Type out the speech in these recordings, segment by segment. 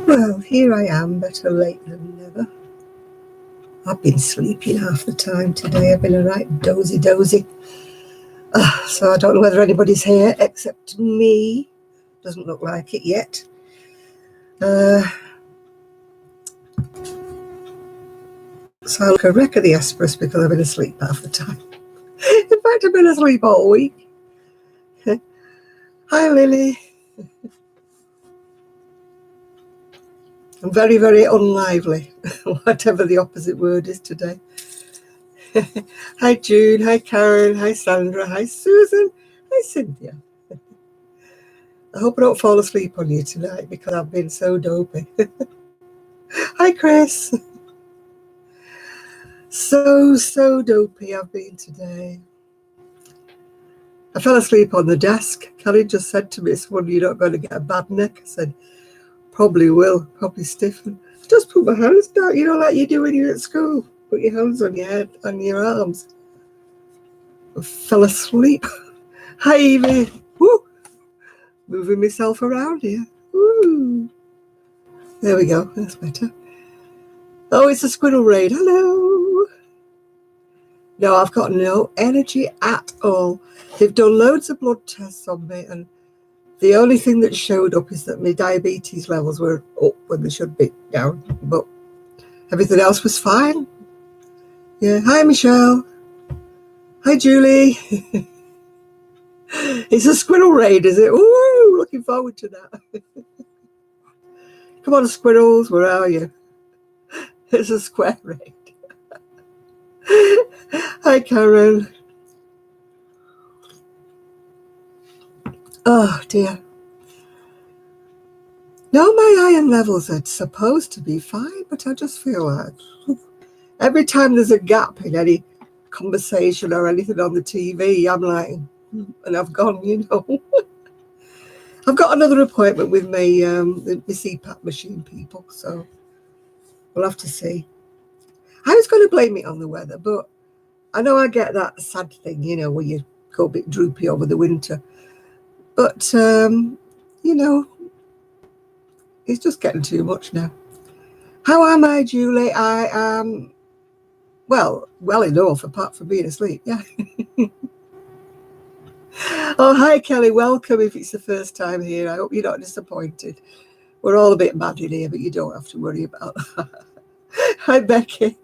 Well, here I am, better late than never. I've been sleeping half the time today. I've been a right dozy. So I don't know whether anybody's here except me. Doesn't look like it yet. So I look a wreck of the Esperus because I've been asleep half the time. In fact, I've been asleep all week. Hi, Lily. I'm very, very unlively, whatever the opposite word is today. Hi, June. Hi, Karen. Hi, Sandra. Hi, Susan. Hi, Cynthia. I hope I don't fall asleep on you tonight because I've been so dopey. Hi, Chris. So dopey I've been today. I fell asleep on the desk. Kelly just said to me, "It's wonder you're not going to get a bad neck." I said, "Probably will, probably stiffen." Just put my hands down, like you do when you're at school. Put your hands on your head, on your arms. I fell asleep. Hi, Evie. Woo! Moving myself around here. Woo! There we go. That's better. Oh, it's a squirrel raid. Hello. No, I've got no energy at all. They've done loads of blood tests on me, and the only thing that showed up is that my diabetes levels were up when they should be down, but everything else was fine. Yeah. Hi, Michelle. Hi, Julie. It's a squirrel raid, is it? Ooh, looking forward to that. Come on, squirrels, where are you? It's a square raid. Hi, Karen. Oh, dear. No, my iron levels are supposed to be fine, but I just feel like every time there's a gap in any conversation or anything on the TV, I'm like, and I've gone, I've got another appointment with the CPAP machine people, so we'll have to see. I was going to blame it on the weather, but I know I get that sad thing, where you go a bit droopy over the winter. But, it's just getting too much now. How am I, Julie? I am, well enough, apart from being asleep, yeah. Oh, hi, Kelly. Welcome if it's the first time here. I hope you're not disappointed. We're all a bit mad in here, but you don't have to worry about that. Hi, Becky.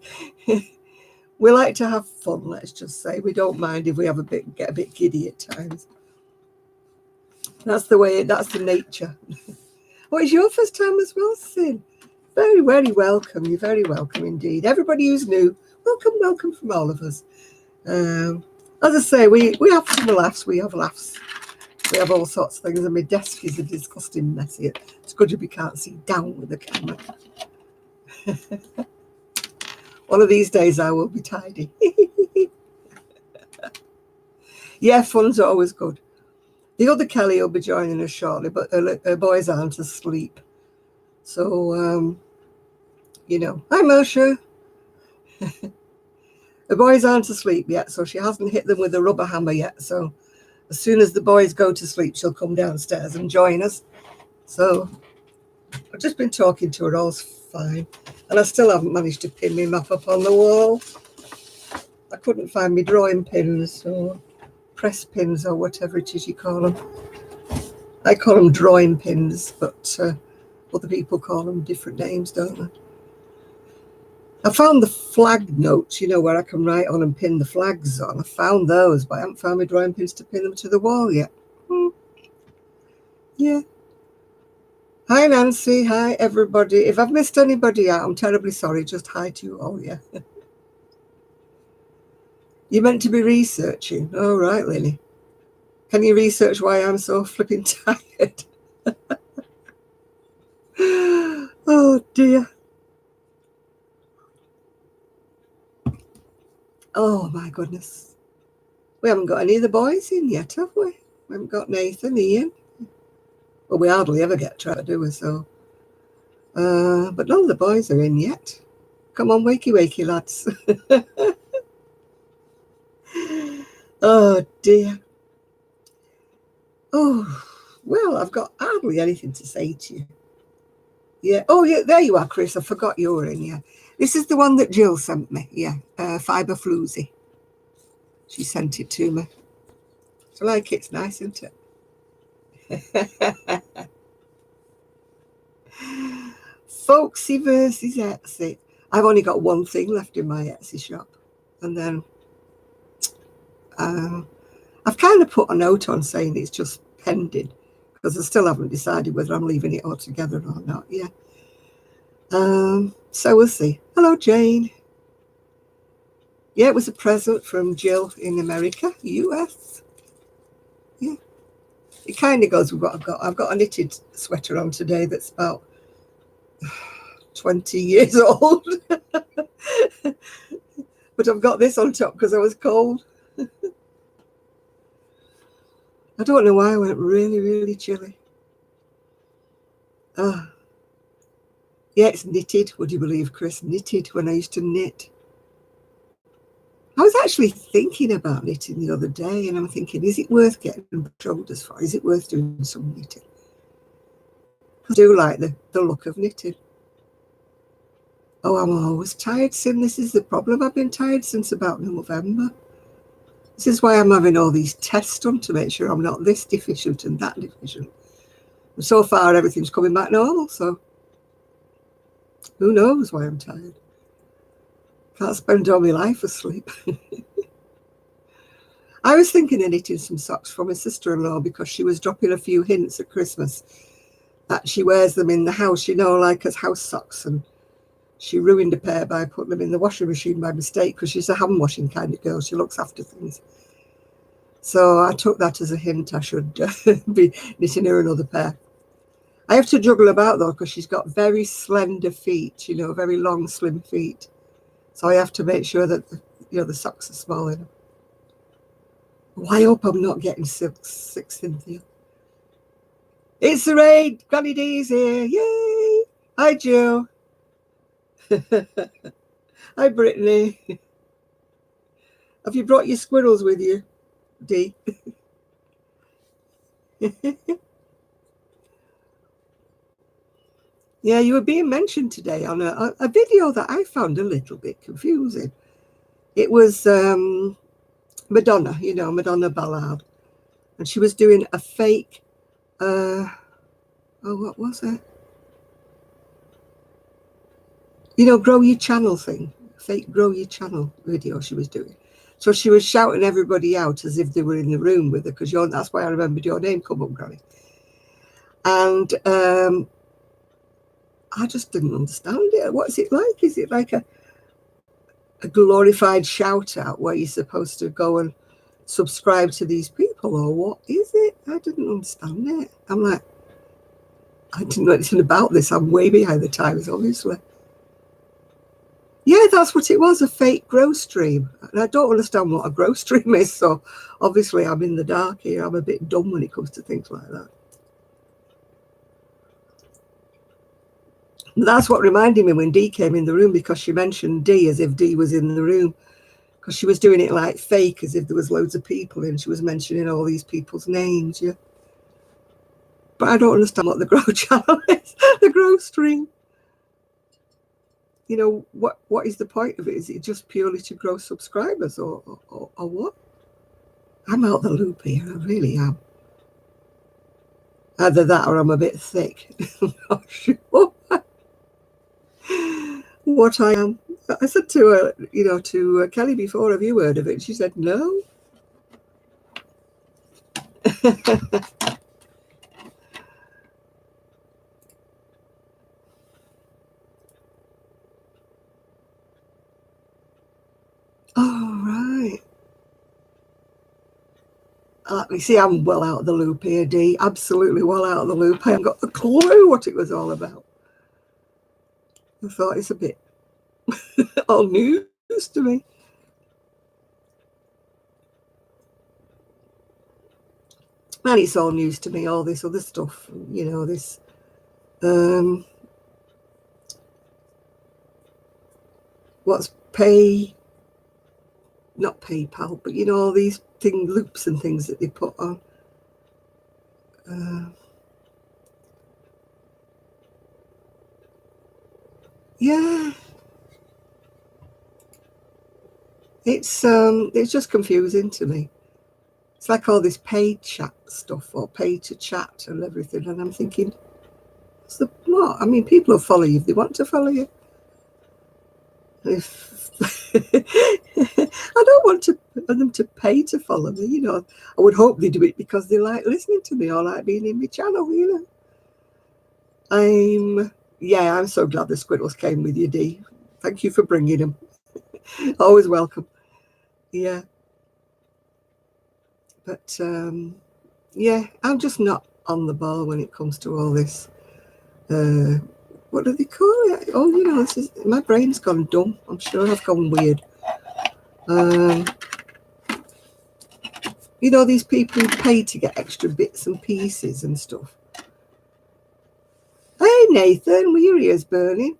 We like to have fun, let's just say. We don't mind if we get a bit giddy at times. That's the nature. What is your first time as well, Sin? Very, very welcome. You're very welcome indeed. Everybody who's new, welcome from all of us. As I say, we have some laughs. We have laughs. We have all sorts of things. And my desk is a disgusting mess here. It's good if you can't see down with the camera. One of these days I will be tidy. Yeah, fun's are always good. The other Kelly will be joining us shortly, but her boys aren't asleep. So, hi, Moshe. The boys aren't asleep yet, so she hasn't hit them with a rubber hammer yet. So as soon as the boys go to sleep, she'll come downstairs and join us. So I've just been talking to her, all's fine. And I still haven't managed to pin my map up on the wall. I couldn't find my drawing pins or press pins or whatever it is you call them. I call them drawing pins, but other people call them different names, don't they? I found the flag notes, where I can write on and pin the flags on. I found those, but I haven't found my drawing pins to pin them to the wall yet. Yeah. Hi, Nancy. Hi, everybody. If I've missed anybody out, I'm terribly sorry. Just hi to you all, yeah. You're meant to be researching. Oh, right, Lily. Can you research why I'm so flipping tired? Oh, dear. Oh, my goodness. We haven't got any of the boys in yet, have we? We haven't got Nathan, Ian. Well, we hardly ever get Trevor, do we? So, but none of the boys are in yet. Come on, wakey, lads. Oh, dear. Oh, well, I've got hardly anything to say to you. Yeah. Oh, yeah. There you are, Chris. I forgot you were in. Yeah. This is the one that Jill sent me. Yeah. Fiber Floozy. She sent it to me. So, like, it's nice, isn't it? Folksy versus Etsy. I've only got one thing left in my Etsy shop. And then I've kind of put a note on saying it's just pending because I still haven't decided whether I'm leaving it altogether or not. Yeah. So we'll see. Hello, Jane. Yeah, it was a present from Jill in America, US. Yeah. It kind of goes with what I've got. I've got a knitted sweater on today that's about 20 years old. But I've got this on top because I was cold. I don't know why I went really, really chilly. Yeah, it's knitted. Would you believe, Chris? Knitted when I used to knit. I was actually thinking about knitting the other day, and I'm thinking, is it worth getting shoulders for? Is it worth doing some knitting? I do like the look of knitting. Oh, I'm always tired, Sim. This is the problem. I've been tired since about November. This is why I'm having all these tests done to make sure I'm not this deficient and that deficient. And so far, everything's coming back normal, so who knows why I'm tired. Can't spend all my life asleep. I was thinking of knitting some socks for my sister-in-law because she was dropping a few hints at Christmas that she wears them in the house, you know, like as house socks. And she ruined a pair by putting them in the washing machine by mistake because she's a hand washing kind of girl. She looks after things. So I took that as a hint I should be knitting her another pair. I have to juggle about though because she's got very slender feet, you know, very long, slim feet. So I have to make sure that the socks are small enough. Well, I hope I'm not getting sick, Cynthia. It's the raid. Granny D's here. Yay! Hi, Joe. Hi, Brittany. Have you brought your squirrels with you, Dee? Yeah, you were being mentioned today on a video that I found a little bit confusing. It was Madonna, you know, Madonna Ballard. And she was doing a fake, what was it? You know, grow your channel thing. Fake grow your channel video she was doing. So she was shouting everybody out as if they were in the room with her, because that's why I remembered your name come up, Granny. And I just didn't understand it. What's it like? Is it like a glorified shout out where you're supposed to go and subscribe to these people, or what is it? I didn't understand it. I'm like, I didn't know anything about this. I'm way behind the times, obviously. Yeah, that's what it was, a fake grow stream. And I don't understand what a grow stream is, so obviously I'm in the dark here. I'm a bit dumb when it comes to things like that. But that's what reminded me when Dee came in the room, because she mentioned Dee as if Dee was in the room, because she was doing it like fake, as if there was loads of people in. She was mentioning all these people's names, yeah. But I don't understand what the grow channel is, the grow stream. You know, what is the point of it? Is it just purely to grow subscribers, or what? I'm out the loop here, I really am. Either that or I'm a bit thick. I'm not sure what I am. I said to her, to Kelly before, have you heard of it? She said, no. Oh, right. You see, I'm well out of the loop here, Dee. Absolutely well out of the loop. I haven't got a clue what it was all about. I thought it's a bit all news to me. And it's all news to me, all this other stuff, this what's not PayPal, but all these loops and things that they put on. Yeah. It's just confusing to me. It's like all this paid chat stuff or pay to chat and everything, and I'm thinking, what's the what? I mean, people will follow you if they want to follow you. If I don't want them to pay to follow me, you know. I would hope they do it because they like listening to me or like being in my channel, you know. I'm so glad the squirrels came with you, Dee. Thank you for bringing them. Always welcome. Yeah. But yeah, I'm just not on the ball when it comes to all this. What do they call it? Oh, you know, my brain's gone dumb. I'm sure I've gone weird. You know, these people who pay to get extra bits and pieces and stuff. Hey, Nathan, were your ears burning?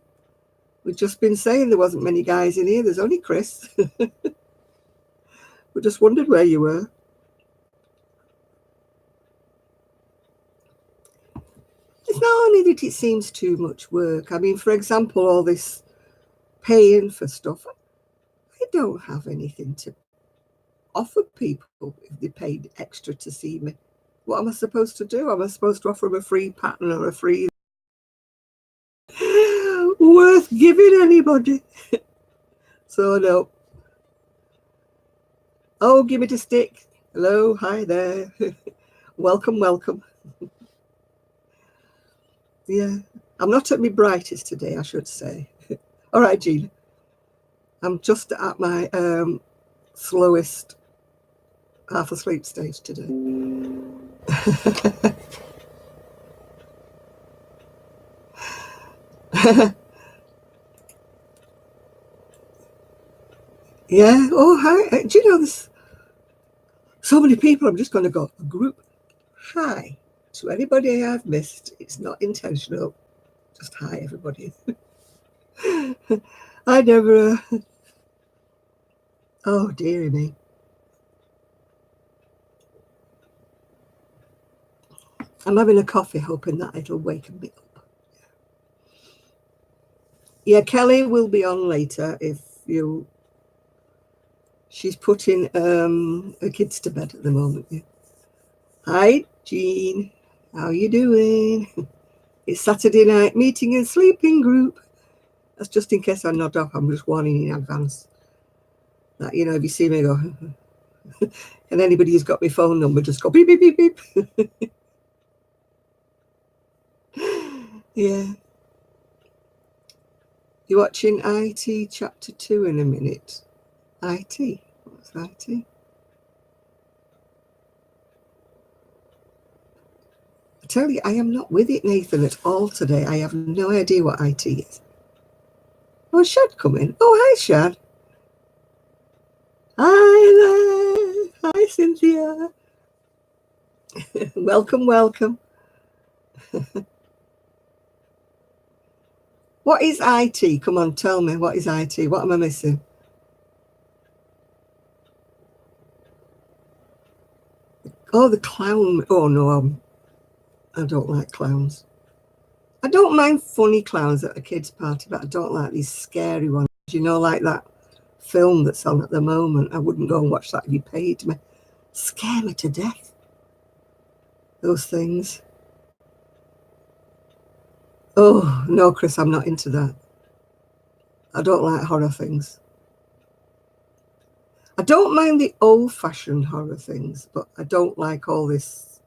We've just been saying there wasn't many guys in here. There's only Chris. We just wondered where you were. It's not only that it seems too much work. I mean, for example, all this paying for stuff. I don't have anything to offer people if they paid extra to see me. What am I supposed to do? Am I supposed to offer them a free pattern or a free worth giving anybody? So no. Oh, give me the stick. Hello, hi there. Welcome, welcome. Yeah, I'm not at my brightest today, I should say. All right, Gina. I'm just at my slowest half asleep stage today. Yeah. Oh, hi. Do you know this? So many people. I'm just going to go group hi to anybody I've missed. It's not intentional. Just hi, everybody. I never. Oh, dearie me. I'm having a coffee, hoping that it'll wake me up. Yeah, Kelly will be on later if you. She's putting her kids to bed at the moment. Yeah. Hi, Jean. How you doing? It's Saturday night meeting and sleeping group. That's just in case I nod off. I'm just warning in advance. That, you know, if you see me go, and anybody who's got my phone number, just go beep, beep, beep, beep. Yeah. You're watching IT Chapter 2 in a minute. IT? What's IT? I tell you, I am not with it, Nathan, at all today. I have no idea what IT is. Oh, Shad come in. Oh, hi, Shad. Hi there. Hi, Cynthia. Welcome, welcome. What is IT? Come on, tell me. What is IT? What am I missing? Oh, the clown. Oh, no, I don't like clowns. I don't mind funny clowns at a kid's party, but I don't like these scary ones. You know, like that film that's on at the moment. I wouldn't go and watch that if you paid me. Scare me to death. Those things. Oh, no, Chris, I'm not into that. I don't like horror things. I don't mind the old-fashioned horror things, but I don't like all this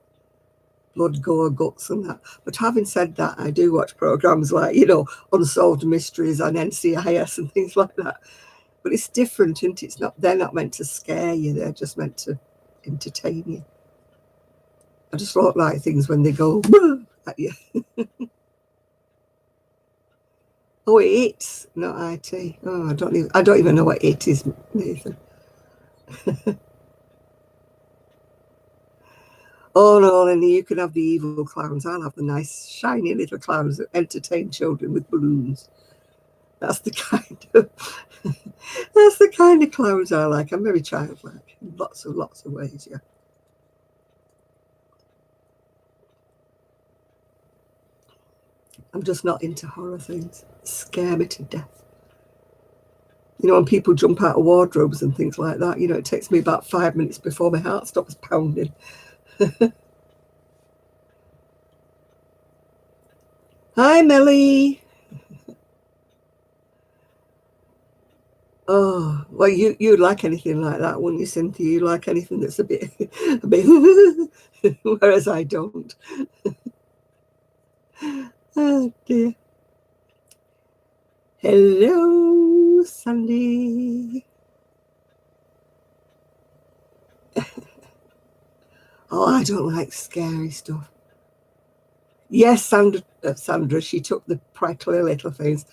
blood, gore, guts and that. But having said that, I do watch programs like, you know, Unsolved Mysteries on NCIS and things like that. But it's different, isn't it? They're not meant to scare you, they're just meant to entertain you. I just don't like things when they go at you. Oh, it's not IT. Oh, I don't even know what it is, Nathan. Oh no, then you can have the evil clowns. I'll have the nice, shiny little clowns that entertain children with balloons. That's the kind of that's the kind of clowns I like. I'm very childlike in lots of ways, yeah. I'm just not into horror things. They scare me to death. You know, when people jump out of wardrobes and things like that, you know, it takes me about 5 minutes before my heart stops pounding. Hi, Melly. Oh, well, you'd like anything like that, wouldn't you, Cynthia? You like anything that's a bit, whereas I don't. Oh, dear. Hello, Sandy. Oh, I don't like scary stuff. Yes, Sandra, she took the prickly little things.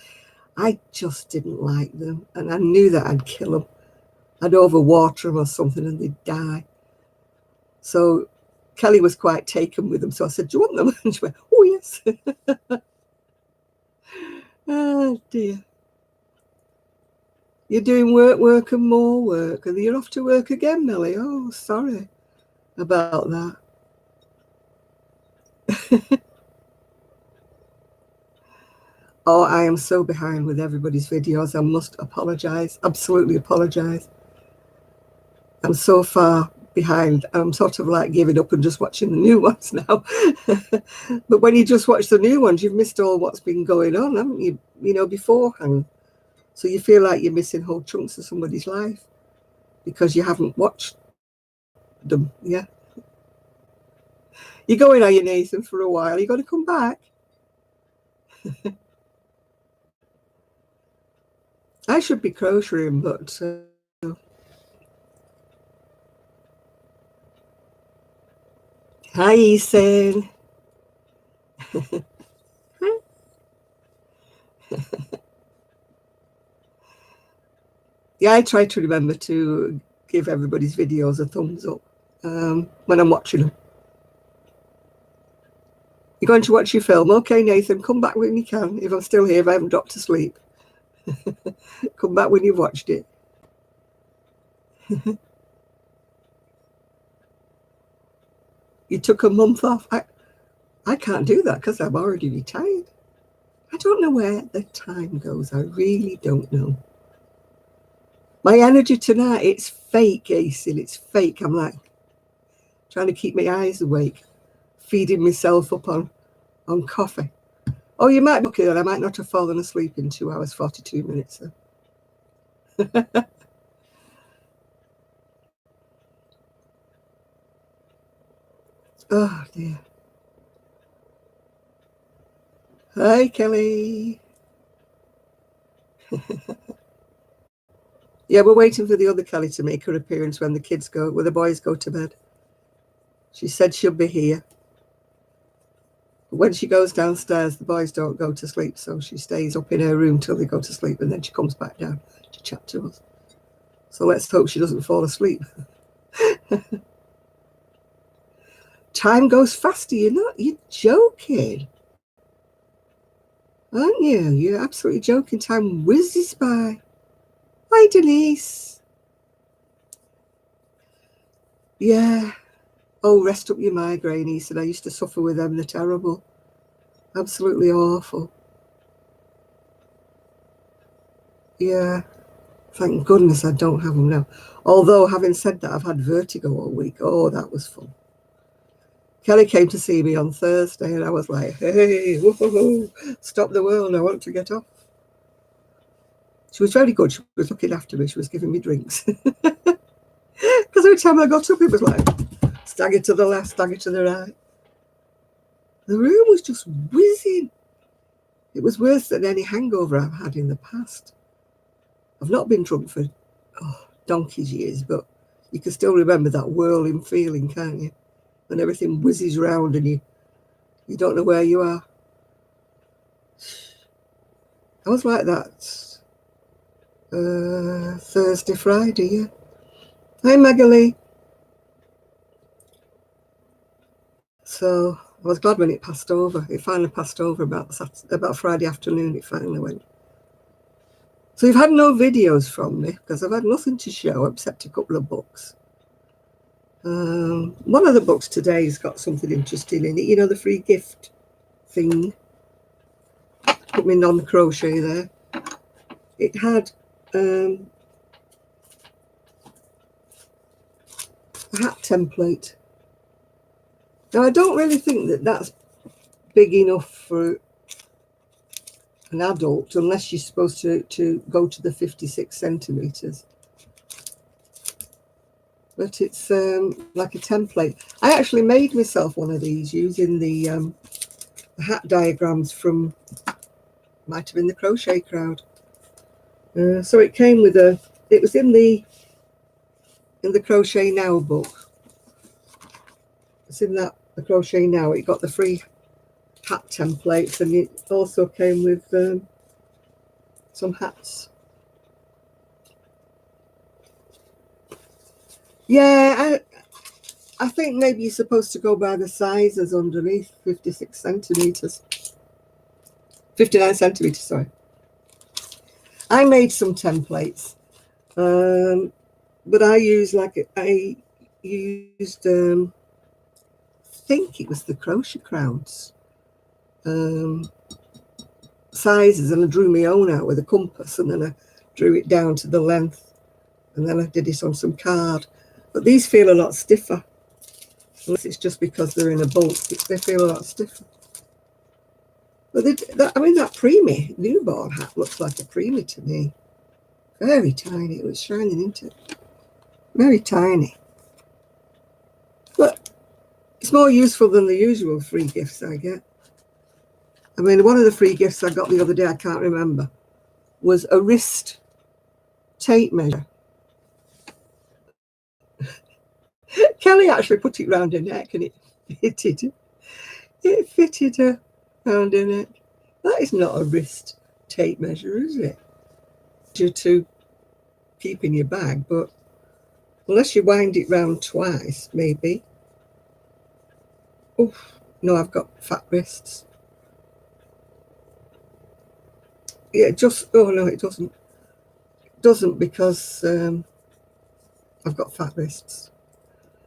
I just didn't like them, and I knew that I'd kill them. I'd overwater them or something, and they'd die. So Kelly was quite taken with them. So I said, "Do you want them?" And she went, "Oh yes." Oh dear. You're doing work, and more work, and you're off to work again, Millie. Oh, sorry about that. Oh, I am so behind with everybody's videos. I must apologize. Absolutely apologize. I'm so far behind. I'm sort of like giving up and just watching the new ones now. But when you just watch the new ones, you've missed all what's been going on, haven't you? You know, beforehand. So you feel like you're missing whole chunks of somebody's life because you haven't watched them. Yeah. You're going, are you, Nathan, for a while? You're going to come back? I should be crocheting, but hi, Ethan. Yeah, I try to remember to give everybody's videos a thumbs up when I'm watching them. You're going to watch your film? Okay, Nathan, come back when you can. If I'm still here, if I haven't dropped to sleep. Come back when you've watched it. You took a month off. I can't do that because I'm already retired. I don't know where the time goes. I really don't know. My energy tonight, it's fake, Acey. It's fake. I'm like trying to keep my eyes awake, feeding myself up on coffee. Oh, you might be okay then. I might not have fallen asleep in 2 hours, 42 minutes. So. Oh, dear. Hi, Kelly. Yeah, we're waiting for the other Kelly to make her appearance when the boys go to bed. She said she'll be here. When she goes downstairs, the boys don't go to sleep, so she stays up in her room till they go to sleep, and then she comes back down to chat to us. So let's hope she doesn't fall asleep. Time goes faster, you're joking. Aren't you? You're absolutely joking. Time whizzes by. Hi, Denise. Yeah. Oh, rest up your migraine, he said. I used to suffer with them. They're terrible. Absolutely awful. Yeah. Thank goodness I don't have them now. Although, having said that, I've had vertigo all week. Oh, that was fun. Kelly came to see me on Thursday, and I was like, hey, whoa, stop the world. I want to get off. She was very good. She was looking after me. She was giving me drinks. Because every time I got up, it was like, stagger to the left, stagger to the right. The room was just whizzing. It was worse than any hangover I've had in the past. I've not been drunk for donkey's years, but you can still remember that whirling feeling, can't you? When everything whizzes round and you don't know where you are. I was like that Thursday, Friday, yeah. Hi, Magali. So I was glad when it passed over. It finally passed over about Friday afternoon. It finally went. So you've had no videos from me because I've had nothing to show except a couple of books. One of the books today's got something interesting in it. You know, the free gift thing. put my non-crochet there. It had a hat template. Now, I don't really think that that's big enough for an adult, unless you're supposed to go to the 56 centimeters. But it's like a template. I actually made myself one of these using the hat diagrams from, might have been the Crochet Crowd. So it came with it was in the Crochet Now book. It's in the Crochet Now. It got the free hat templates, and it also came with some hats. Yeah, I think maybe you're supposed to go by the sizes underneath. 56 centimeters, 59 centimeters, sorry. I made some templates, but I used I think it was the Crochet Crowds sizes, and I drew my own out with a compass, and then I drew it down to the length, and then I did it on some card. But these feel a lot stiffer, unless it's just because they're in a bulk. They feel a lot stiffer. But I mean, that preemie newborn hat looks like a preemie to me. Very tiny. It was shining into it. Very tiny. But it's more useful than the usual free gifts I get. I mean, one of the free gifts I got the other day, I can't remember, was a wrist tape measure. Kelly actually put it round her neck, and it fitted. It fitted her round her neck. That is not a wrist tape measure, is it? To keep in your bag, but unless you wind it round twice, maybe. Oh no, I've got fat wrists. Yeah, oh no, it doesn't. It doesn't, because I've got fat wrists.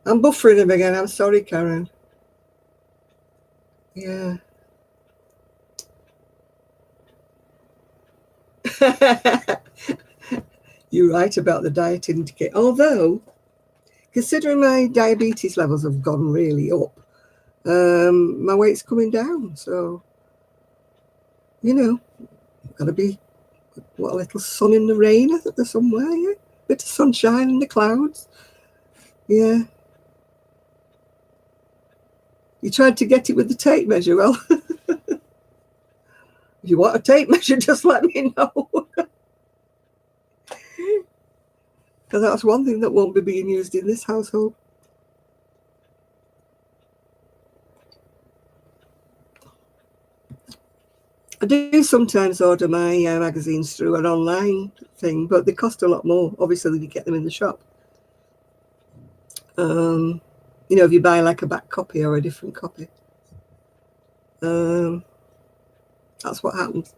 I'm buffering them again. I'm sorry, Karen. Yeah. You're right about the diet indicator. Although, considering my diabetes levels have gone really up, my weight's coming down. So, you know, got to be, what, a little sun in the rain, I think there's somewhere, yeah? Bit of sunshine in the clouds. Yeah. You tried to get it with the tape measure. Well, if you want a tape measure, just let me know. Because that's one thing that won't be being used in this household. I do sometimes order my magazines through an online thing, but they cost a lot more, obviously, than you get them in the shop. You know, if you buy like a back copy or a different copy. That's what happens.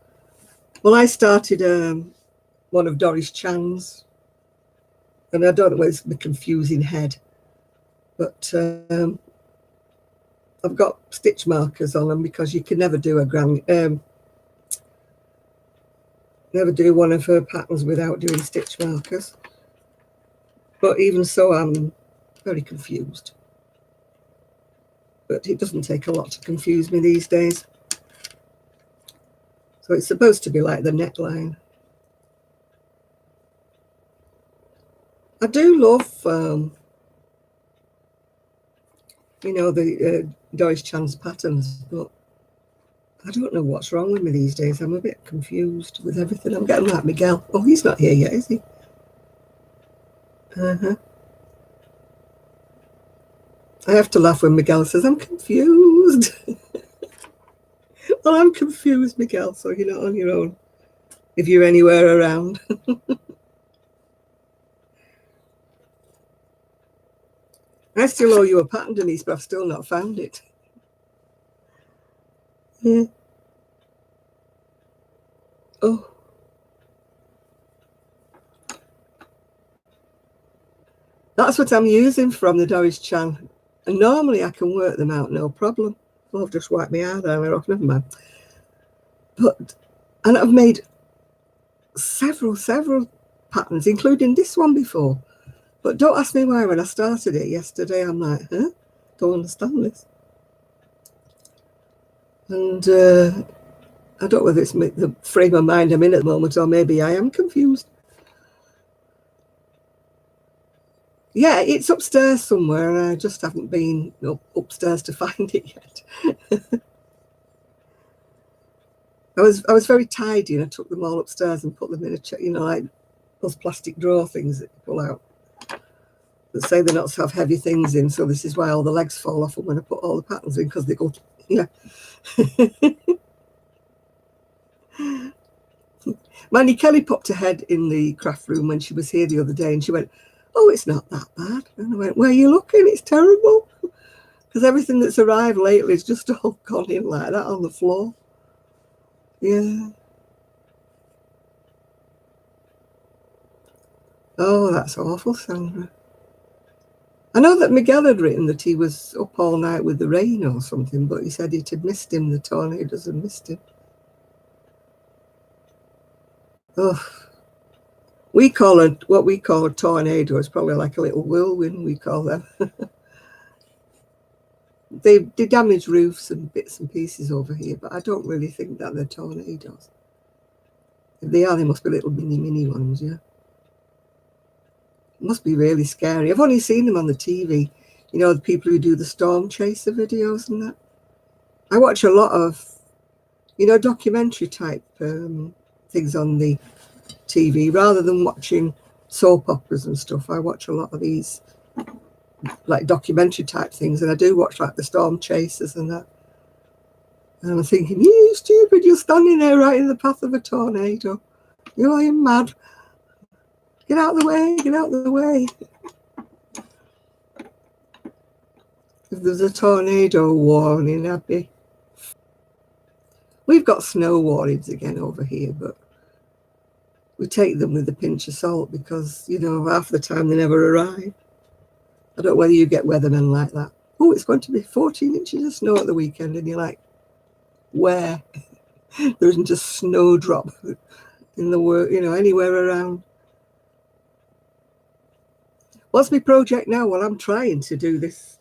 Well, I started one of Doris Chan's, and I don't know whether it's the confusing head, but I've got stitch markers on them, because you can never do never do one of her patterns without doing stitch markers. But even so, I'm very confused. But it doesn't take a lot to confuse me these days. So it's supposed to be like the neckline. I do love, you know, the Doris Chan's patterns, but I don't know what's wrong with me these days. I'm a bit confused with everything. I'm getting like Miguel. Oh, he's not here yet, is he? I have to laugh when Miguel says, I'm confused. Well, I'm confused, Miguel, so you're not on your own if you're anywhere around. I still owe you a pattern, Denise, but I've still not found it. Yeah. Oh. That's what I'm using from the Doris Chan. And normally I can work them out, no problem. Well, I've just wiped my eyeliner off, never mind. But And I've made several patterns, including this one before. But don't ask me why. When I started it yesterday, I'm like, huh? Don't understand this. And I don't know whether it's the frame of mind I'm in at the moment, or maybe I am confused. Yeah, it's upstairs somewhere, and I just haven't been upstairs to find it yet. I was very tidy, and I took them all upstairs and put them in a, like those plastic drawer things that you pull out that say they're not to have heavy things in. So this is why all the legs fall off when I put all the patterns in, because they go, yeah. Mandy Kelly popped her head in the craft room when she was here the other day, and she went, "Oh, it's not that bad." And I went, "Where are you looking? It's terrible." Because everything that's arrived lately is just all gone in like that on the floor. Yeah. Oh, that's awful, Sandra. I know that Miguel had written that he was up all night with the rain or something, but he said it had missed him, the tornadoes had missed him. Oh, what we call a tornado is probably like a little whirlwind, we call them. They damage roofs and bits and pieces over here, but I don't really think that they're tornadoes. If they are, they must be little mini ones, yeah. It must be really scary. I've only seen them on the TV, the people who do the storm chaser videos and that. I watch a lot of, documentary type things on the TV rather than watching soap operas and stuff. I watch a lot of these like documentary type things, and I do watch like the storm chasers and that. And I'm thinking, you stupid, you're standing there right in the path of a tornado. You're mad. Get out of the way, get out of the way. If there's a tornado warning, Abby. We've got snow warnings again over here, but we take them with a pinch of salt because, half the time they never arrive. I don't know whether you get weathermen like that. Oh, it's going to be 14 inches of snow at the weekend, and you're like, where? There isn't a snowdrop in the world, anywhere around. What's my project now? Well, I'm trying to do this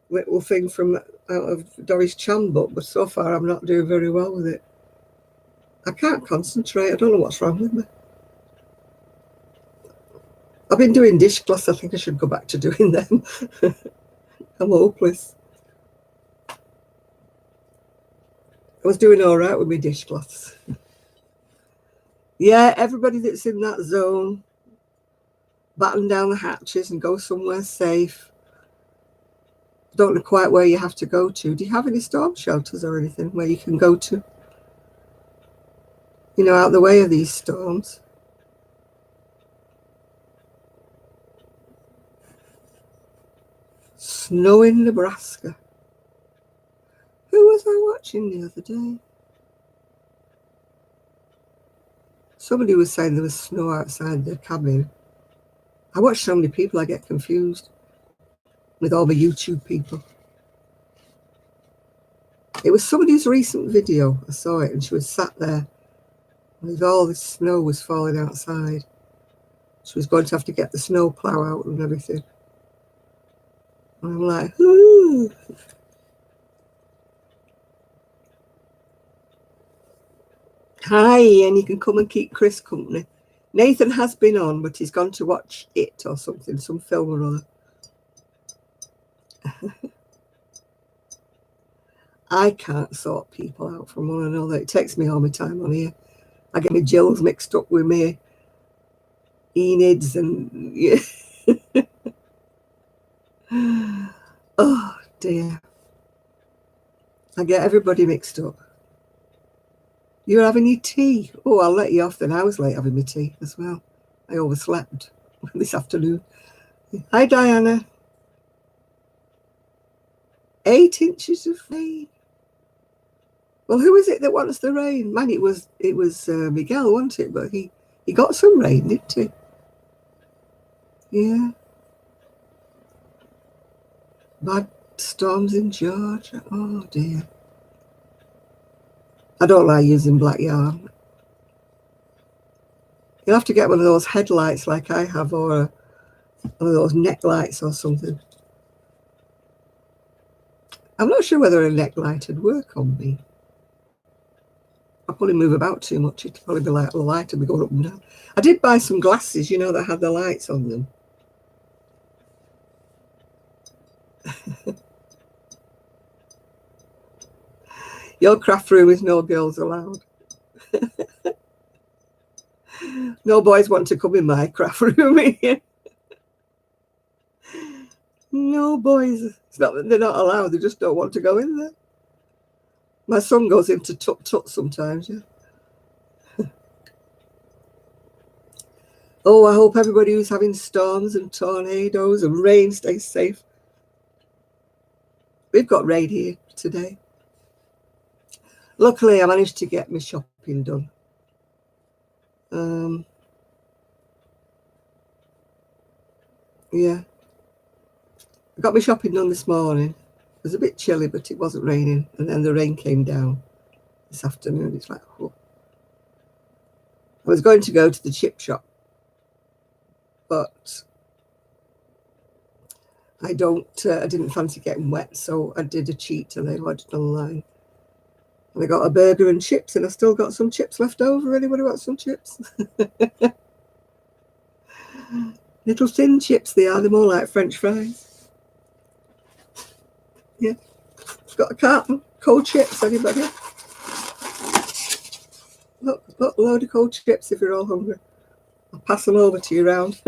little thing from out of Doris Chan book, but so far I'm not doing very well with it. I can't concentrate. I don't know what's wrong with me. I've been doing dishcloths. I think I should go back to doing them. I'm hopeless. I was doing all right with my dishcloths. Yeah, everybody that's in that zone, batten down the hatches and go somewhere safe. Don't know quite where you have to go to. Do you have any storm shelters or anything where you can go to? Out the way of these storms. Snow in Nebraska. Who was I watching the other day? Somebody was saying there was snow outside their cabin. I watch so many people, I get confused with all the YouTube people. It was somebody's recent video. I saw it, and she was sat there with all this snow was falling outside. She was going to have to get the snow plow out and everything. And I'm like, ooh. Hi, and you can come and keep Chris company. Nathan has been on, but he's gone to watch it or something, some film or other. I can't sort people out from one another. It takes me all my time on here. I get my Jills mixed up with my Enids and yeah. Oh dear. I get everybody mixed up. You're having your tea? Oh, I'll let you off then. I was late having my tea as well. I overslept this afternoon. Hi, Diana. 8 inches of rain. Well, who is it that wants the rain? Man, it was Miguel, wasn't it? But he got some rain, didn't he? Yeah. Bad storms in Georgia. Oh dear. I don't like using black yarn. You'll have to get one of those headlights like I have, or one of those neck lights or something. I'm not sure whether a neck light would work on me. I'll probably move about too much. It'd probably be like the light would be going up and down. I did buy some glasses, you know, that had the lights on them. Your craft room is no girls allowed. No boys want to come in my craft room. No boys. It's not that they're not allowed, they just don't want to go in there. My son goes into tut-tut sometimes, yeah. Oh, I hope everybody who's having storms and tornadoes and rain stays safe. We've got rain here today. Luckily, I managed to get my shopping done. Yeah. I got my shopping done this morning. It was a bit chilly, but it wasn't raining. And then the rain came down this afternoon. It's like, oh. I was going to go to the chip shop, but I didn't fancy getting wet, so I did a cheat and I ordered online. And I got a burger and chips, and I still got some chips left over. Anybody want some chips? Little thin chips they are. They're more like French fries. Yeah. Got a carton. Cold chips, anybody? Look, load of cold chips if you're all hungry. I'll pass them over to you round.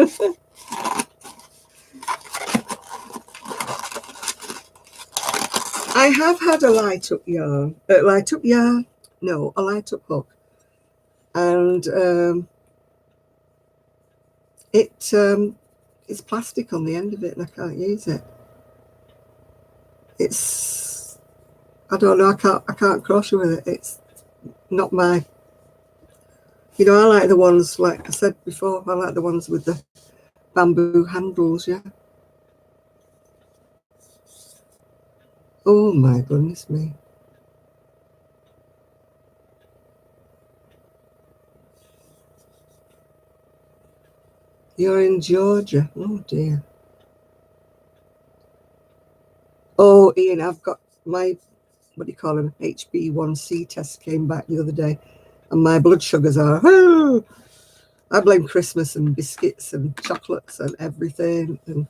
I have had a light up yarn. A light up hook. And it's plastic on the end of it and I can't use it. I don't know, I can't crochet with it. It's not my, you know, I like the ones, like I said before, I like the ones with the bamboo handles, yeah. Oh my goodness me. You're in Georgia. Oh dear. Oh, Ian, I've got my, what do you call them, HB1C test came back the other day, and my blood sugars are, oh, I blame Christmas and biscuits and chocolates and everything. And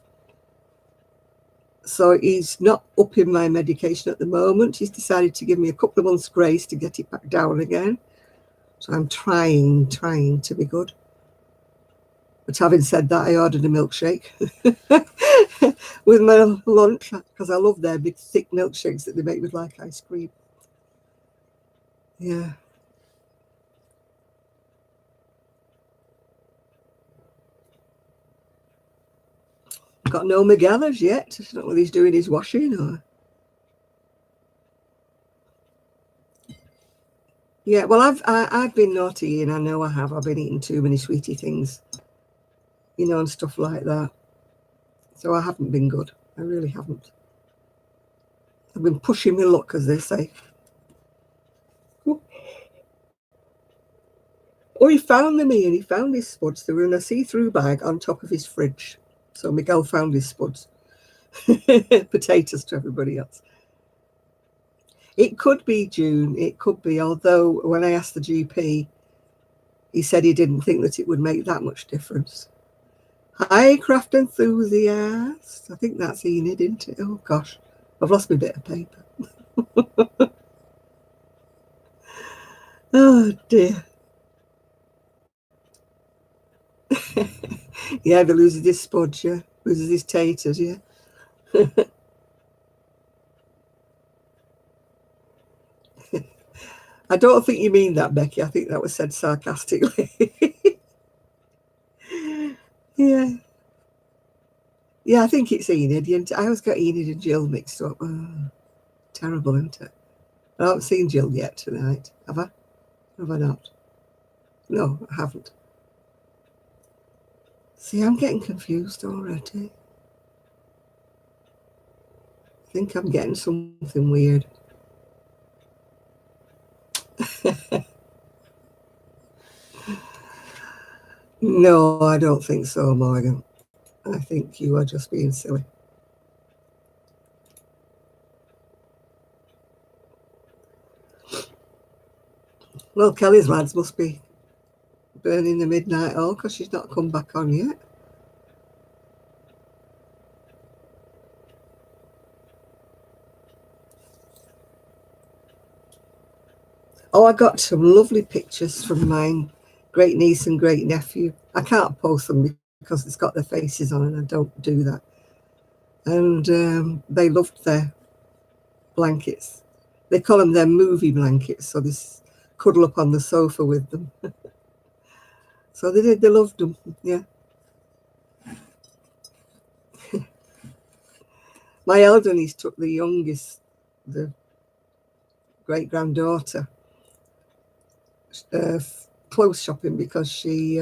so he's not upping my medication at the moment. He's decided to give me a couple of months grace to get it back down again. So I'm trying to be good. But having said that, I ordered a milkshake with my lunch because I love their big thick milkshakes that they make with like ice cream. Yeah. Got no Miguelas yet. I don't know whether he's doing his washing or. Yeah, well, I've been naughty, and I know I have. I've been eating too many sweetie things, you know, and stuff like that. So I haven't been good. I really haven't. I've been pushing my luck, as they say. Oh, he found them, Ian. He found his spuds. They were in a see-through bag on top of his fridge. So Miguel found his spuds. Potatoes to everybody else. It could be June. It could be. Although when I asked the GP, he said he didn't think that it would make that much difference. Hi, craft enthusiast. I think that's Enid, isn't it? Oh, gosh. I've lost my bit of paper. Oh, dear. Yeah, if he loses his spuds, yeah. Loses his taters, yeah. I don't think you mean that, Becky. I think that was said sarcastically. Yeah. Yeah, I think it's Enid. I always got Enid and Jill mixed up. Oh, terrible, isn't it? I haven't seen Jill yet tonight. Have I? Have I not? No, I haven't. See, I'm getting confused already. I think I'm getting something weird. No, I don't think so, Morgan. I think you are just being silly. Well, Kelly's lads must be burning the midnight oil because she's not come back on yet. Oh, I got some lovely pictures from my great niece and great nephew. I can't post them because it's got their faces on and I don't do that. And they loved their blankets. They call them their movie blankets, so they cuddle up on the sofa with them. So they did, they loved them, yeah. My elder niece took the youngest, the great-granddaughter, clothes shopping because she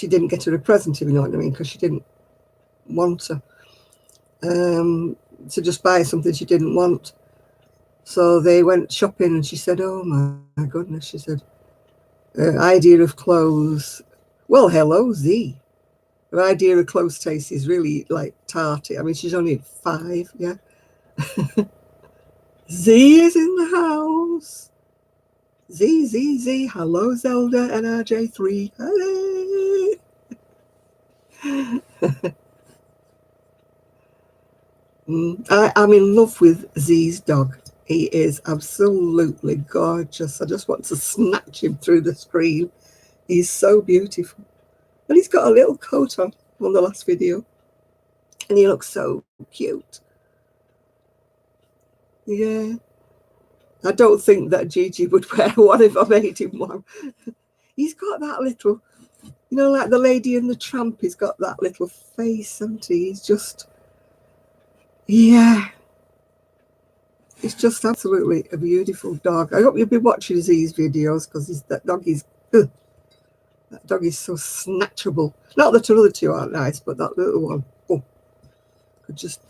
didn't get her a present, if you know what I mean, because she didn't want her to just buy something she didn't want. So they went shopping and she said, oh my goodness, she said, idea of clothes. Well, hello, Z. Her idea of clothes taste is really like tarty. I mean, she's only 5, yeah. Z is in the house. Z, Z, Z. Hello, Zelda, NRJ3. Hello. I'm in love with Z's dog. He is absolutely gorgeous. I just want to snatch him through the screen. He's so beautiful. And he's got a little coat on the last video. And he looks so cute. Yeah. I don't think that Gigi would wear one if I made him one. He's got that little, you know, like the Lady and the Tramp, he's got that little face, hasn't he? He's just, yeah. It's just absolutely a beautiful dog. I hope you'll be watching these videos because that dog is so snatchable. Not that the other two aren't nice, but that little one, oh, could just.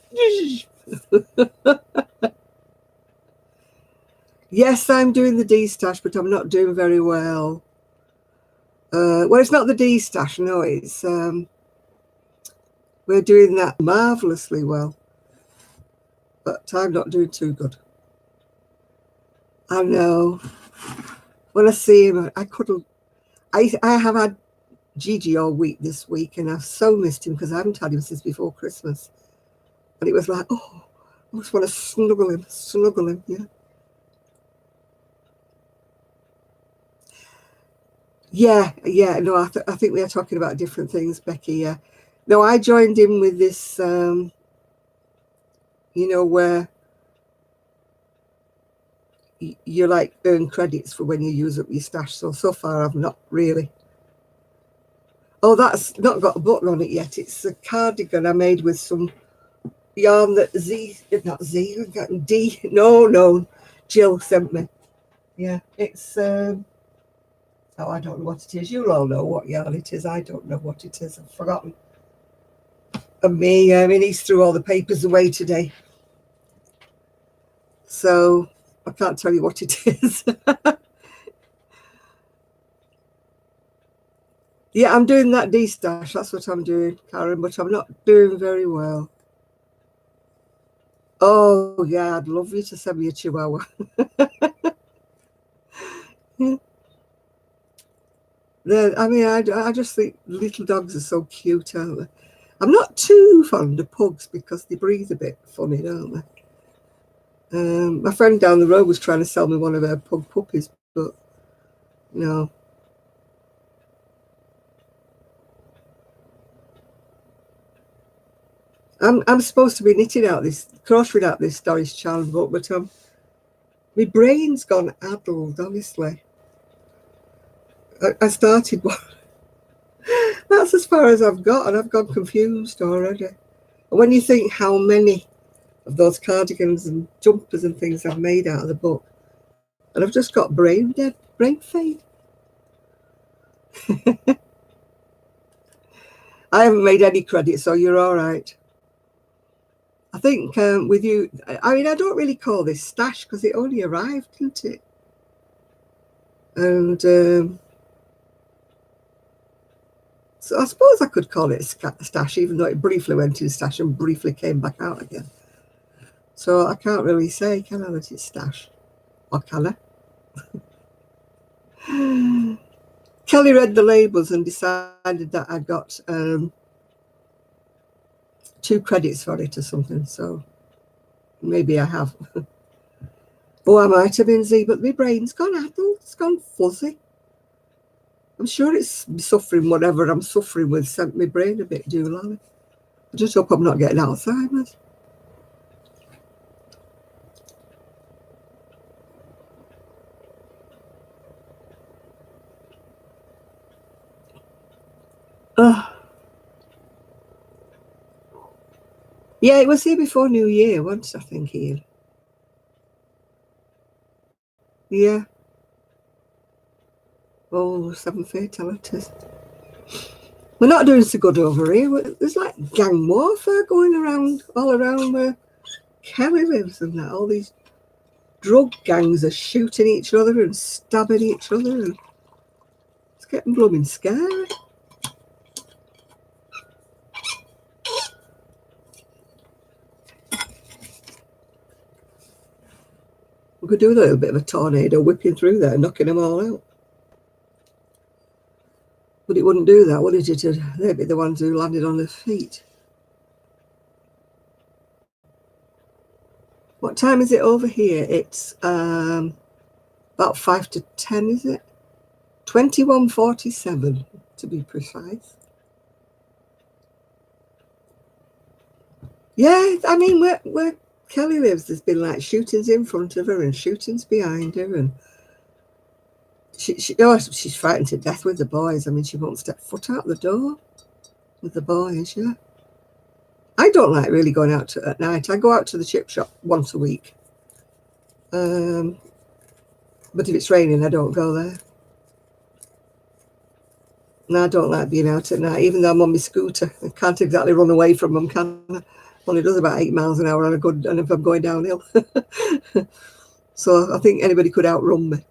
Yes, I'm doing the D-stash, but I'm not doing very well. Well, it's not the D-stash, no, it's we're doing that marvelously well, but I'm not doing too good. I know. When I see him, I couldn't. I have had Gigi all week this week, and I've so missed him because I haven't had him since before Christmas. And it was like, oh, I just want to snuggle him, yeah. Yeah, no, I think we are talking about different things, Becky, yeah. No, I joined in with this, you know, where you like earn credits for when you use up your stash. So far I've not really. Oh, that's not got a button on it yet. It's a cardigan I made with some yarn that D, no, Jill sent me. Yeah, it's, oh, I don't know what it is. You'll all know what yarn it is. I don't know what it is. I've forgotten. And me, I mean, he's threw all the papers away today. So I can't tell you what it is. Yeah, I'm doing that D-stash. That's what I'm doing, Karen, but I'm not doing very well. Oh, yeah, I'd love you to send me a chihuahua. I mean, I just think little dogs are so cute, aren't they? I'm not too fond of pugs because they breathe a bit funny, don't they? My friend down the road was trying to sell me one of her pug puppies, but no. I'm supposed to be knitting out this, crocheting out this Doris Charles book, but my brain's gone addled, honestly. I started one. That's as far as I've got, and I've gone confused already. And when you think how many of those cardigans and jumpers and things I've made out of the book, and I've just got brain fade. I haven't made any credit, so you're all right. I think with you, I mean, I don't really call this stash because it only arrived, didn't it? And So I suppose I could call it a stash, even though it briefly went in stash and briefly came back out again. So I can't really say, can I, that it's stash? Or can I? Kelly read the labels and decided that I got 2 credits for it or something. So maybe I have. Oh, I might have been Z, but my brain's gone addled. It's gone fuzzy. I'm sure it's suffering whatever I'm suffering with sent my brain a bit doolally. I just hope I'm not getting Alzheimer's. Yeah, it was here before New Year once, I think, Ian. Yeah. Oh, 7 fatalities. We're not doing so good over here. There's like gang warfare going around, all around where Kelly lives and that. All these drug gangs are shooting each other and stabbing each other. And it's getting blooming scary. We could do a little bit of a tornado whipping through there, knocking them all out. But it wouldn't do that, would it? They'd be the ones who landed on their feet. What time is it over here? It's about 5 to 10, is it? 21:47 to be precise. Yeah, I mean, where Kelly lives, there's been like shootings in front of her and shootings behind her, and she's fighting to death with the boys. I mean, she won't step foot out the door with the boys. Yeah, I don't like really going out at night. I go out to the chip shop once a week, but if it's raining, I don't go there. And I don't like being out at night, even though I'm on my scooter. I can't exactly run away from them, can I? Only does about 8 miles an hour and if I'm going downhill. So I think anybody could outrun me.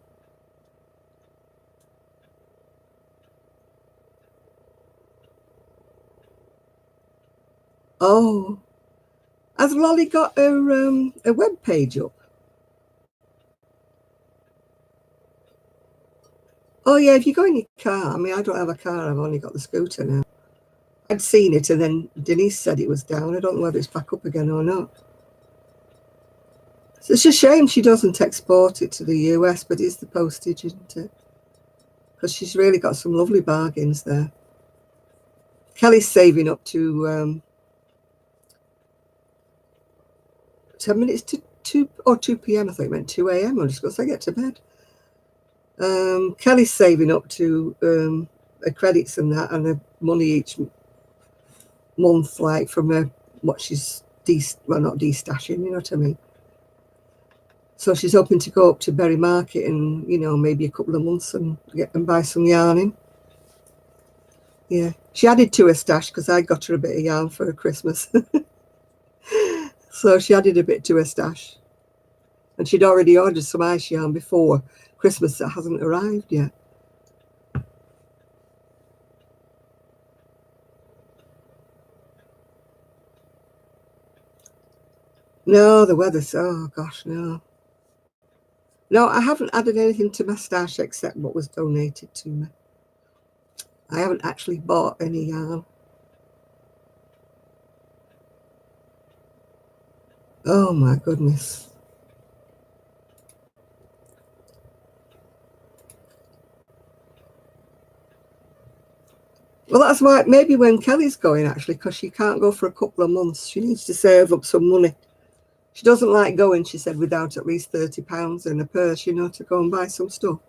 Oh, has Lolly got a web page up? Oh yeah, if you go in your car, I mean, I don't have a car, I've only got the scooter now. I'd seen it and then Denise said it was down. I don't know whether it's back up again or not. So it's a shame she doesn't export it to the US, but it's the postage, isn't it? Because she's really got some lovely bargains there. Kelly's saving up to 10 minutes to 2 p.m. I think it meant 2 a.m. I'm just going to say get to bed. Kelly's saving up to her credits and that, and the money each month, like from what she's not destashing, you know what I mean? So she's hoping to go up to Berry Market in, maybe a couple of months and buy some yarning. Yeah, she added to her stash because I got her a bit of yarn for her Christmas. So she added a bit to her stash. And she'd already ordered some ice yarn before Christmas that hasn't arrived yet. No, the weather's, oh gosh, no. No, I haven't added anything to my stash except what was donated to me. I haven't actually bought any yarn. Oh my goodness. Well, that's why maybe when Kelly's going, actually, because she can't go for a couple of months. She needs to save up some money. She doesn't like going, she said, without at least £30 in a purse, to go and buy some stuff.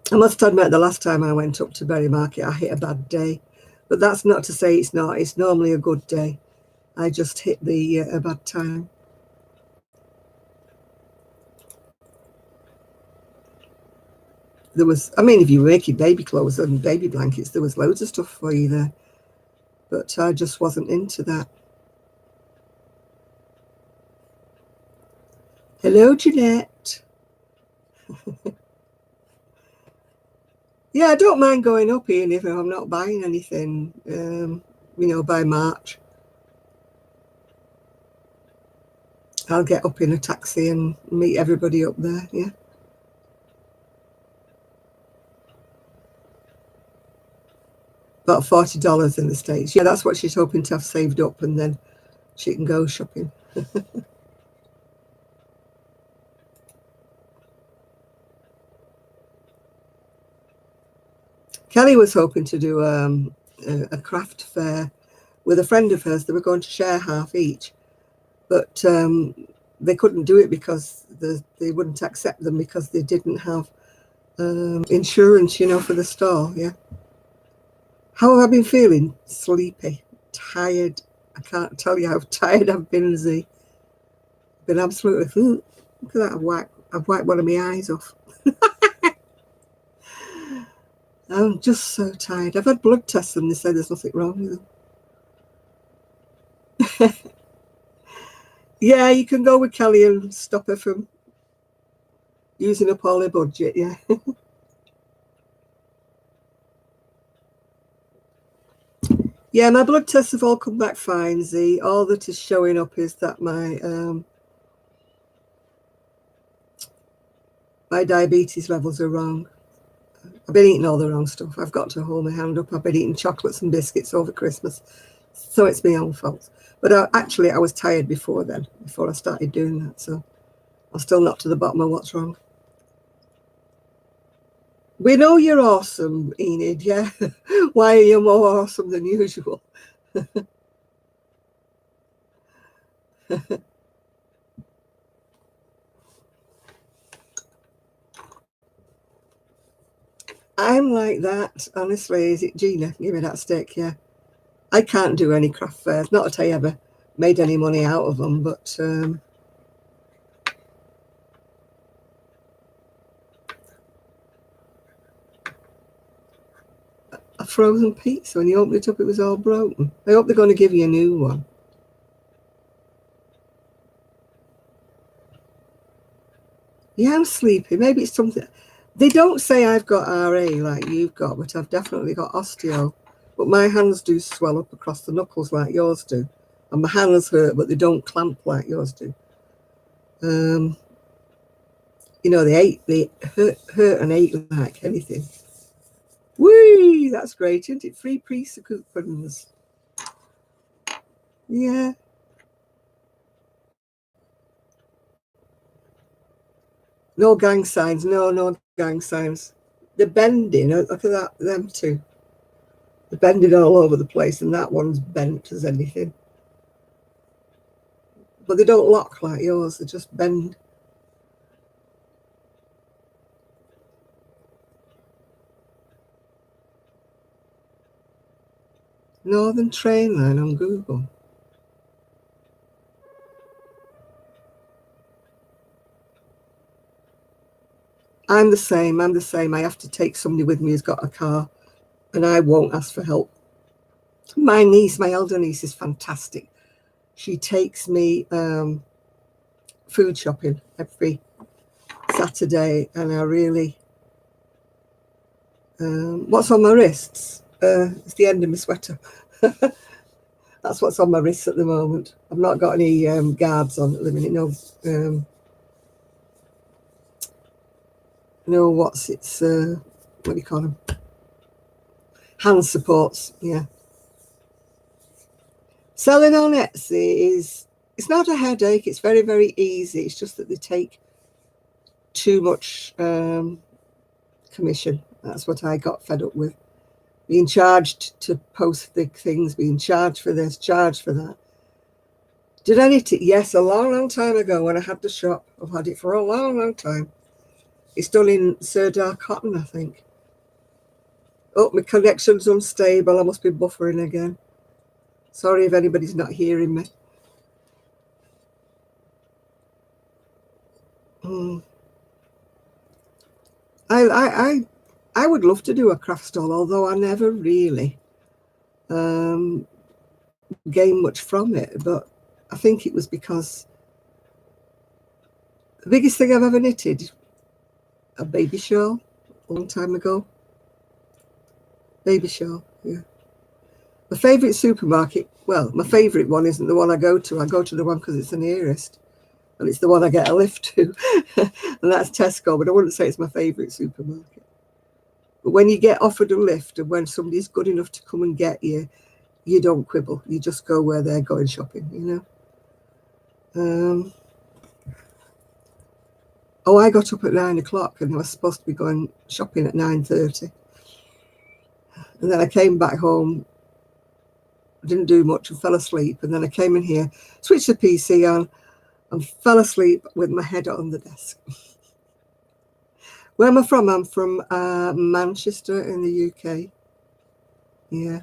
I must admit, the last time I went up to Berry Market, I hit a bad day. But that's not to say it's not. It's normally a good day. I just hit a bad time. There was, I mean, if you were making baby clothes and baby blankets, there was loads of stuff for you there. But I just wasn't into that. Hello, Jeanette. Yeah, I don't mind going up even if I'm not buying anything, by March. I'll get up in a taxi and meet everybody up there, yeah. About $40 in the States. Yeah, that's what she's hoping to have saved up, and then she can go shopping. Kelly was hoping to do a craft fair with a friend of hers. They were going to share half each, but they couldn't do it because they wouldn't accept them because they didn't have insurance, for the store. Yeah. How have I been feeling? Sleepy, tired. I can't tell you how tired I've been, Z. Been absolutely. Look at that! I've wiped one of my eyes off. I'm just so tired. I've had blood tests and they say there's nothing wrong with them. Yeah, you can go with Kelly and stop her from using up all her budget, yeah. Yeah, my blood tests have all come back fine, Z. All that is showing up is that my diabetes levels are wrong. I've been eating all the wrong stuff. I've got to hold my hand up. I've been eating chocolates and biscuits over Christmas. So it's my own fault. But I was tired before then, before I started doing that. So I'm still not to the bottom of what's wrong. We know you're awesome, Enid, yeah? Why are you more awesome than usual? I'm like that, honestly. Is it Gina? Give me that stick, yeah. I can't do any craft fairs. Not that I ever made any money out of them, but a frozen pizza, when you opened it up, it was all broken. I hope they're going to give you a new one. Yeah, I'm sleepy. Maybe it's something. They don't say I've got RA like you've got, but I've definitely got osteo. But my hands do swell up across the knuckles like yours do. And my hands hurt, but they don't clamp like yours do. They hurt and ache like anything. Whee! That's great, isn't it? Free pizza coupons. Yeah. No gang signs. No gang signs. They're bending. Look at that. Them two. They're bending all over the place, and that one's bent as anything. But they don't lock like yours. They just bend. Northern Train Line on Google. I'm the same. I have to take somebody with me who's got a car, and I won't ask for help. My elder niece, is fantastic. She takes me food shopping every Saturday, and I really. What's on my wrists? It's the end of my sweater. That's what's on my wrists at the moment. I've not got any guards on at the minute. No, what do you call them? Hand supports, yeah. Selling on Etsy it's not a headache. It's very, very easy. It's just that they take too much commission. That's what I got fed up with. Being charged to post the things, being charged for this, charged for that. Did I knit it? Yes, a long, long time ago when I had the shop. I've had it for a long, long time. It's done in Sirdar cotton, I think. Oh, my connection's unstable. I must be buffering again. Sorry if anybody's not hearing me. I would love to do a craft stall, although I never really gained much from it. But I think it was because the biggest thing I've ever knitted, a baby shawl, a long time ago. Baby Shark, yeah. My favourite supermarket, well, my favourite one isn't the one I go to. I go to the one because it's the nearest. And it's the one I get a lift to. And that's Tesco, but I wouldn't say it's my favourite supermarket. But when you get offered a lift and when somebody's good enough to come and get you, you don't quibble. You just go where they're going shopping, you know. Oh, I got up at 9 o'clock and I was supposed to be going shopping at 9:30. And then I came back home, didn't do much and fell asleep. And then I came in here, switched the PC on and fell asleep with my head on the desk. Where am I from? I'm from Manchester in the UK. Yeah.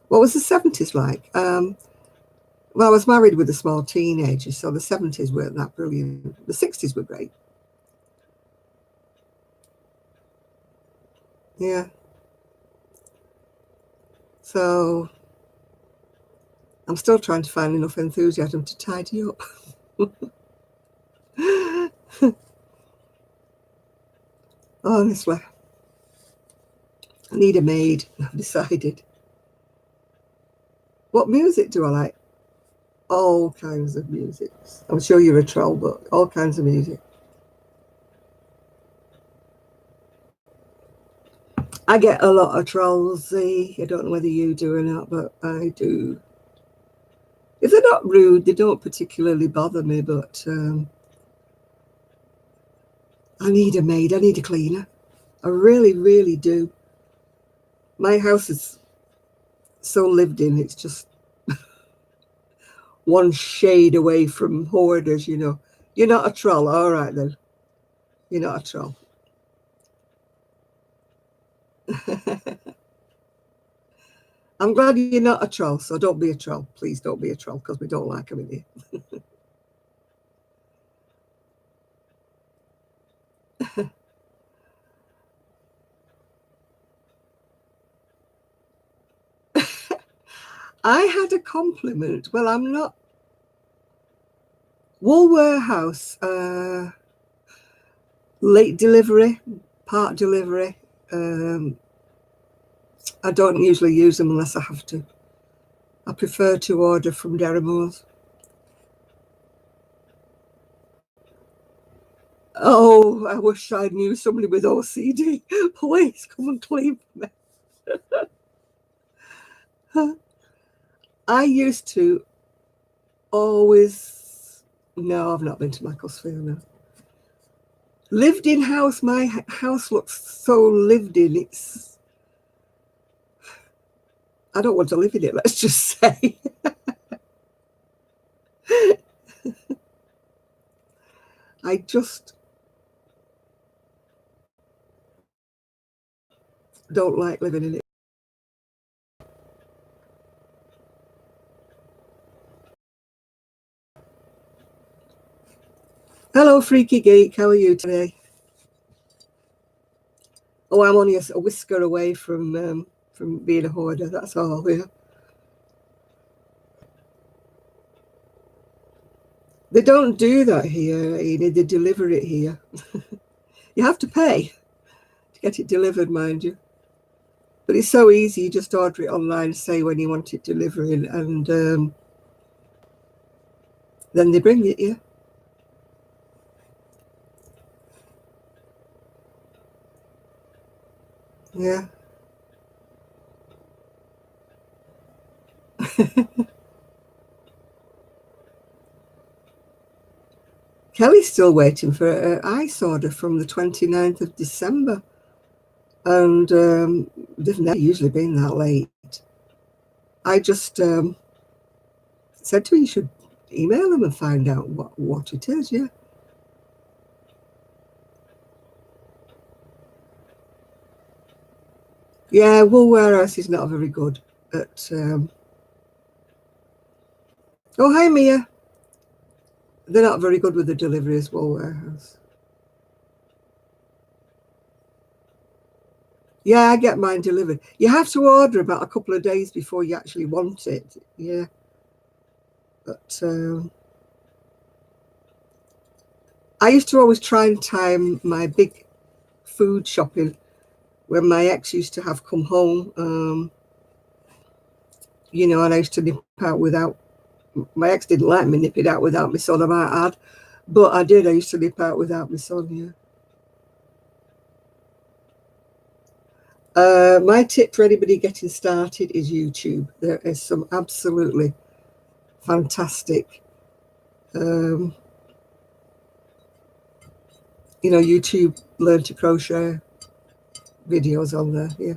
What was the 70s like? Well, I was married with a small teenager, so the 70s weren't that brilliant. The 60s were great. Yeah. So I'm still trying to find enough enthusiasm to tidy up. Honestly. I need a maid, I've decided. What music do I like? All kinds of music. I'm sure you're a troll, but all kinds of music. I get a lot of trolls. I don't know whether you do or not, but I do. If they're not rude, they don't particularly bother me, but I need a maid. I need a cleaner. I really, really do. My house is so lived in, it's just one shade away from hoarders, you know. You're not a troll. All right, then. You're not a troll. I'm glad you're not a troll, so don't be a troll. Please don't be a troll, because we don't like them in here. I had a compliment. Well, I'm not. Wool warehouse, late delivery, part delivery. I don't usually use them unless I have to. I prefer to order from Derrimores. Oh, I wish I knew somebody with OCD. Please come and clean for me. I used to always. No, I've not been to Macclesfield now. Lived in house. My house looks so lived in. It's. I don't want to live in it, let's just say. I just don't like living in it. Hello, Freaky Geek. How are you today? Oh, I'm only a whisker away from being a hoarder. That's all. Yeah. They don't do that here. They deliver it here. You have to pay to get it delivered, mind you. But it's so easy. You just order it online, say when you want it delivering, and then they bring it. Yeah. Yeah. Kelly's still waiting for her ice order from the 29th of December. And they've never usually been that late. I just said to her, you should email them and find out what it is, yeah. Yeah, Wool Warehouse is not very good at... Oh, hi, Mia. They're not very good with the deliveries, Wool Warehouse. Yeah, I get mine delivered. You have to order about a couple of days before you actually want it, yeah. But I used to always try and time my big food shopping when my ex used to have come home, you know, and I used to nip out without, my ex didn't like me nipping out without my son, I might add, but I did. I used to nip out without my son, yeah. My tip for anybody getting started is YouTube. There is some absolutely fantastic, you know, YouTube learn to crochet videos on there, yeah.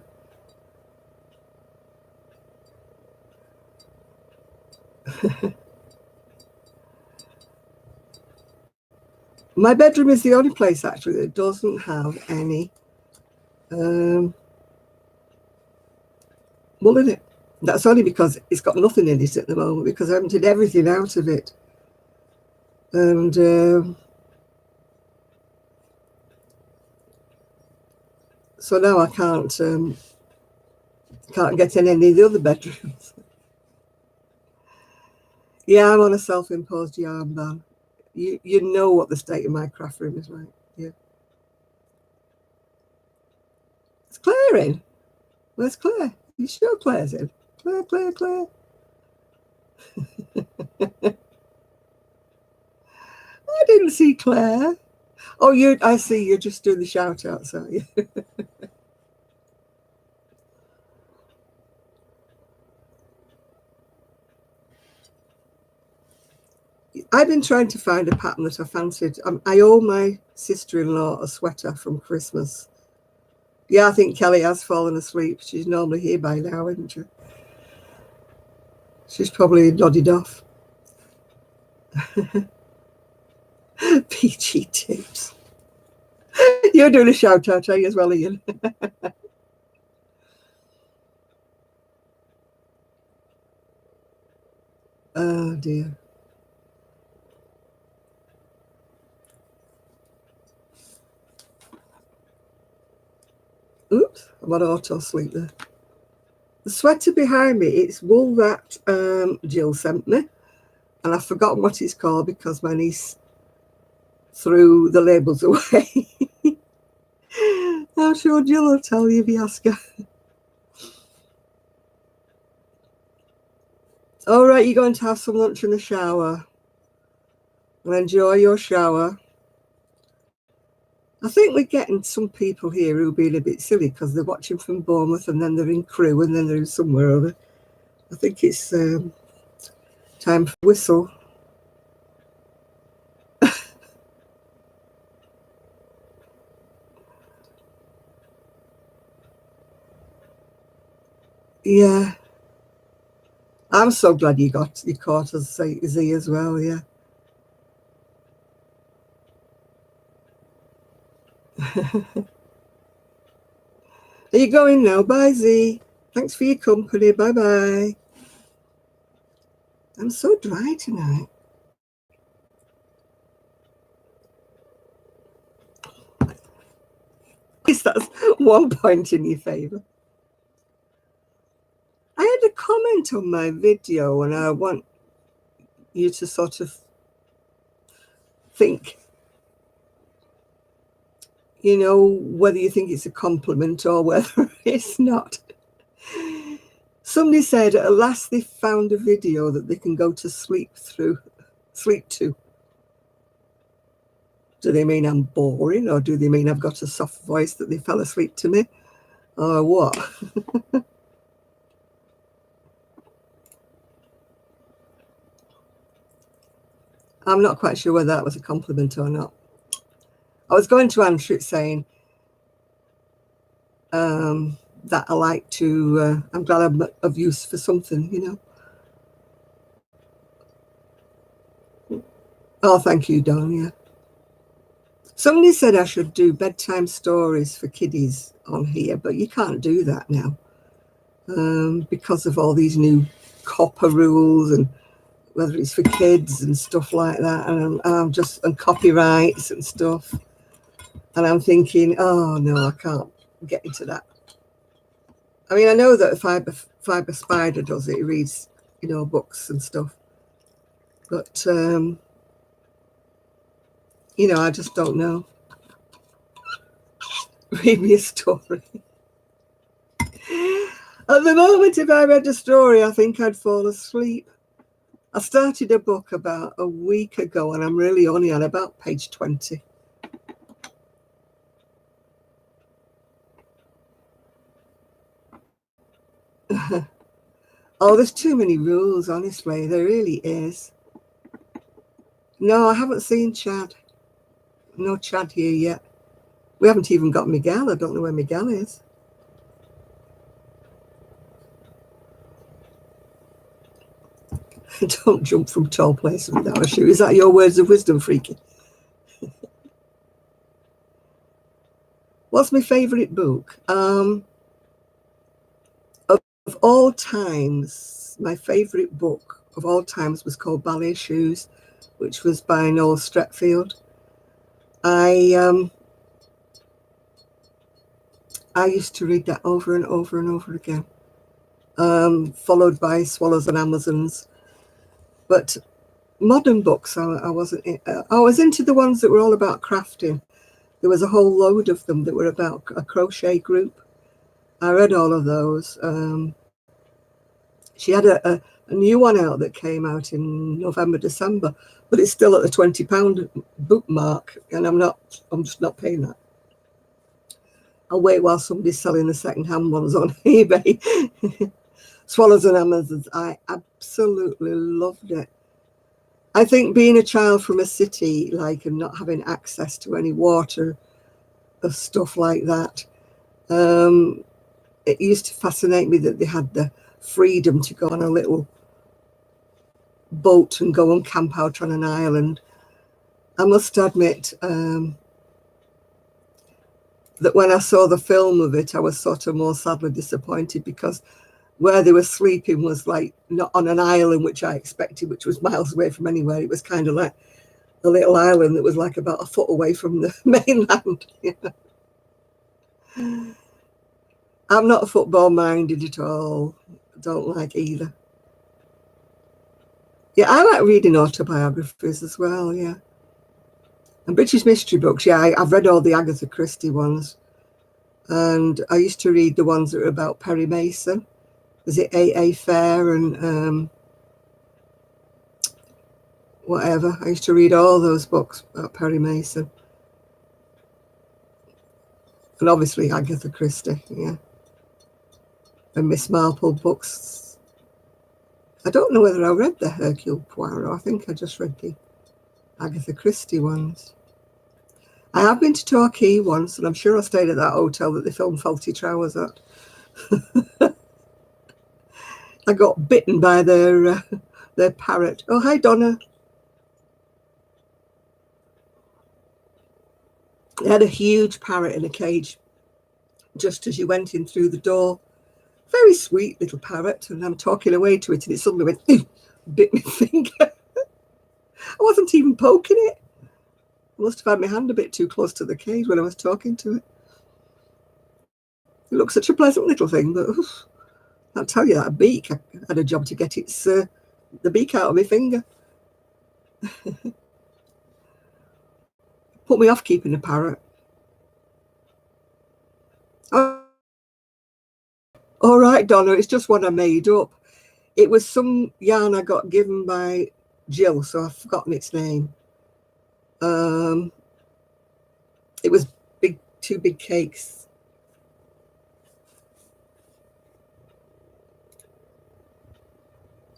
My bedroom is the only place actually that doesn't have any wool in it. That's only because it's got nothing in it at the moment, because I emptied everything out of it. And so now I can't get in any of the other bedrooms. Yeah, I'm on a self-imposed yarn ban. You know what the state of my craft room is like. Yeah. It's Claire in. Where's Claire? You sure Claire's in? Claire. I didn't see Claire. Oh, I see you're just doing the shout outs, aren't you? I've been trying to find a pattern that I fancied. I owe my sister-in-law a sweater from Christmas. Yeah, I think Kelly has fallen asleep. She's normally here by now, isn't she? She's probably nodded off. PG tips. You're doing a shout out, are you, as well, Ian? Oh dear. Oops, I'm on auto sleep there. The sweater behind me, it's wool that Jill sent me, and I've forgotten what it's called because my niece threw the labels away. I'm sure Jill will tell you if you ask her. All right, you're going to have some lunch in the shower. Well, enjoy your shower. I think we're getting some people here who are being a bit silly because they're watching from Bournemouth and then they're in Crewe and then they're in somewhere over. I think it's time for whistle. Yeah. I'm so glad you caught us Z as well, yeah. Are you going now? Bye, Z. Thanks for your company. Bye-bye. I'm so dry tonight. At least that's 1 point in your favour. I had a comment on my video and I want you to sort of think, you know, whether you think it's a compliment or whether it's not. Somebody said at last they found a video that they can go to sleep to. Do they mean I'm boring, or do they mean I've got a soft voice that they fell asleep to me, or what? I'm not quite sure whether that was a compliment or not. I was going to answer it saying that I like to, I'm glad I'm of use for something, you know. Oh, thank you, Dawn, yeah. Somebody said I should do bedtime stories for kiddies on here, but you can't do that now because of all these new COPPA rules and whether it's for kids and stuff like that, and I'm just, and copyrights and stuff. And I'm thinking, oh no, I can't get into that. I mean, I know that Fiber Spider does it. He reads, you know, books and stuff. But, you know, I just don't know. Read me a story. At the moment, if I read a story, I think I'd fall asleep. I started a book about a week ago, and I'm really only on about page 20. Oh, there's too many rules, honestly. There really is. No, I haven't seen Chad. No Chad here yet. We haven't even got Miguel. I don't know where Miguel is. Don't jump from tall places without a shoe. Is that your words of wisdom, Freaky? What's my favourite book? Of all times, my favourite book of all times was called Ballet Shoes, which was by Noel Streatfeild. I used to read that over and over and over again, followed by Swallows and Amazons. But modern books, I wasn't. I was into the ones that were all about crafting. There was a whole load of them that were about a crochet group. I read all of those. She had a new one out that came out in November, December, but it's still at the £20 book mark, and I'm just not paying that. I'll wait while somebody's selling the second-hand ones on eBay. Swallows and Amazons, I absolutely loved it. I think being a child from a city, like, and not having access to any water or stuff like that, it used to fascinate me that they had the freedom to go on a little boat and go and camp out on an island. I must admit that when I saw the film of it, I was sort of more sadly disappointed, because where they were sleeping was like not on an island, which I expected, which was miles away from anywhere. It was kind of like a little island that was like about a foot away from the mainland. You know? I'm not football minded at all. Don't like either. Yeah, I like reading autobiographies as well, yeah. And British mystery books, yeah, I've read all the Agatha Christie ones. And I used to read the ones that were about Perry Mason. Was it A.A. Fair and whatever? I used to read all those books about Perry Mason. And obviously Agatha Christie, yeah. And Miss Marple books. I don't know whether I read the Hercule Poirot. I think I just read the Agatha Christie ones. I have been to Torquay once, and I'm sure I stayed at that hotel that they filmed Fawlty Towers at. I got bitten by their parrot. Oh, hi, Donna. They had a huge parrot in a cage just as you went in through the door. Very sweet little parrot, and I'm talking away to it, and it suddenly went, bit my finger. I wasn't even poking it. I must have had my hand a bit too close to the cage when I was talking to it. It looks such a pleasant little thing, but I'll tell you, that beak, I had a job to get the beak out of my finger. Put me off keeping a parrot. Oh, all right, Donna, it's just one I made up. It was some yarn I got given by Jill, so I've forgotten its name. It was two big cakes.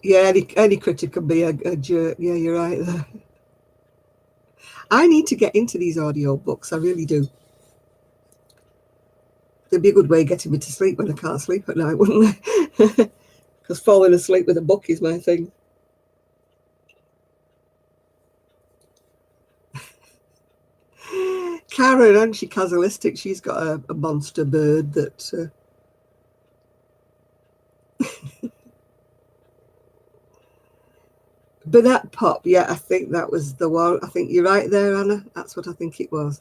Yeah, any critic can be a jerk. Yeah, you're right there. I need to get into these audio books. I really do. It'd be a good way of getting me to sleep when I can't sleep at night, wouldn't it? Because falling asleep with a book is my thing. Karen, and she casualistic. She's got a monster bird that. But that pop, yeah, I think that was the one. I think you're right there, Anna. That's what I think it was.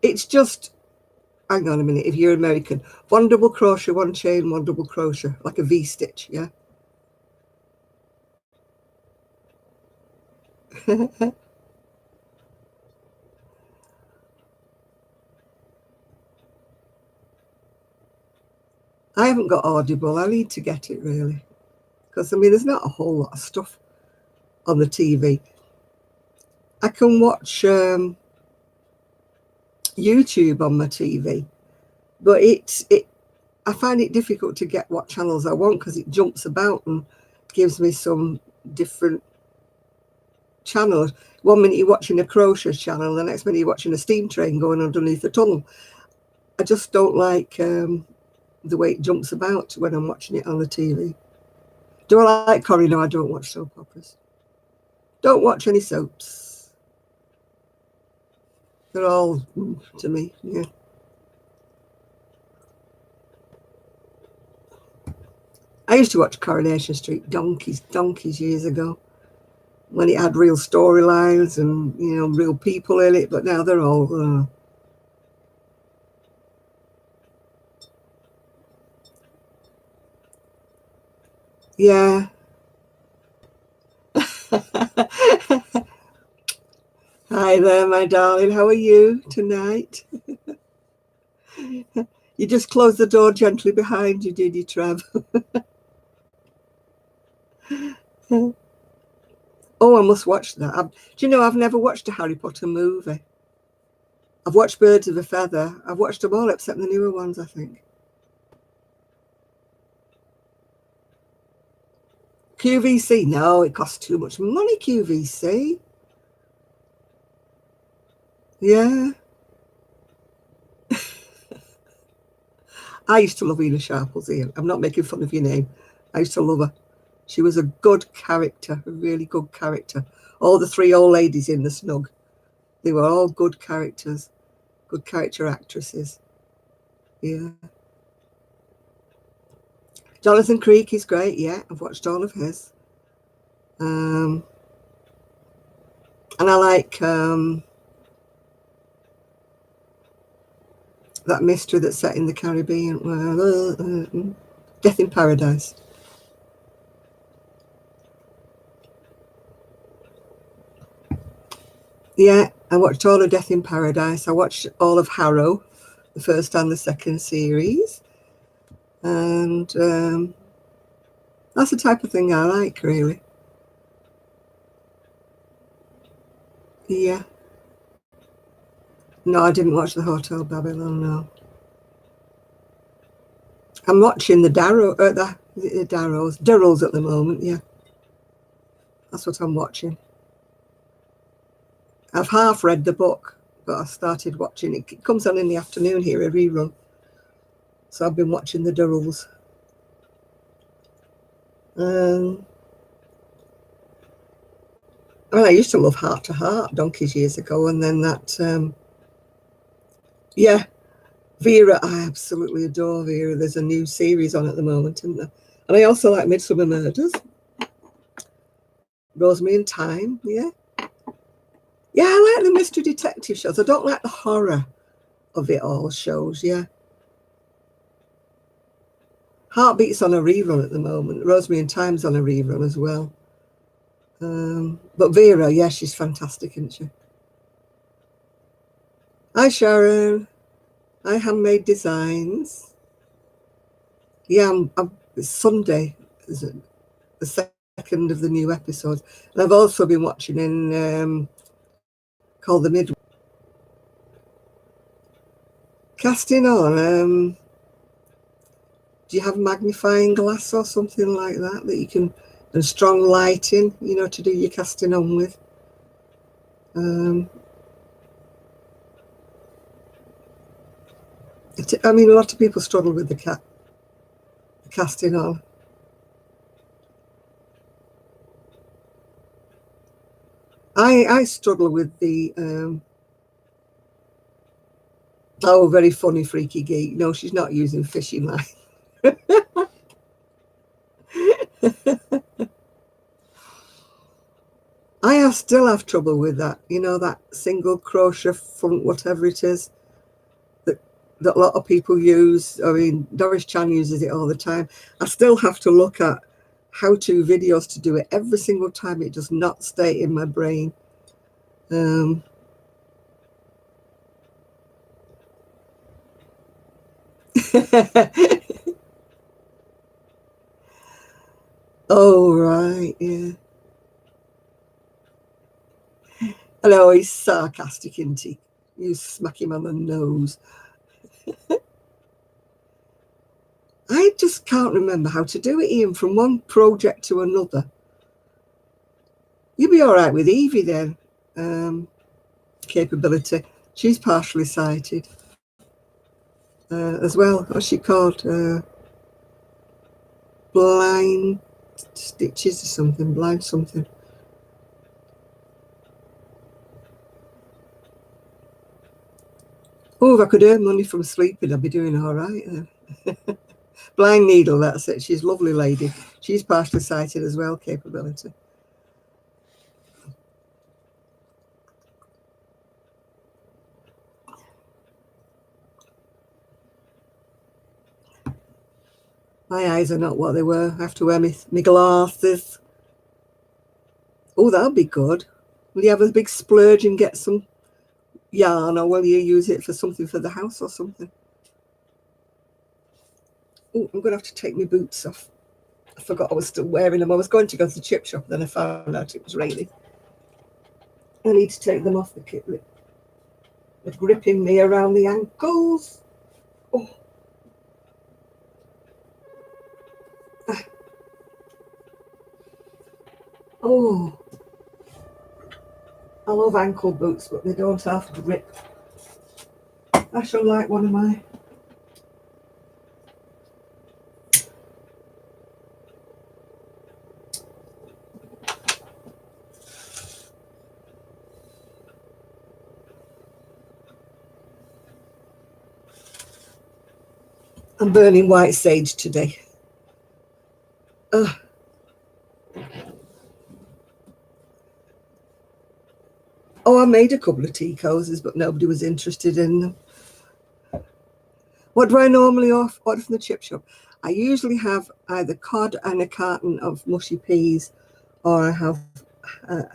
It's just, hang on a minute, if you're American, one double crochet, one chain, one double crochet, like a V-stitch, yeah? I haven't got Audible. I need to get it really, because I mean, there's not a whole lot of stuff on the TV. I can watch YouTube on my TV, but I find it difficult to get what channels I want because it jumps about and gives me some different channels. 1 minute you're watching a crochet channel, the next minute you're watching a steam train going underneath the tunnel. I just don't like the way it jumps about when I'm watching it on the TV. Do I like Corrie? No, I don't watch soap operas. Don't watch any soaps. They're all to me, yeah. I used to watch Coronation Street donkeys years ago, when it had real storylines and, you know, real people in it, but now they're all yeah. Hi there, my darling. How are you tonight? You just closed the door gently behind you, did you, Trev? Oh, I must watch that. Do you know, I've never watched a Harry Potter movie. I've watched Birds of a Feather. I've watched them all except the newer ones, I think. QVC? No, it costs too much money, QVC. Yeah. I used to love Ena Sharples, Ian. I'm not making fun of your name. I used to love her. She was a good character, a really good character. All the three old ladies in the Snug, they were all good characters, good character actresses. Yeah. Jonathan Creek is great, yeah. I've watched all of his. And I like that mystery that's set in the Caribbean, Death in Paradise. Yeah, I watched all of Death in Paradise. I watched all of Harrow, the first and the second series. And that's the type of thing I like, really. Yeah. No, I didn't watch the Hotel Babylon, no. I'm watching the Darrows at the moment, yeah. That's what I'm watching. I've half read the book, but I started watching it. It comes on in the afternoon here, a rerun. So I've been watching the Durrells. I used to love Heart to Heart donkeys years ago, and then that, yeah, Vera. I absolutely adore Vera. There's a new series on at the moment, isn't there? And I also like Midsummer Murders, Rosemary and Thyme. Yeah, yeah, I like the mystery detective shows. I don't like the horror of it all shows. Yeah, Heartbeat's on a rerun at the moment. Rosemary and Thyme's on a rerun as well. But Vera, yeah, she's fantastic, isn't she? Hi, Sharon. Hi, Handmade Designs. Yeah, it's Sunday, is it? The second of the new episodes. And I've also been watching in called The Midwife. Casting on, do you have magnifying glass or something like that you can, and strong lighting, you know, to do your casting on with? I mean, a lot of people struggle with the casting on. I struggle with the oh, very funny freaky geek. No, she's not using fishing line. I still have trouble with that. You know, that single crochet front, whatever it is, that a lot of people use. I mean, Doris Chan uses it all the time. I still have to look at how-to videos to do it every single time. It does not stay in my brain. Oh, right, yeah. I know, he's sarcastic, isn't he? You smack him on the nose. I just can't remember how to do it, Ian, from one project to another. You'll be all right with Evie then. Capability. She's partially sighted as well. What's she called? Blind stitches or something. Blind something. Oh, if I could earn money from sleeping, I'd be doing all right then. Blind Needle, that's it. She's a lovely lady. She's partially sighted as well, capability. My eyes are not what they were. I have to wear my glasses. Oh, that'll be good. Will you have a big splurge and get some yarn, or will you use it for something for the house or something? Oh, I'm going to have to take my boots off. I forgot I was still wearing them. I was going to go to the chip shop, then I found out it was raining. I need to take them off. They're gripping me around the ankles. Oh. Oh. I love ankle boots, but they don't have grip. I shall like one of mine. I'm burning white sage today. Ugh. Oh, I made a couple of tea cozies, but nobody was interested in them. What do I normally order from the chip shop? I usually have either cod and a carton of mushy peas, or I have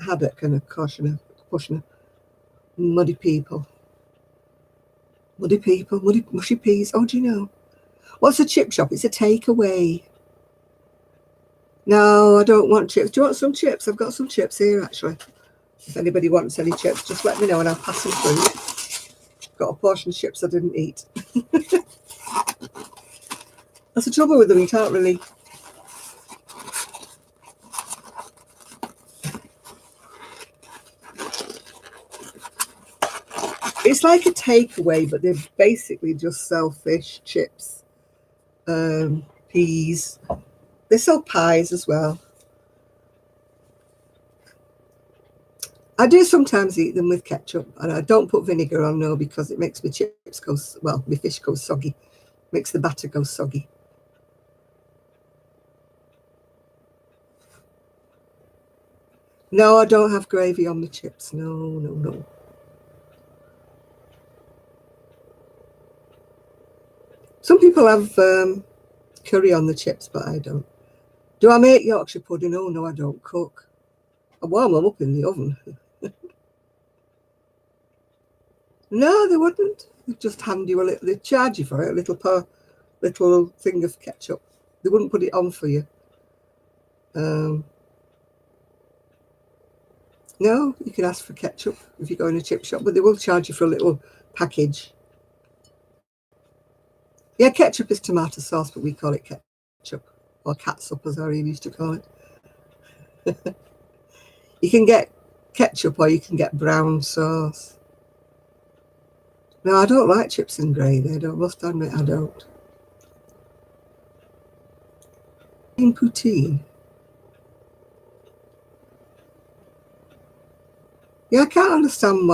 haddock and a portion of muddy people. Mushy peas. Oh, do you know? What's a chip shop? It's a takeaway. No, I don't want chips. Do you want some chips? I've got some chips here, actually. If anybody wants any chips, just let me know and I'll pass them through. Got a portion of chips I didn't eat. That's the trouble with them. You can't really... It's like a takeaway, but they basically just sell fish, chips, peas. They sell pies as well. I do sometimes eat them with ketchup, and I don't put vinegar on, no, because it makes my chips go, well, my fish go soggy. Makes the batter go soggy. No, I don't have gravy on the chips. No, no, no. Some people have curry on the chips, but I don't. Do I make Yorkshire pudding? Oh, no, I don't cook. I warm them up in the oven. No, they wouldn't. They'd just hand you a little, they'd charge you for it, little thing of ketchup. They wouldn't put it on for you. No, you can ask for ketchup if you go in a chip shop, but they will charge you for a little package. Yeah, ketchup is tomato sauce, but we call it ketchup, or catsup as Irene used to call it. You can get ketchup or you can get brown sauce. No, I don't like chips and gravy. I must admit I don't. Poutine. Yeah, I can't understand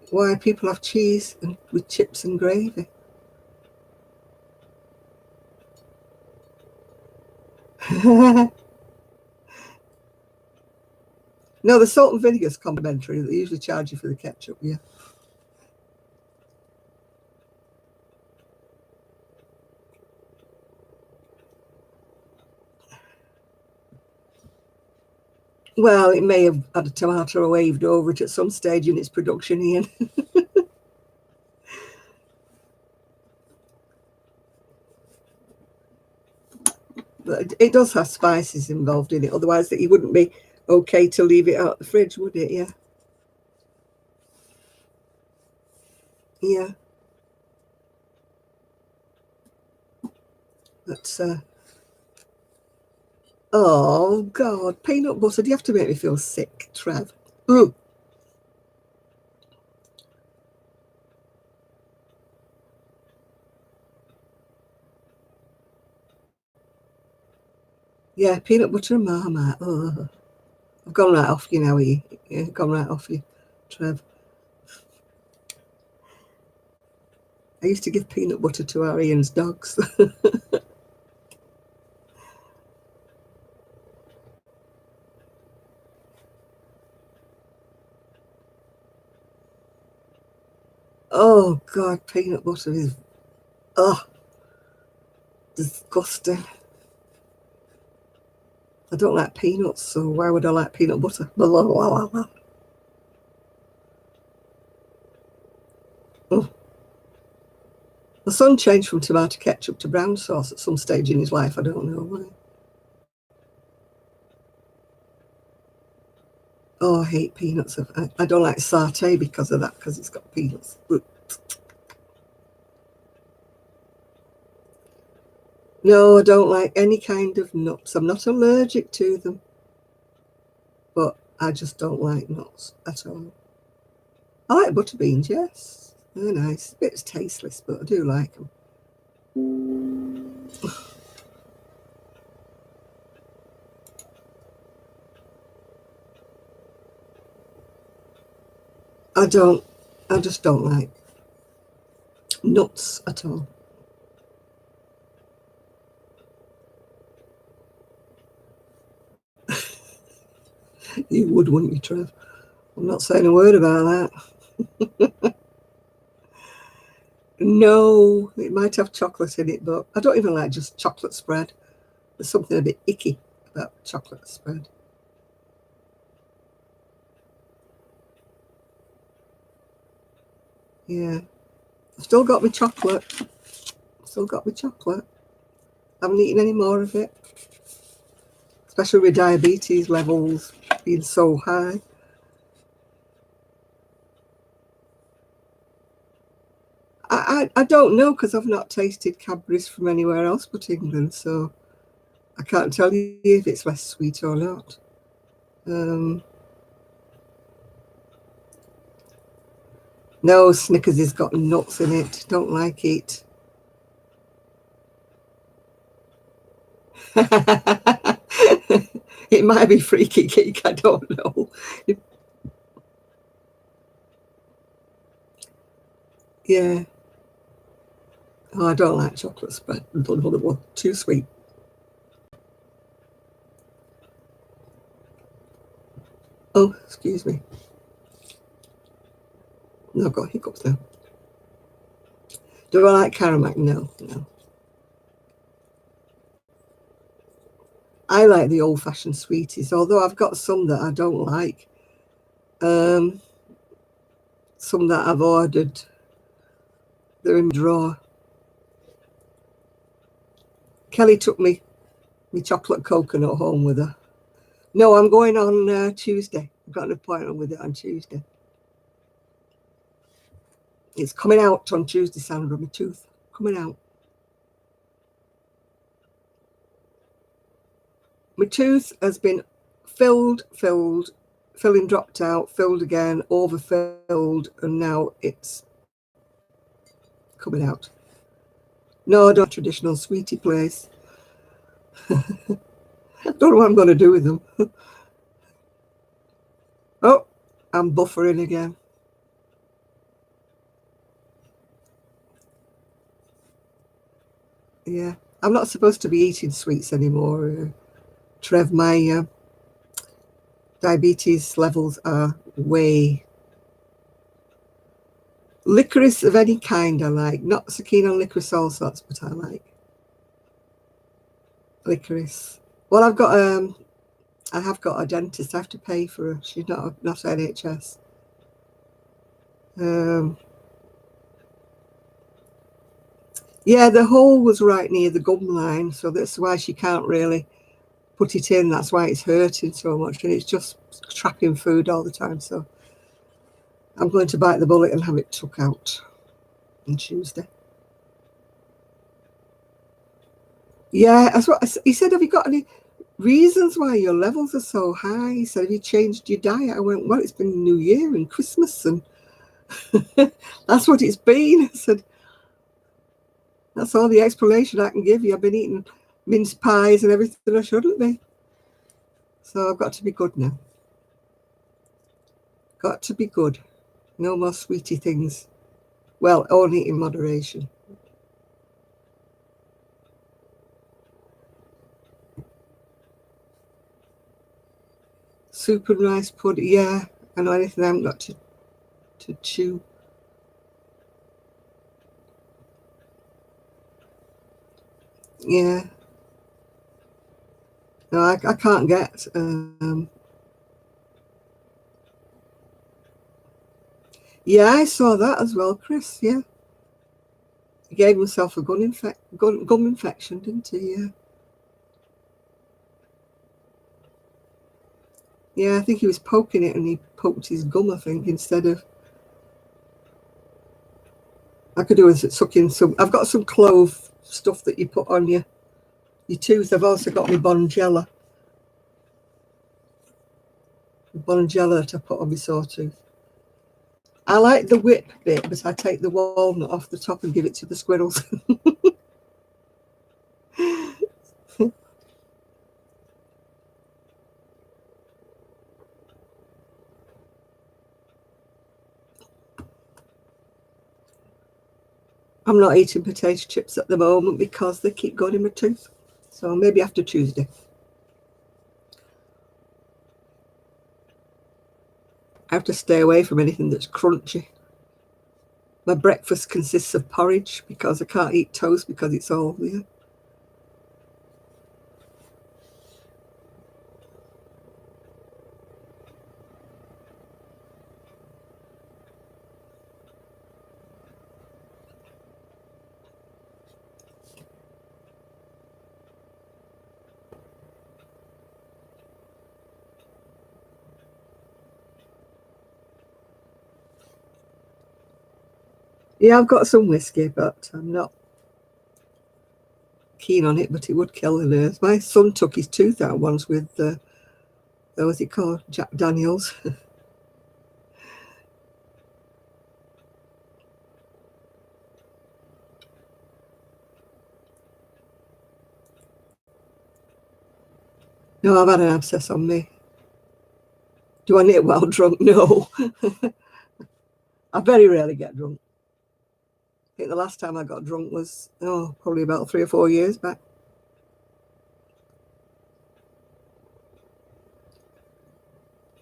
why people have cheese with chips and gravy. No, the salt and vinegar is complimentary. They usually charge you for the ketchup, yeah. Well, it may have had a tomato waved over it at some stage in its production, Ian. But it does have spices involved in it. Otherwise, it wouldn't be okay to leave it out the fridge, would it? Yeah. Yeah. But oh God, peanut butter. Do you have to make me feel sick, Trev? Mm. Yeah, peanut butter and Marmite. Oh, I've gone right off you now. Yeah, gone right off you, Trev. I used to give peanut butter to our Ian's dogs. Oh God, peanut butter is disgusting. I don't like peanuts, so why would I like peanut butter? Blah, blah, blah, blah. Oh. My son changed from tomato ketchup to brown sauce at some stage in his life. I don't know why. Oh, I hate peanuts. I don't like satay because of that, because it's got peanuts. No, I don't like any kind of nuts. I'm not allergic to them, but I just don't like nuts at all. I like butter beans, yes. They're nice. A bit tasteless, but I do like them. I just don't like nuts at all. You would, wouldn't you, Trev? I'm not saying a word about that. No, it might have chocolate in it, but I don't even like just chocolate spread. There's something a bit icky about chocolate spread. Yeah. I've still got my chocolate. Still got my chocolate. I haven't eaten any more of it. Especially with diabetes levels being so high. I don't know, because I've not tasted Cadbury's from anywhere else but England, so I can't tell you if it's less sweet or not. No, Snickers has got nuts in it. Don't like it. It might be freaky geek, I don't know. Yeah. Oh, I don't like chocolate spread. Too sweet. Oh, excuse me. No, I've got hiccups now. Do I like Caramac? No, no. I like the old-fashioned sweeties, although I've got some that I don't like. Some that I've ordered, they're in the drawer. Kelly took me chocolate coconut home with her. No, I'm going on Tuesday. I've got an appointment with it on Tuesday. It's coming out on Tuesday, Sandra, my tooth. Coming out. My tooth has been filled, filling dropped out, filled again, overfilled, and now it's coming out. No, I don't traditional sweetie place. I don't know what I'm going to do with them. Oh, I'm buffering again. Yeah, I'm not supposed to be eating sweets anymore. Trev, my diabetes levels are way. Licorice of any kind I like. Not so keen on licorice all sorts, but I like licorice. Well, I have got a dentist. I have to pay for her. She's not NHS. Yeah, the hole was right near the gum line, so that's why she can't really put it in. That's why it's hurting so much, and it's just trapping food all the time. So I'm going to bite the bullet and have it took out on Tuesday. Yeah, that's what he said. Have you got any reasons why your levels are so high? He said, have you changed your diet? I went, well, it's been New Year and Christmas, and that's what it's been. I said, that's all the explanation I can give you. I've been eating mince pies and everything I shouldn't be. So I've got to be good now. Got to be good. No more sweetie things. Well, only in moderation. Soup and rice pudding. Yeah, I know anything I haven't got to chew. Yeah. No, I can't get. Yeah, I saw that as well, Chris. Yeah. He gave himself a gum infection, didn't he? Yeah. Yeah, I think he was poking it and he poked his gum, I think, instead of. I could do with sucking some. I've got some clove stuff that you put on your tooth. I've also got my Bonjela. Bonjela that I put on my sawtooth. I like the whip bit, but I take the walnut off the top and give it to the squirrels. I'm not eating potato chips at the moment because they keep going in my tooth. So maybe after Tuesday. I have to stay away from anything that's crunchy. My breakfast consists of porridge because I can't eat toast because it's all, yeah. Yeah, I've got some whiskey, but I'm not keen on it, but it would kill the nerves. My son took his tooth out once with, what's it called? Jack Daniels. No, I've had an abscess on me. Do I get well drunk? No. I very rarely get drunk. I think the last time I got drunk was, probably about 3 or 4 years back.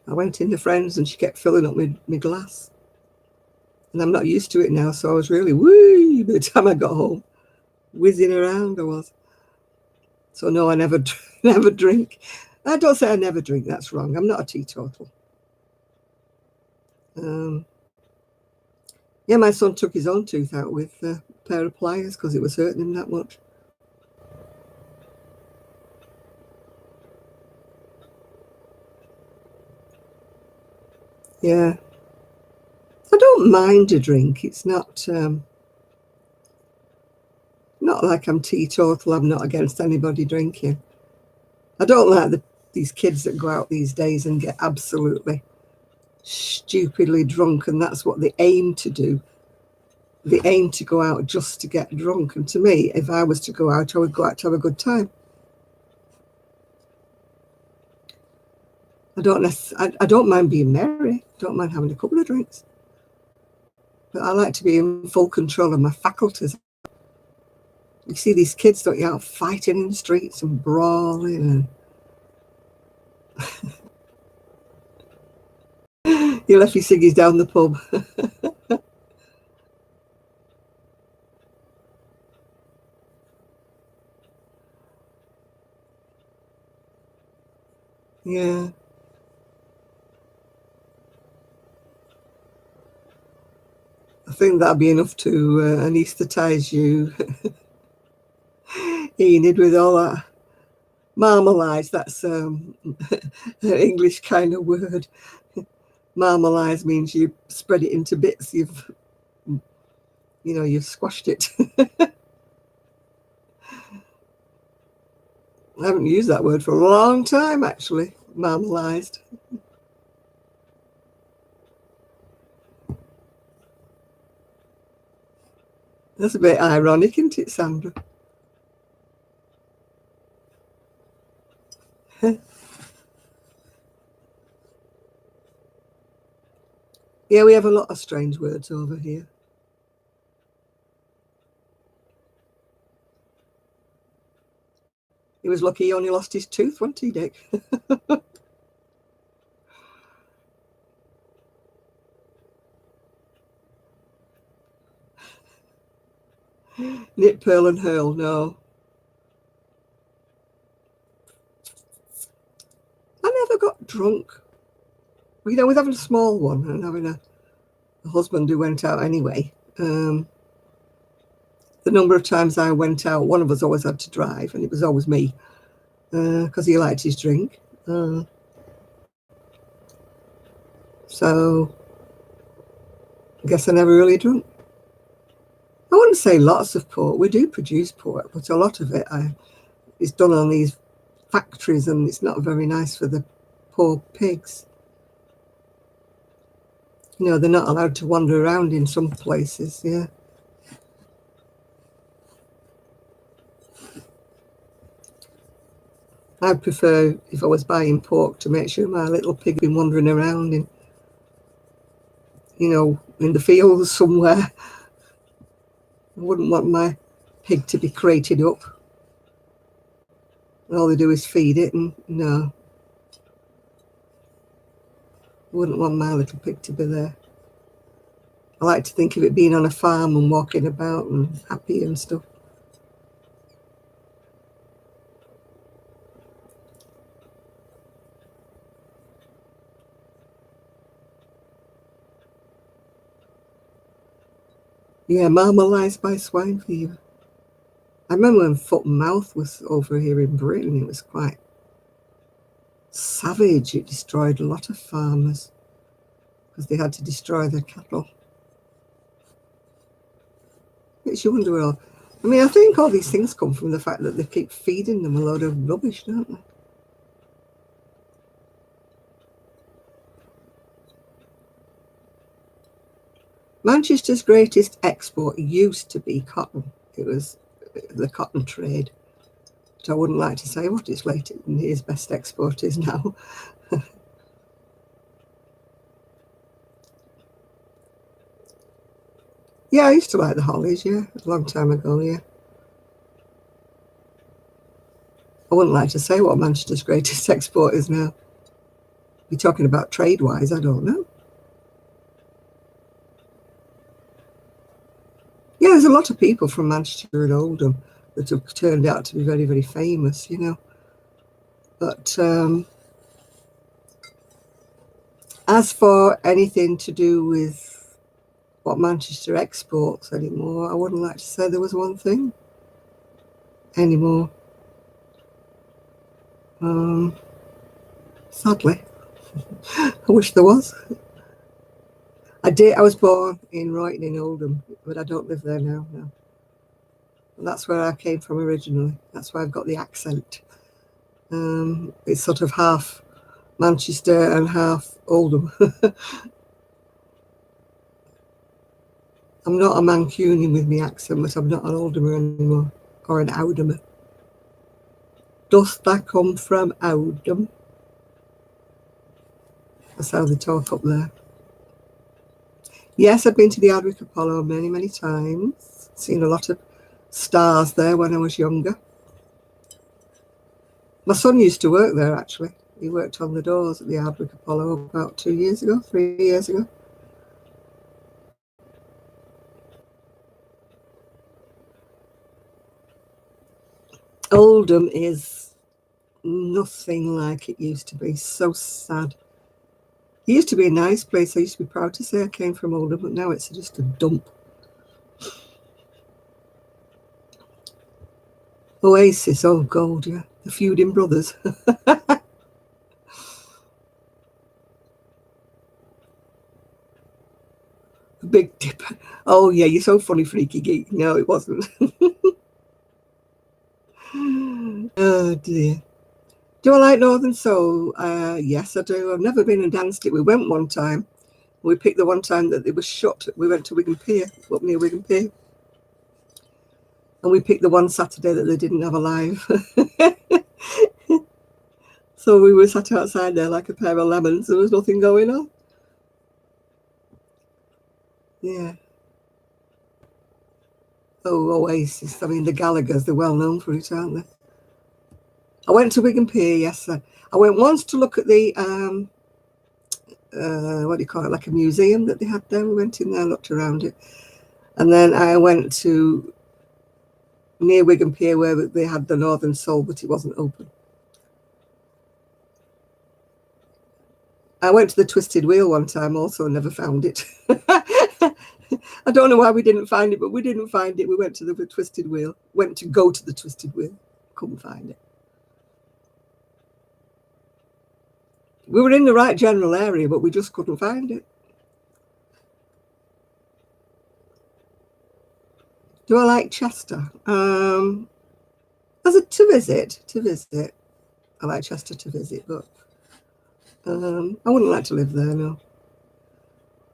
I went into friends and she kept filling up my glass. And I'm not used to it now, so I was really woo by the time I got home. Whizzing around I was. So no, I never never drink. I don't say I never drink, that's wrong. I'm not a teetotal. Um, yeah, my son took his own tooth out with a pair of pliers because it was hurting him that much. Yeah. I don't mind a drink. It's not like I'm teetotal. I'm not against anybody drinking. I don't like these kids that go out these days and get absolutely stupidly drunk, and that's what they aim to do. They aim to go out just to get drunk. And to me, if I was to go out, I would go out to have a good time. I don't mind being merry. I don't mind having a couple of drinks. But I like to be in full control of my faculties. You see these kids, don't you, out fighting in the streets and brawling, and you left your ciggies down the pub. Yeah. think that'd be enough to anaesthetise you, Enid, with all that marmalise. That's an English kind of word. Marmalise means you spread it into bits. You've squashed it. I haven't used that word for a long time, actually. Marmalised. That's a bit ironic, isn't it, Sandra? Yeah, we have a lot of strange words over here. He was lucky he only lost his tooth, wasn't he, Dick? Knit, purl and hurl, no. I never got drunk. With having a small one and having a husband who went out anyway, the number of times I went out, one of us always had to drive, and it was always me, because he liked his drink. So I guess I never really drunk. I wouldn't say lots of pork. We do produce pork, but a lot of it is done on these factories, and it's not very nice for the poor pigs. They're not allowed to wander around in some places, yeah. I'd prefer, if I was buying pork, to make sure my little pig had been wandering around in the fields somewhere. I wouldn't want my pig to be crated up. All they do is feed it, and no. I wouldn't want my little pig to be there. I like to think of it being on a farm and walking about and happy and stuff. Yeah, marmalised by swine fever. I remember when foot and mouth was over here in Britain, it was quite savage. It destroyed a lot of farmers because they had to destroy their cattle. Makes you wonder, well, I think all these things come from the fact that they keep feeding them a load of rubbish, don't they? Manchester's greatest export used to be cotton. It was the cotton trade. But I wouldn't like to say what its latest best export is now. Yeah, I used to like the Hollies, yeah, a long time ago, yeah. I wouldn't like to say what Manchester's greatest export is now. You're talking about trade-wise, I don't know. Yeah, there's a lot of people from Manchester and Oldham that have turned out to be very, very famous, But as for anything to do with what Manchester exports anymore, I wouldn't like to say there was one thing anymore. Sadly. I wish there was. I was born in Royton in Oldham, but I don't live there now. No. And that's where I came from originally. That's why I've got the accent. It's sort of half Manchester and half Oldham. I'm not a Mancunian with my accent, but I'm not an Oldhamer anymore, or an Owdamer. Dost thou come from Owdham? That's how they talk up there. Yes, I've been to the Ardwick Apollo many, many times. Seen a lot of stars there when I was younger. My son used to work there, actually. He worked on the doors at the Ardwick Apollo about 3 years ago. Oldham is nothing like it used to be. So sad. It used to be a nice place. I used to be proud to say I came from Oldham, but now it's just a dump. Oasis, oh God, yeah. The Feuding Brothers. Big Dipper. Oh yeah, you're so funny, Freaky Geek. No, it wasn't. Oh dear. Do I like Northern Soul? Yes, I do. I've never been and danced it. We went one time. We picked the one time that it was shut. We went to Wigan Pier, up near Wigan Pier. And we picked the one Saturday that they didn't have a live. So we were sat outside there like a pair of lemons. There was nothing going on. Yeah. Oh, Oasis. I mean, the Gallaghers, they're well known for it, aren't they? I went to Wigan Pier, yes. I went once to look at the, what do you call it, like a museum that they had there. We went in there, looked around it. And then I went to near Wigan Pier where they had the Northern Soul, but it wasn't open. I went to the Twisted Wheel one time also, never found it. I don't know why we didn't find it, but we didn't find it. We went to the Twisted Wheel, went to go to the Twisted Wheel, couldn't find it. We were in the right general area, but we just couldn't find it. Do I like Chester? As a to visit. I like Chester to visit, but I wouldn't like to live there, no.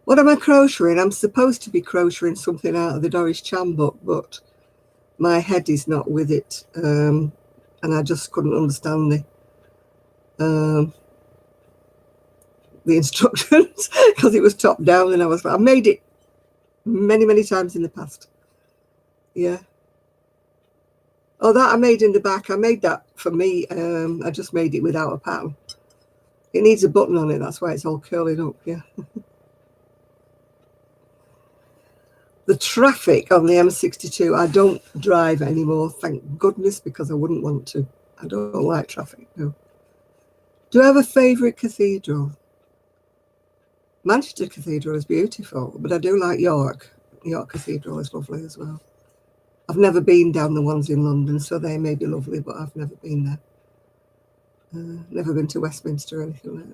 What am I crocheting? I'm supposed to be crocheting something out of the Doris Chan book, but my head is not with it, and I just couldn't understand the instructions because it was top down, and I made it many times in the past. Yeah. Oh, that I made in the back. I made that for me. I just made it without a pattern. It needs a button on it. That's why it's all curling up. Yeah. The traffic on the M62. I don't drive anymore, thank goodness, because I wouldn't want to. I don't like traffic. No. Do I have a favourite cathedral? Manchester Cathedral is beautiful, but I do like York. York Cathedral is lovely as well. I've never been down the ones in London, so they may be lovely, but I've never been there. Never been to Westminster or anything like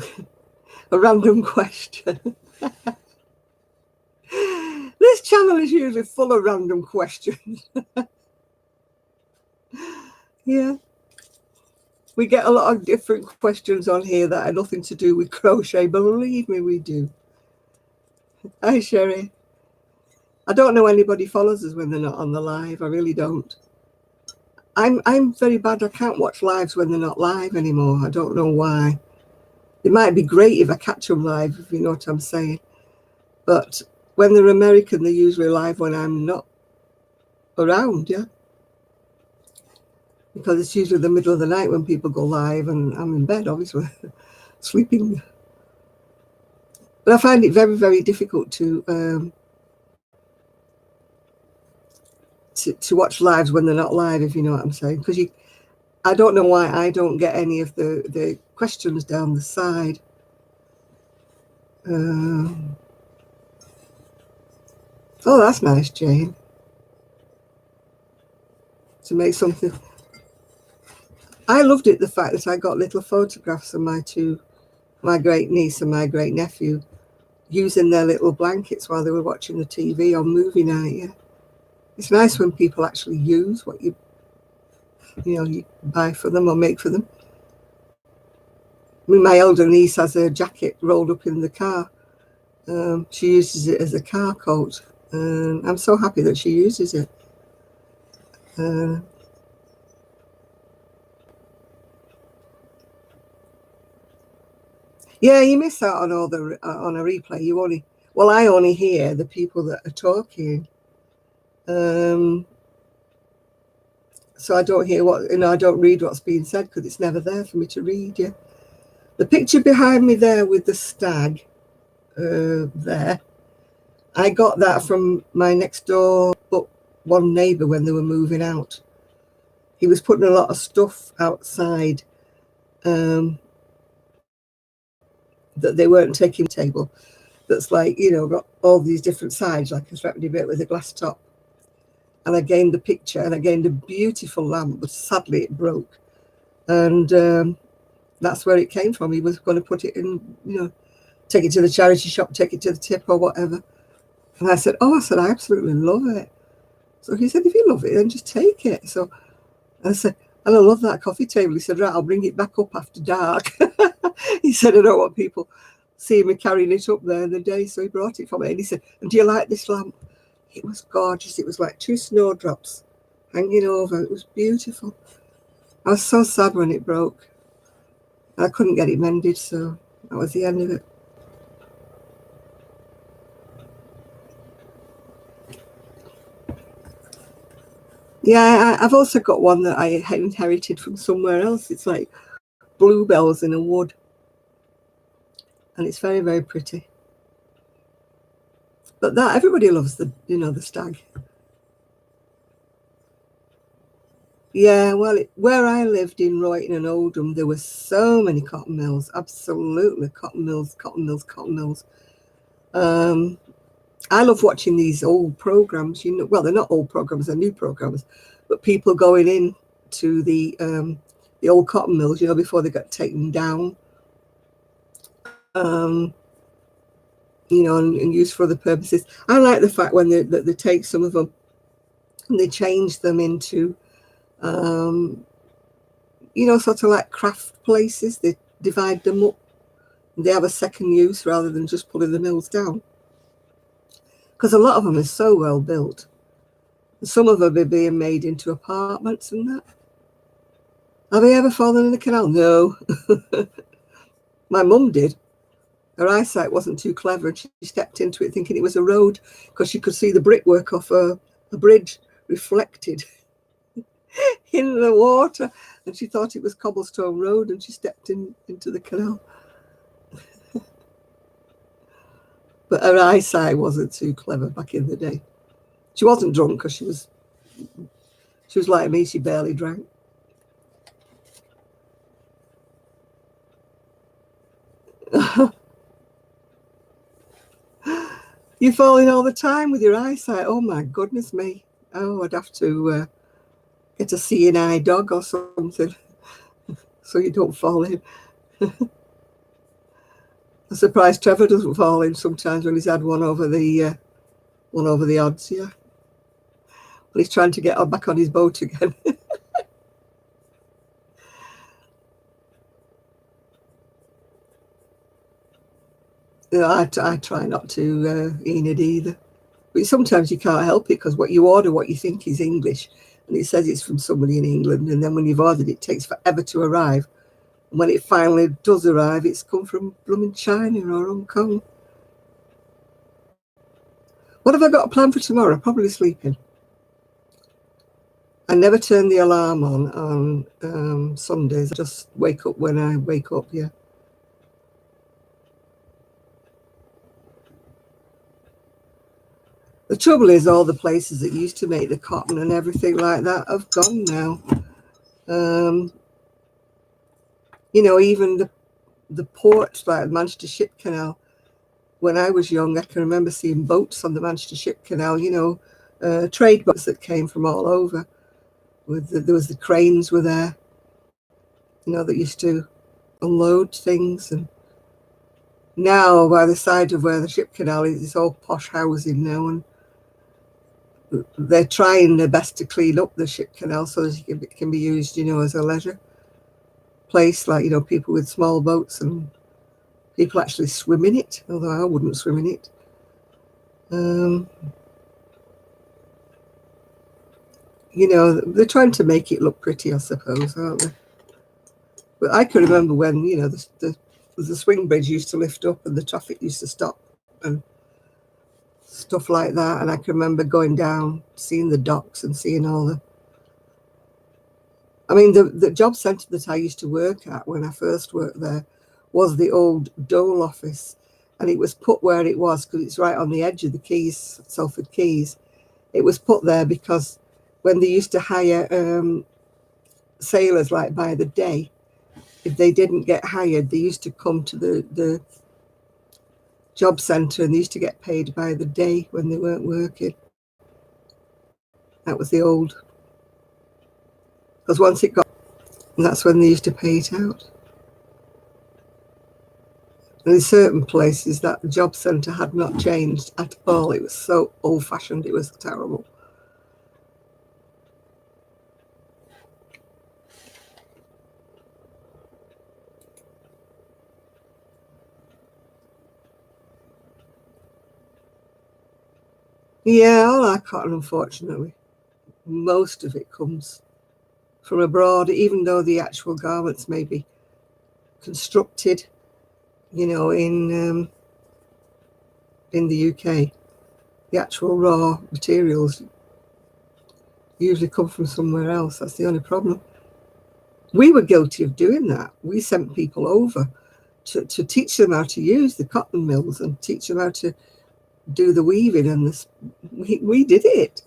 that. A random question. This channel is usually full of random questions. Yeah. We get a lot of different questions on here that have nothing to do with crochet. Believe me, we do. Hi, Sherry. I don't know anybody follows us when they're not on the live. I really don't. I'm very bad. I can't watch lives when they're not live anymore. I don't know why. It might be great if I catch them live, if you know what I'm saying. But when they're American, they're usually live when I'm not around, yeah. Because it's usually the middle of the night when people go live, and I'm in bed, obviously, sleeping. But I find it very difficult to watch lives when they're not live, if you know what I'm saying. Because I don't know why I don't get any of the questions down the side. Oh, that's nice, Jane. To make something. I loved it, the fact that I got little photographs of my great niece and my great nephew using their little blankets while they were watching the TV on movie night. Yeah, it's nice when people actually use what you buy for them or make for them. I mean, my elder niece has a jacket rolled up in the car. She uses it as a car coat, and I'm so happy that she uses it. Yeah, you miss out on all the on a replay. I only hear the people that are talking. So I don't hear I don't read what's being said because it's never there for me to read. Yeah, the picture behind me there with the stag, there, I got that from my next door but one neighbour when they were moving out. he was putting a lot of stuff outside that they weren't taking to the table. That's like, you know, got all these different sides, like a threepenny bit with a glass top. And I gained the picture, and I gained a beautiful lamp, but sadly it broke. And that's where it came from. He was going to put it in, you know, take it to the charity shop, take it to the tip or whatever. And I said, oh, I absolutely love it. So he said, if you love it, then just take it. So I said, and I love that coffee table. He said, right, I'll bring it back up after dark. He said, I don't want people seeing me carrying it up there in the day. So he brought it for me. And he said, and do you like this lamp? It was gorgeous. It was like 2 snowdrops hanging over. It was beautiful. I was so sad when it broke. I couldn't get it mended, so that was the end of it. Yeah, I've also got one that I inherited from somewhere else. It's like bluebells in a wood. And it's very, very pretty. But that, everybody loves the, you know, the stag. Yeah, well, where I lived in Royton and Oldham, there were so many cotton mills. Absolutely, cotton mills, cotton mills, cotton mills. I love watching these old programs. You know, well, they're not old programs; they're new programs. But people going in to the old cotton mills, you know, before they got taken down. You know, and used for other purposes. I like the fact when they take some of them and they change them into, you know, sort of like craft places. They divide them up. They have a second use rather than just pulling the mills down. Because a lot of them are so well built. Some of them are being made into apartments and that. Have they ever fallen in the canal? No. My mum did. Her eyesight wasn't too clever, and she stepped into it thinking it was a road because she could see the brickwork of a bridge reflected in the water, and she thought it was cobblestone road, and she stepped into the canal. But her eyesight wasn't too clever back in the day. She wasn't drunk because she was like me, she barely drank. You're falling all the time with your eyesight. Oh my goodness me. Oh, I'd have to get a seeing eye dog or something so you don't fall in. I'm surprised Trevor doesn't fall in sometimes when he's had one over the odds. Yeah, but he's trying to get back on his boat again. You know, I try not to Enid either, but sometimes you can't help it because what you order, what you think is English, and it says it's from somebody in England, and then when you've ordered it takes forever to arrive. And when it finally does arrive, it's come from blooming China or Hong Kong. What have I got planned for tomorrow? Probably sleeping. I never turn the alarm on Sundays. I just wake up when I wake up, yeah. The trouble is all the places that used to make the cotton and everything like that have gone now. You know, even the ports like the Manchester Ship Canal. When I was young, I can remember seeing boats on the Manchester Ship Canal, you know, trade boats that came from all over. There was the cranes were there, you know, that used to unload things. And now by the side of where the ship canal is, it's all posh housing now, and they're trying their best to clean up the ship canal so that it can be used, you know, as a leisure place, like, you know, people with small boats and people actually swim in it, although I wouldn't swim in it. You know, they're trying to make it look pretty, I suppose, aren't they? But I can remember when, you know, the swing bridge used to lift up and the traffic used to stop and stuff like that. And I can remember going down, seeing the docks and seeing all the... I mean, the job centre that I used to work at when I first worked there was the old Dole office. And it was put where it was because it's right on the edge of the quays, Salford Quays. It was put there because when they used to hire sailors, like by the day, if they didn't get hired, they used to come to the job centre and they used to get paid by the day when they weren't working. That was the old, because once it got, and that's when they used to pay it out. And in certain places, that job centre had not changed at all. It was so old-fashioned, it was terrible. Yeah, all our cotton, unfortunately, most of it comes from abroad, even though the actual garments may be constructed, you know, in the UK. The actual raw materials usually come from somewhere else. That's the only problem. We were guilty of doing that. We sent people over to teach them how to use the cotton mills and teach them how to do the weaving, and this, we did it.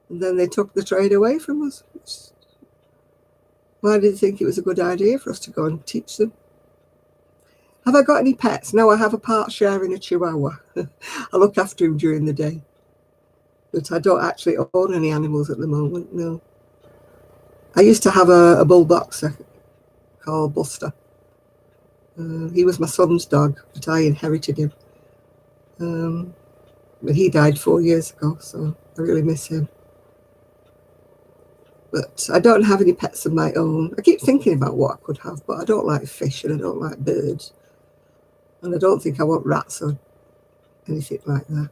And then they took the trade away from us. Why did they think it was a good idea for us to go and teach them? Have I got any pets? No, I have a part share in a Chihuahua. I look after him during the day. But I don't actually own any animals at the moment, no. I used to have a bull boxer called Buster. He was my son's dog, but I inherited him. But he died 4 years ago, so I really miss him. But I don't have any pets of my own. I keep thinking about what I could have, but I don't like fish and I don't like birds. And I don't think I want rats or anything like that.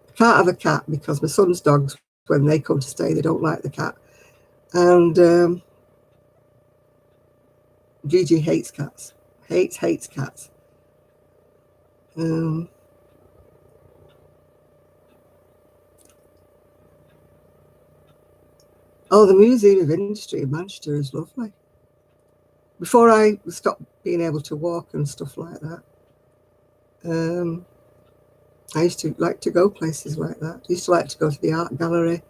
I can't have a cat because my son's dogs, when they come to stay, they don't like the cat. And Gigi hates cats. Hates cats. Oh, the Museum of Industry in Manchester is lovely. Before I stopped being able to walk and stuff like that, I used to like to go places like that. I used to like to go to the art gallery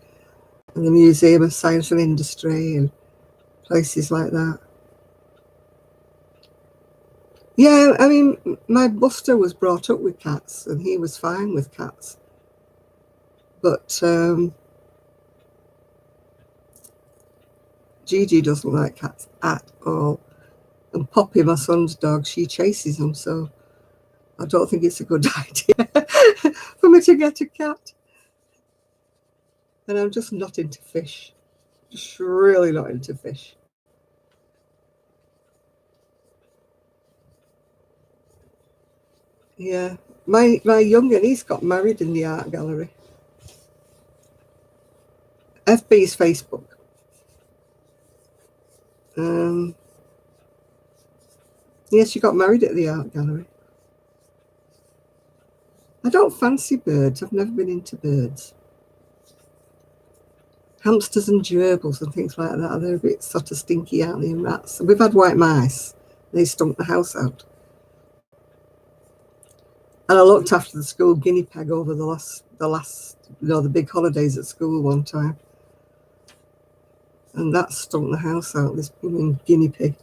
and the Museum of Science and Industry and places like that. Yeah, I mean, my Buster was brought up with cats and he was fine with cats. But Gigi doesn't like cats at all. And Poppy, my son's dog, she chases them, so I don't think it's a good idea for me to get a cat. And I'm just not into fish. Just really not into fish. Yeah. My young'un, he's got married in the art gallery. FB's Facebook. Yes, she got married at the art gallery. I don't fancy birds. I've never been into birds. Hamsters and gerbils and things like that, they're a bit sort of stinky, aren't they, and rats. We've had white mice. They stunk the house out. And I looked after the school guinea pig over the last, the big holidays at school one time. And that stunk the house out, this blooming guinea pig.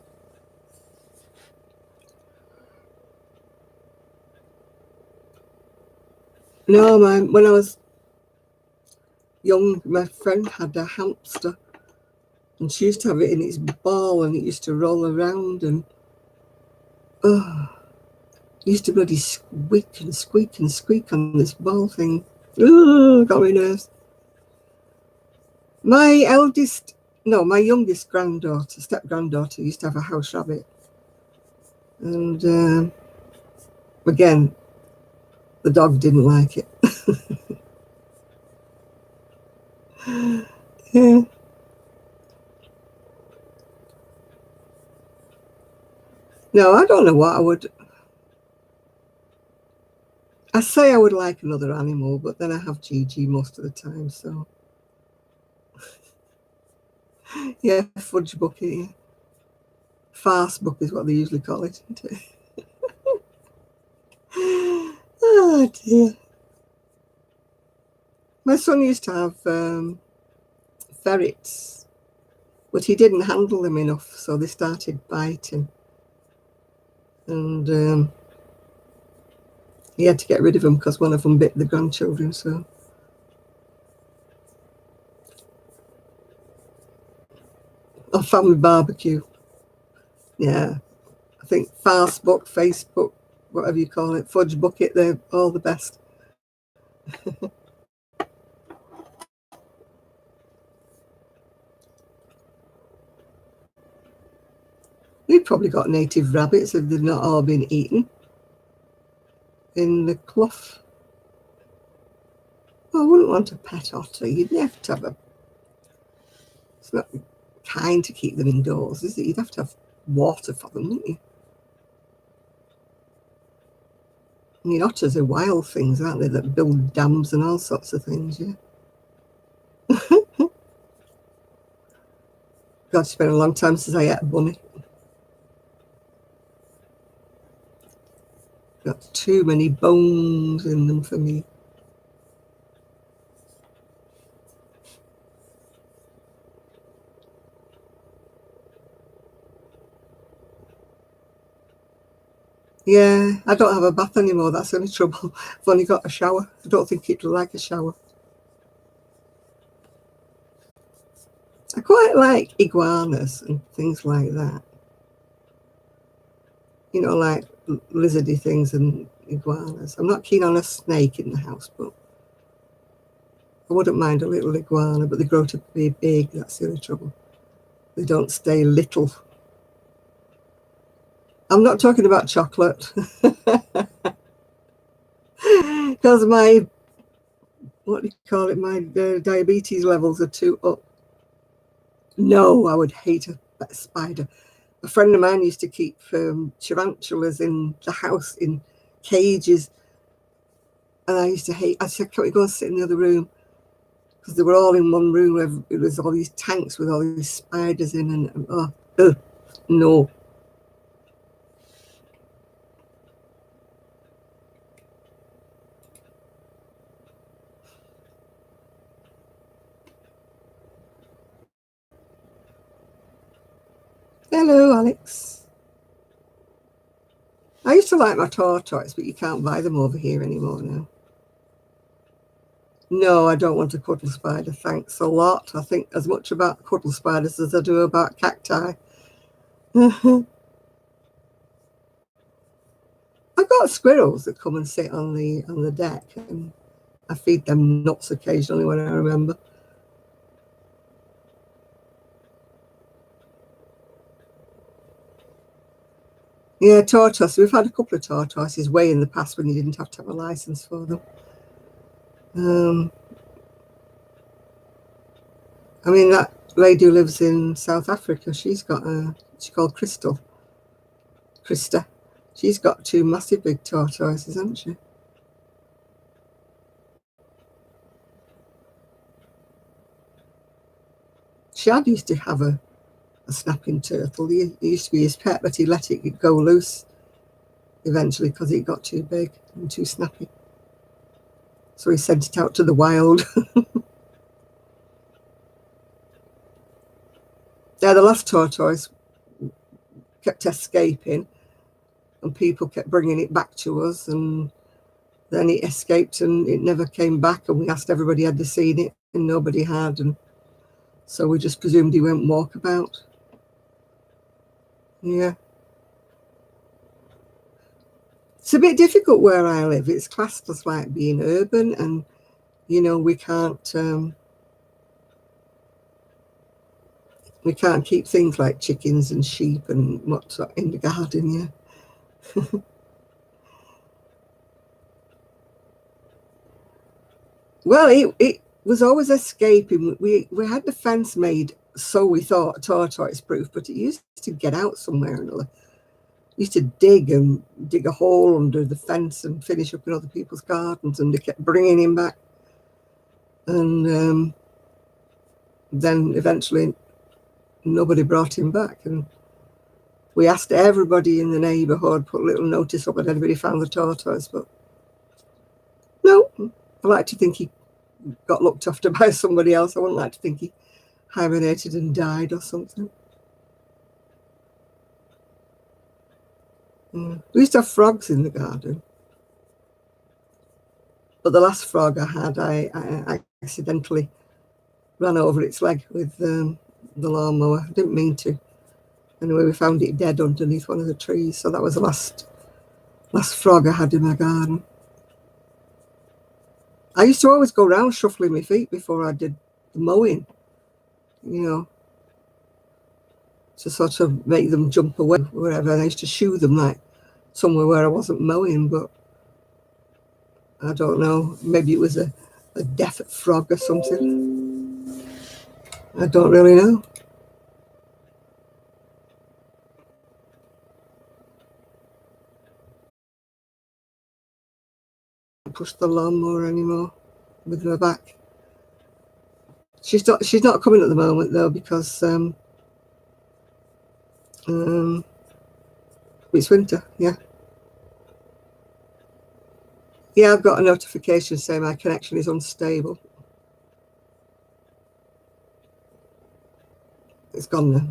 No, when I was young, my friend had a hamster. And she used to have it in its ball and it used to roll around and it used to bloody squeak and squeak and squeak on this ball thing. Got my nerves. My youngest granddaughter, step-granddaughter, used to have a house rabbit. And again, the dog didn't like it. Yeah. No, I don't know what I would. I say I would like another animal, but then I have Gigi most of the time, so. Yeah, fudge bucket, yeah. Farce book is what they usually call it, isn't it? Oh dear. My son used to have ferrets. but he didn't handle them enough, so they started biting. And he had to get rid of them because one of them bit the grandchildren. So a family barbecue. Yeah, I think Fastbook, Facebook, whatever you call it, Fudge Bucket, they're all the best. We've probably got native rabbits if they've not all been eaten in the clough. Well, I wouldn't want a pet otter. You'd have to have a... It's not kind to keep them indoors, is it? You'd have to have water for them, wouldn't you? I mean, otters are wild things, aren't they, that build dams and all sorts of things, yeah. God, it's been a long time since I ate a bunny. Got too many bones in them for me. Yeah, I don't have a bath anymore. That's the only trouble. I've only got a shower. I don't think it'd like a shower. I quite like iguanas and things like that. You know, like lizardy things and iguanas. I'm not keen on a snake in the house, but I wouldn't mind a little iguana, but they grow to be big. That's the only trouble. They don't stay little. I'm not talking about chocolate. Because my, what do you call it, my diabetes levels are too up. No, I would hate a spider. A friend of mine used to keep tarantulas in the house in cages. And I used to hate, I said, can we go and sit in the other room? Because they were all in one room where it was all these tanks with all these spiders in, and no. Hello, Alex. I used to like my tortoise, but you can't buy them over here anymore now. No, I don't want a cuddle spider. Thanks a lot. I think as much about cuddle spiders as I do about cacti. I've got squirrels that come and sit on the deck, and I feed them nuts occasionally when I remember. Yeah, tortoise. We've had a couple of tortoises way in the past when you didn't have to have a license for them. I mean, that lady who lives in South Africa, she's got she's called Krista. She's got 2 massive big tortoises, hasn't she? Shad used to have a snapping turtle. He used to be his pet, but he let it go loose eventually because it got too big and too snappy. So he sent it out to the wild. Yeah, the last tortoise kept escaping, and people kept bringing it back to us, and then it escaped and it never came back, and we asked everybody had they seen it, and nobody had, and so we just presumed he went walkabout. Yeah. It's a bit difficult where I live. It's classed as like being urban, and you know, we can't keep things like chickens and sheep and what's in the garden. Yeah. Well, it was always escaping. We had the fence made, so we thought tortoise proof, but it used to get out somewhere or another. It used to dig a hole under the fence and finish up in other people's gardens, and they kept bringing him back. And then eventually nobody brought him back, and we asked everybody in the neighbourhood, put a little notice up, and anybody found the tortoise, but no. I like to think he got looked after by somebody else. I wouldn't like to think he hibernated and died or something. We used to have frogs in the garden. But the last frog I had, I accidentally ran over its leg with the lawnmower. I didn't mean to. Anyway, we found it dead underneath one of the trees. So that was the last frog I had in my garden. I used to always go around shuffling my feet before I did the mowing, you know, to sort of make them jump away wherever. And I used to shoo them like somewhere where I wasn't mowing, but I don't know. Maybe it was a deaf frog or something. I don't really know. Push the lawnmower anymore with her back. She's not coming at the moment though, because it's winter. Yeah, I've got a notification saying my connection is unstable. It's gone now.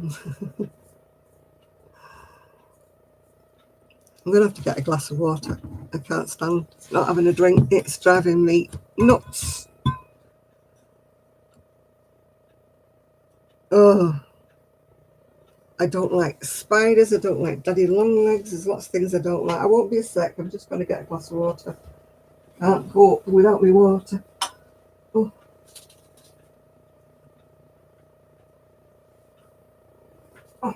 I'm gonna have to get a glass of water. I can't stand not having a drink. It's driving me nuts. Oh, I don't like spiders. I don't like daddy long legs. There's lots of things I don't like. I won't be a sec. I'm just going to get a glass of water. Can't go without me water. Oh. Oh.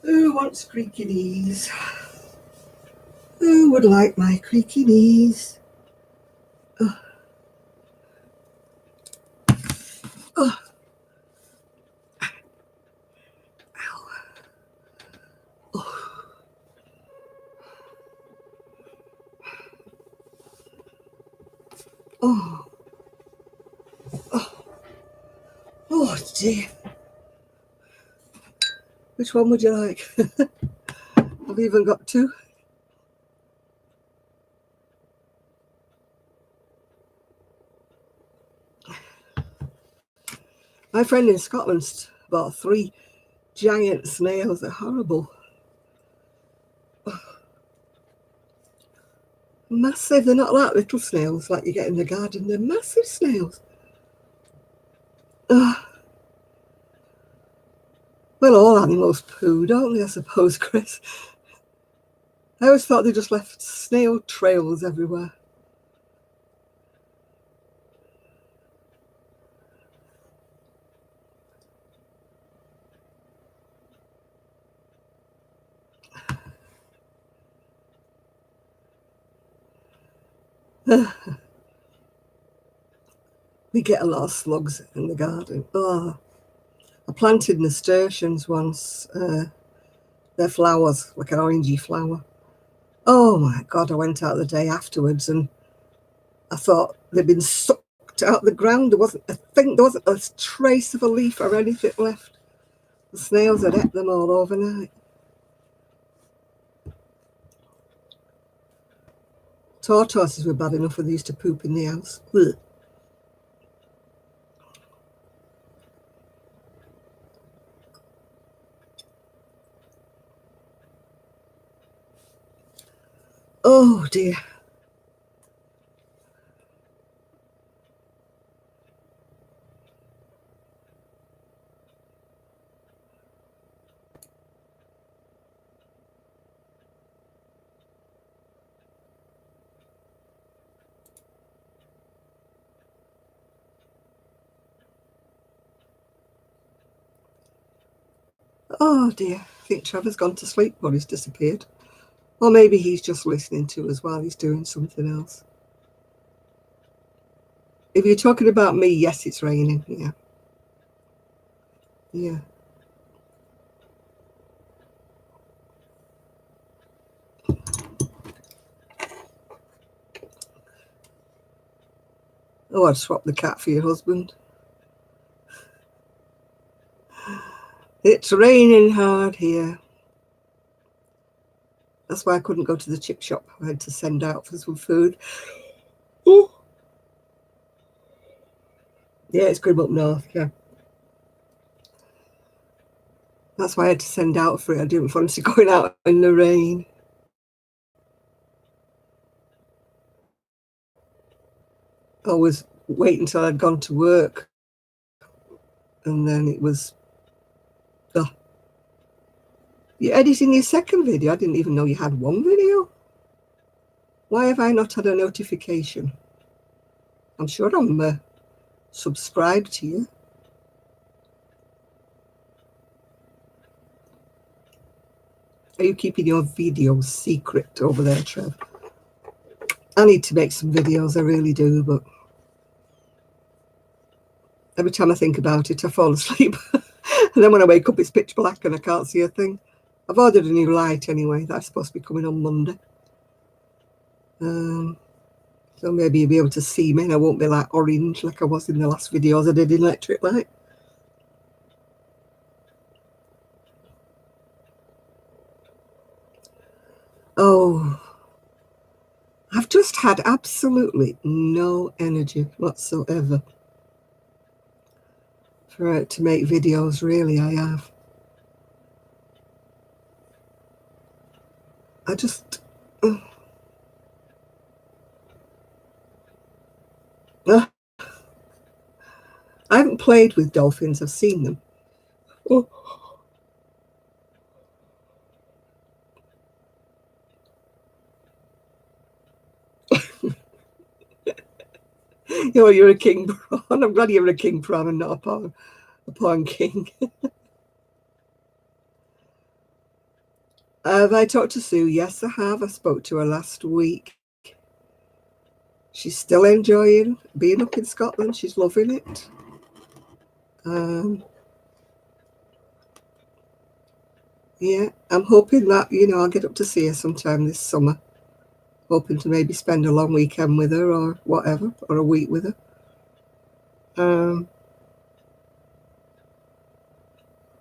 Who wants creaky knees? Who would like my creaky knees? Oh. Oh. Ow. Oh. Oh. Oh. Oh dear. Which one would you like? I've even got two. My friend in Scotland bought 3 giant snails. They're horrible. Oh. Massive. They're not like little snails like you get in the garden. They're massive snails. Oh. Well, all animals poo, don't they, I suppose, Chris? I always thought they just left snail trails everywhere. We get a lot of slugs in the garden. Oh, I planted nasturtiums once. They're flowers, like an orangey flower. Oh my God, I went out the day afterwards and I thought they'd been sucked out the ground. There wasn't a thing, there wasn't a trace of a leaf or anything left. The snails had ate them all overnight. Tortoises were bad enough when they used to poop in the house. Ugh. Oh dear. Oh dear, I think Trevor's gone to sleep or he's disappeared. Or maybe he's just listening to us while he's doing something else. If you're talking about me, yes, it's raining. Yeah. Yeah. Oh, I'd swap the cat for your husband. It's raining hard here. That's why I couldn't go to the chip shop. I had to send out for some food. Ooh. Yeah, it's grim up north, yeah. That's why I had to send out for it. I didn't fancy going out in the rain. I was waiting until I'd gone to work. And then it was... Oh. You're editing your second video? I didn't even know you had one video. Why have I not had a notification? I'm sure I'm subscribed to you. Are you keeping your videos secret over there, Trev? I need to make some videos, I really do, but every time I think about it, I fall asleep. And then when I wake up, it's pitch black and I can't see a thing. I've ordered a new light anyway. That's supposed to be coming on Monday. So maybe you'll be able to see me and I won't be like orange like I was in the last videos I did in electric light. Oh, I've just had absolutely no energy whatsoever to make videos, really. I have. I just... I haven't played with dolphins, I've seen them. Oh. You're a king prawn. I'm glad you're a king prawn and not a pawn king. Have I talked to Sue? Yes, I have. I spoke to her last week. She's still enjoying being up in Scotland. She's loving it. Yeah, I'm hoping that, I'll get up to see her sometime this summer. Hoping to maybe spend a long weekend with her or whatever, or a week with her.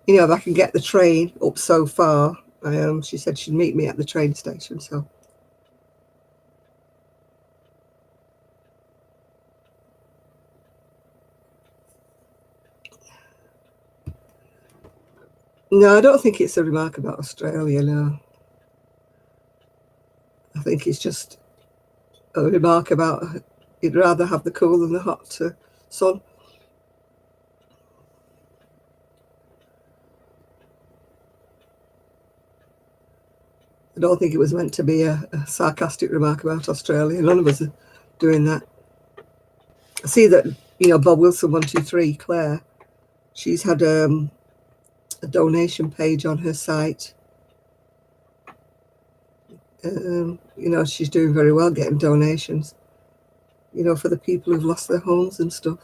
If I can get the train up so far, she said she'd meet me at the train station, so. No, I don't think it's a remark about Australia, no. I think it's just a remark about you'd rather have the cool than the hot sun. I don't think it was meant to be a sarcastic remark about Australia. None of us are doing that. I see that, Bob Wilson 123, Claire, she's had a donation page on her site. She's doing very well getting donations, for the people who've lost their homes and stuff.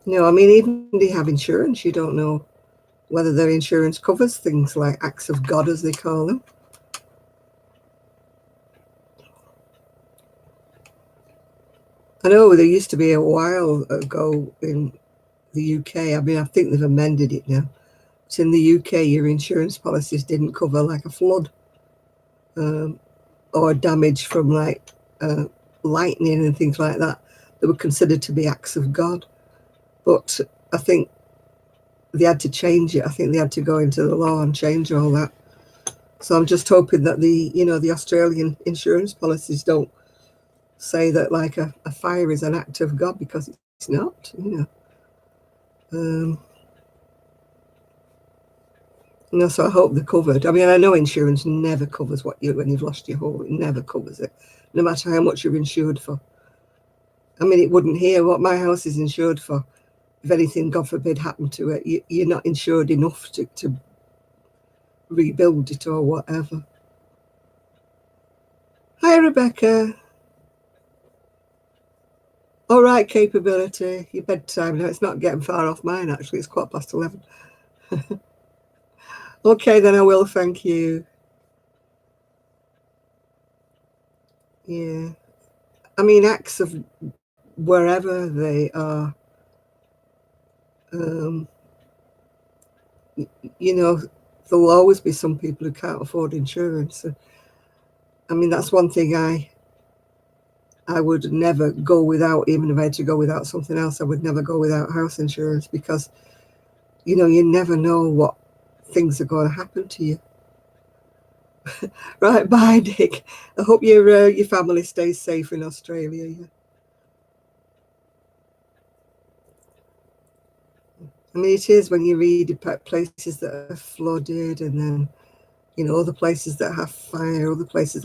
Even if they have insurance, you don't know whether their insurance covers things like acts of God, as they call them. I know there used to be a while ago in the UK, I think they've amended it now. But in the UK, your insurance policies didn't cover like a flood or damage from like lightning and things like that. They were considered to be acts of God. But I think they had to change it. I think they had to go into the law and change all that. So I'm just hoping that the Australian insurance policies don't say that like a fire is an act of God, because it's not, so I hope they're covered. I know insurance never covers when you've lost your home. It never covers it, no matter how much you're insured for. It wouldn't hear what my house is insured for. if anything, God forbid, happened to it, you're not insured enough to rebuild it or whatever. Hi, Rebecca. All right, capability. Your bedtime now. It's not getting far off mine, actually. It's 11:15. Okay, then I will. Thank you. Yeah. I mean, acts of wherever they are, you know, there'll always be some people who can't afford insurance. I mean, that's one thing I would never go without, even if I had to go without something else. I would never go without house insurance because, you know, you never know what things are going to happen to you. Right, bye, Dick. I hope your family stays safe in Australia. Yeah. I mean, it is when you read about places that are flooded, and then, you know, other places that have fire, other places.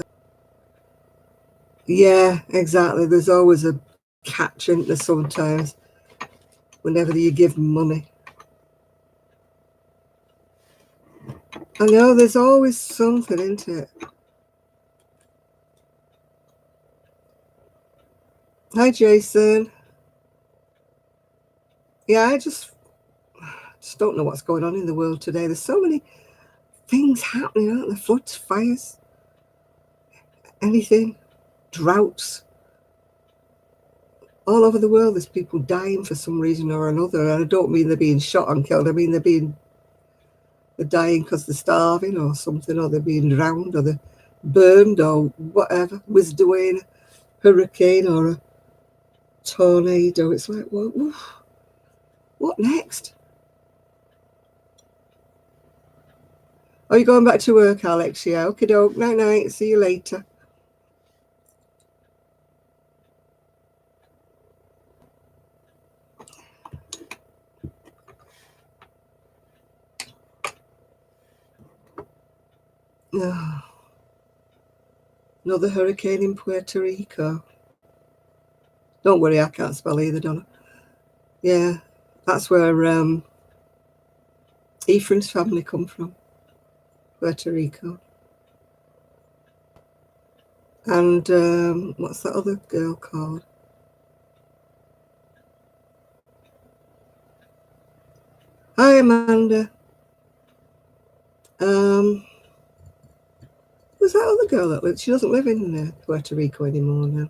Yeah, exactly. There's always a catch, isn't there, sometimes, whenever you give money. I know, there's always something, isn't it? Hi, Jason. Yeah, I just don't know what's going on in the world today. There's so many things happening, aren't there? Floods, fires, anything, droughts. All over the world, there's people dying for some reason or another. And I don't mean they're being shot and killed. I mean they're dying because they're starving or something, or they're being drowned, or they're burned, or whatever. Was doing a hurricane or a tornado. It's like, well, what next? Are you going back to work, Alex? Yeah, okay, doke. Night, night. See you later. Oh, another hurricane in Puerto Rico. Don't worry, I can't spell either, Donna. Yeah, that's where Ephraim's family come from, Puerto Rico. And what's that other girl called? Hi, Amanda. Who's that other girl that lives? She doesn't live in Puerto Rico anymore now.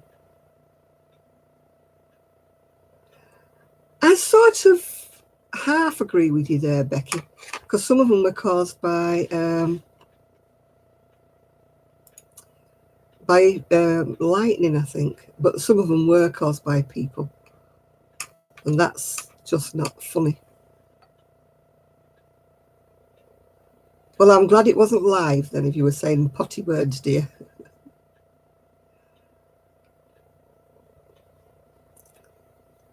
I sort of half agree with you there, Becky, because some of them were caused by lightning, I think, but some of them were caused by people, and that's just not funny. Well, I'm glad it wasn't live then, if you were saying potty words, dear.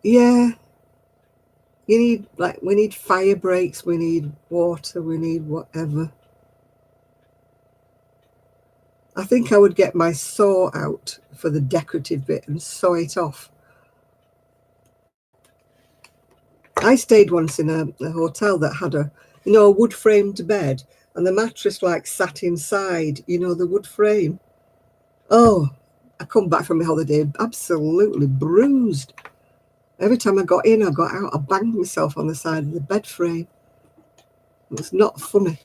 Yeah. You need, like, we need fire breaks, we need water, we need whatever. I think I would get my saw out for the decorative bit and saw it off. I stayed once in a hotel that had a wood framed bed, and the mattress like sat inside, the wood frame. Oh, I come back from my holiday absolutely bruised. Every time I got in, I got out, I banged myself on the side of the bed frame. It was not funny.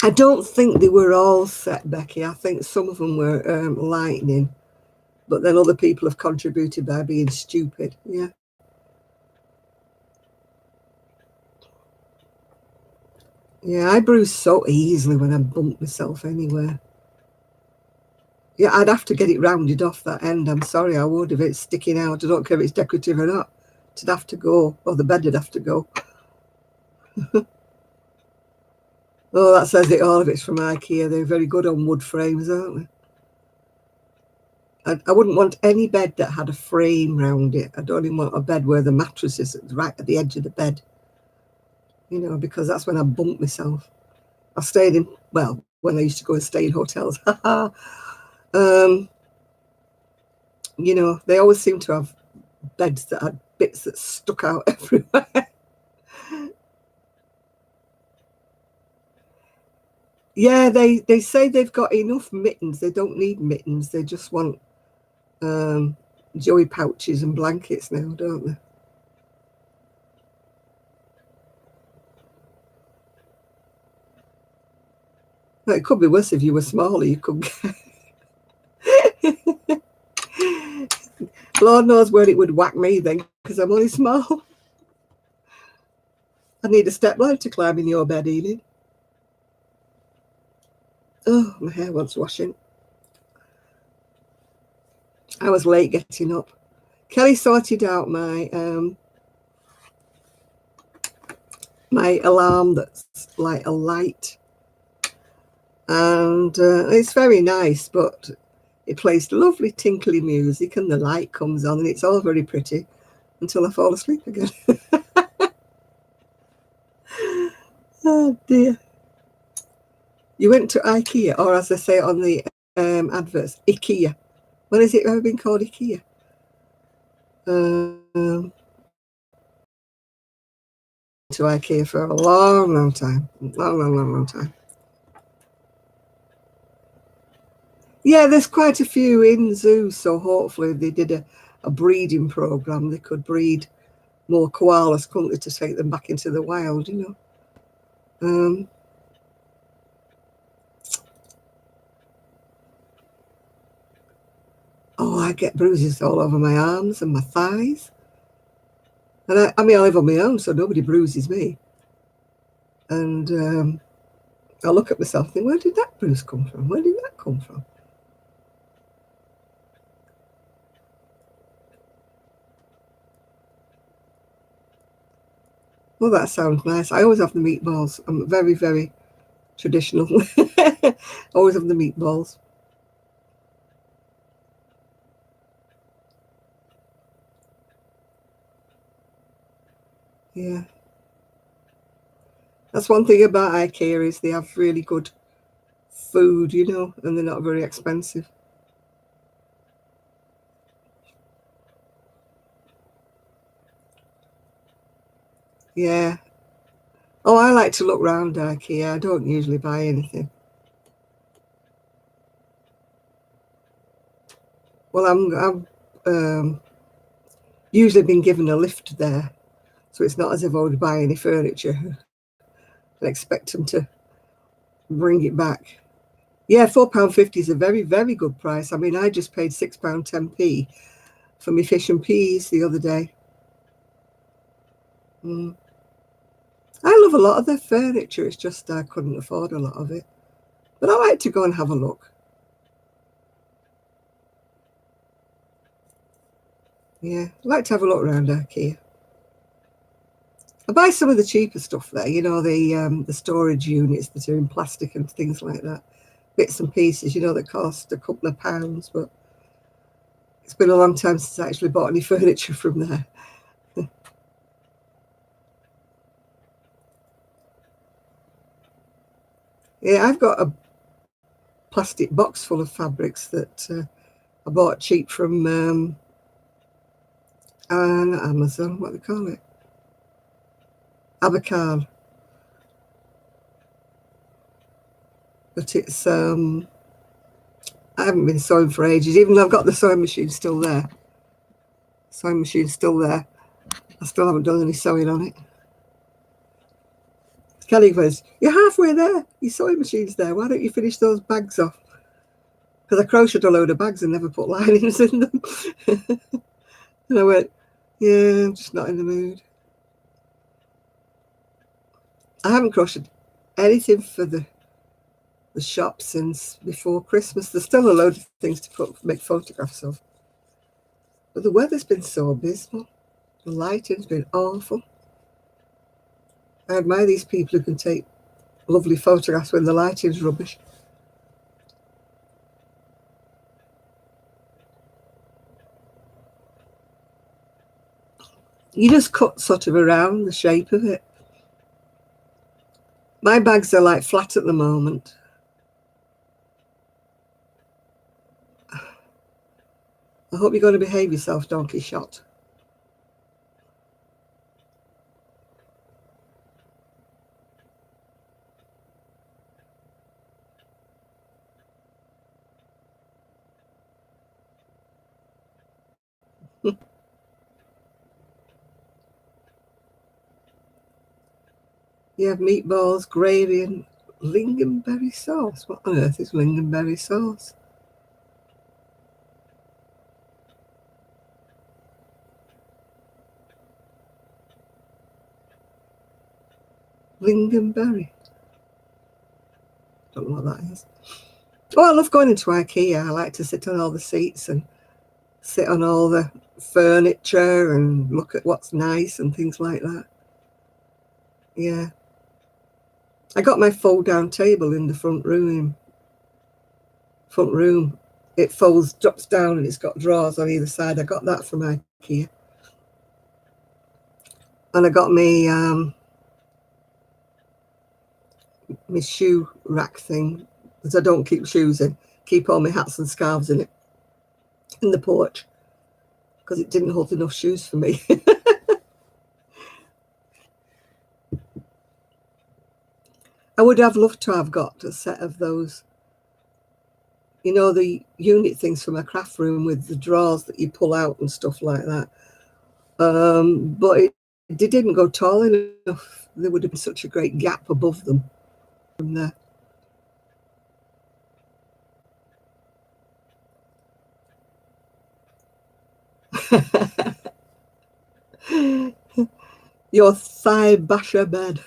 I don't think they were all set, Becky. I think some of them were lightning, but then other people have contributed by being stupid. Yeah. Yeah, I bruise so easily when I bump myself anywhere. Yeah, I'd have to get it rounded off that end. I'm sorry, I would, if it's sticking out. I don't care if it's decorative or not. It'd have to go, or the bed would have to go. Oh, that says it all. If it's from IKEA, they're very good on wood frames, aren't they? I wouldn't want any bed that had a frame round it. I'd only want a bed where the mattress is right at the edge of the bed, because that's when I bump myself. I stayed in, when I used to go and stay in hotels. You know, they always seem to have beds that had bits that stuck out everywhere. Yeah, they say they've got enough mittens. They don't need mittens. They just want joey pouches and blankets now, don't they? Well, it could be worse if you were smaller. You could get... Lord knows where it would whack me then, because I'm only small. I need a step ladder to climb in your bed, Enid. Oh, my hair wants washing. I was late getting up. Kelly sorted out my my alarm that's like a light, and it's very nice, but it plays lovely tinkly music and the light comes on and it's all very pretty until I fall asleep again. Oh dear. You went to IKEA, or as they say on the adverts, IKEA. When has it ever been called IKEA? To IKEA for a long time. Long time. Yeah, there's quite a few in zoos, so hopefully they did a breeding program. They could breed more koalas, couldn't they, to take them back into the wild, you know. Oh, I get bruises all over my arms and my thighs. And I mean, I live on my own, so nobody bruises me. And I look at myself and think, where did that bruise come from? Where did that come from? Well, that sounds nice. I always have the meatballs. I'm very, very traditional. Always have the meatballs. Yeah. That's one thing about IKEA is they have really good food, you know, and they're not very expensive. Yeah. Oh, I like to look round IKEA. I don't usually buy anything. Well, I'm usually been given a lift there, so it's not as if I would buy any furniture and expect them to bring it back. Yeah, £4.50 is a very, very good price. I mean, I just paid £6.10 for my fish and peas the other day. I love a lot of their furniture. It's just I couldn't afford a lot of it. But I like to go and have a look. Yeah, I like to have a look around IKEA. I buy some of the cheaper stuff there, you know, the storage units that are in plastic and things like that. Bits and pieces, you know, that cost a couple of pounds, but it's been a long time since I actually bought any furniture from there. Yeah, I've got a plastic box full of fabrics that I bought cheap from not Amazon, what do they call it? Abercarn. But it's I haven't been sewing for ages, even though I've got the sewing machine still there. Sewing machine's still there. I still haven't done any sewing on it. Kelly goes, you're halfway there. Your sewing machine's there. Why don't you finish those bags off? Because I crocheted a load of bags and never put linings in them. And I went, yeah, I'm just not in the mood. I haven't crocheted anything for the shop since before Christmas. There's still a load of things to make photographs of. But the weather's been so abysmal. The lighting's been awful. I admire these people who can take lovely photographs when the lighting's rubbish. You just cut sort of around the shape of it. My bags are like flat at the moment. I hope you're going to behave yourself, Donkey Shot. You have meatballs, gravy, and lingonberry sauce. What on earth is lingonberry sauce? Lingonberry. Don't know what that is. Oh, I love going into IKEA. I like to sit on all the seats and sit on all the furniture and look at what's nice and things like that. Yeah. I got my fold-down table in the front room. It folds, drops down, and it's got drawers on either side. I got that from IKEA. And I got my shoe rack thing, because I don't keep shoes in. Keep all my hats and scarves in it, in the porch, because it didn't hold enough shoes for me. I would have loved to have got a set of those, you know, the unit things from a craft room with the drawers that you pull out and stuff like that. But it didn't go tall enough. There would have been such a great gap above them from there. Your thigh basher bed.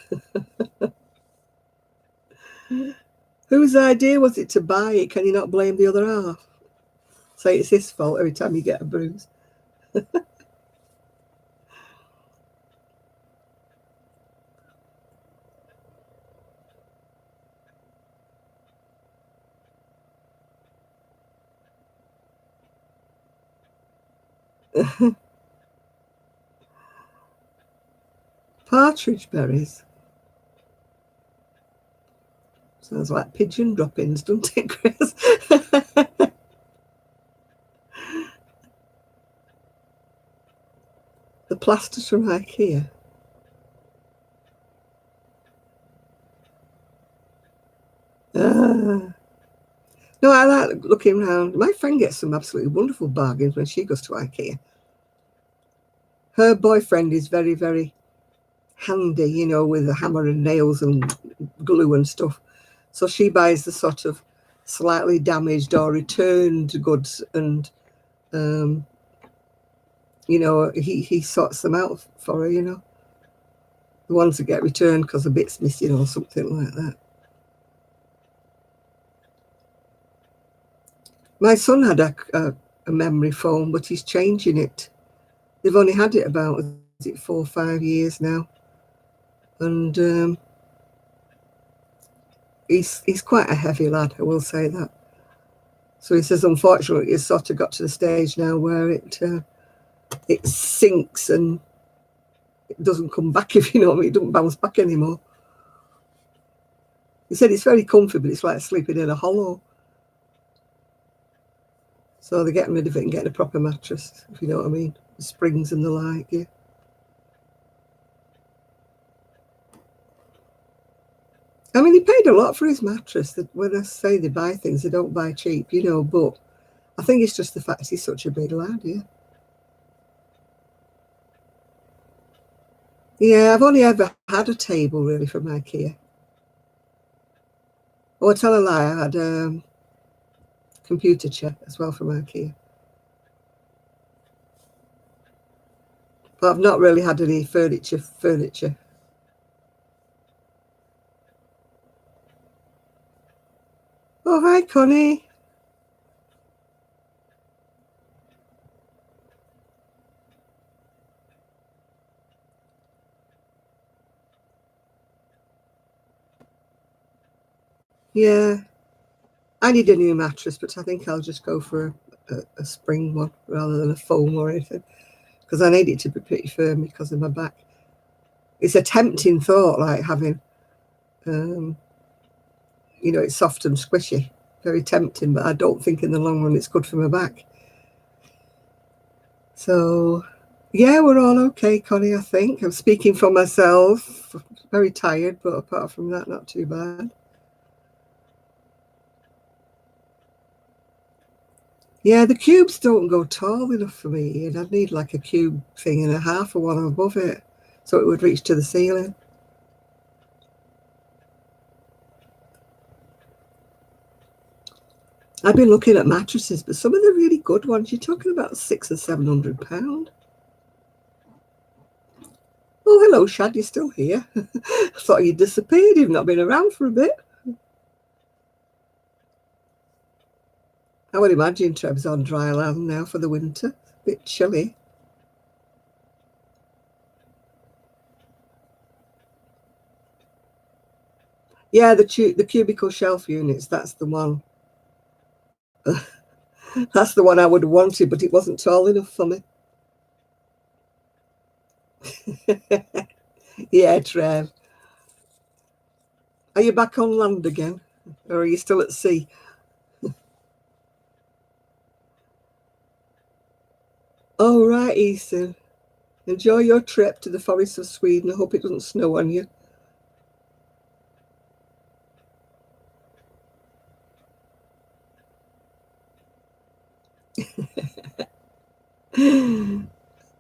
Whose idea was it to buy it? Can you not blame the other half? Say it's his fault every time you get a bruise. Partridge berries. Sounds like pigeon droppings, doesn't it, Chris? The plasters from IKEA. No, I like looking around. My friend gets some absolutely wonderful bargains when she goes to IKEA. Her boyfriend is very, very handy, you know, with a hammer and nails and glue and stuff. So she buys the sort of slightly damaged or returned goods, and you know, he sorts them out for her, you know, the ones that get returned because a bit's missing or something like that. My son had a memory foam, but he's changing it. They've only had it about, is it 4 or 5 years now, and he's quite a heavy lad, I will say that. So he says, unfortunately, it's sort of got to the stage now where it sinks and it doesn't come back, if you know what I mean. It doesn't bounce back anymore. He said it's very comfy, but it's like sleeping in a hollow. So they're getting rid of it and getting a proper mattress, if you know what I mean. The springs and the like, yeah. I mean, he paid a lot for his mattress. That when I say they buy things, they don't buy cheap, you know, but I think it's just the fact he's such a big lad, yeah. Yeah, I've only ever had a table, really, from IKEA. Oh, I tell a lie, I had a computer chair as well from IKEA. But I've not really had any furniture. Oh, hi, Connie. Yeah, I need a new mattress, but I think I'll just go for a spring one rather than a foam or anything, because I need it to be pretty firm because of my back. It's a tempting thought, like having, you know, it's soft and squishy, very tempting, but I don't think in the long run it's good for my back. So, yeah, we're all okay, Connie, I think. I'm speaking for myself. Very tired, but apart from that, not too bad. Yeah, the cubes don't go tall enough for me, and I'd need like a cube thing and a half or one above it, so it would reach to the ceiling. I've been looking at mattresses, but some of the really good ones, you're talking about £600 or £700. Oh, hello, Shad, you're still here. I thought you'd disappeared. You've not been around for a bit. I would imagine Trev's on dry land now for the winter. A bit chilly. Yeah, the cubicle shelf units, that's the one. That's the one I would have wanted, but it wasn't tall enough for me. Yeah, Trev. Are you back on land again? Or are you still at sea? Oh, right, Ethan. Enjoy your trip to the forests of Sweden. I hope it doesn't snow on you.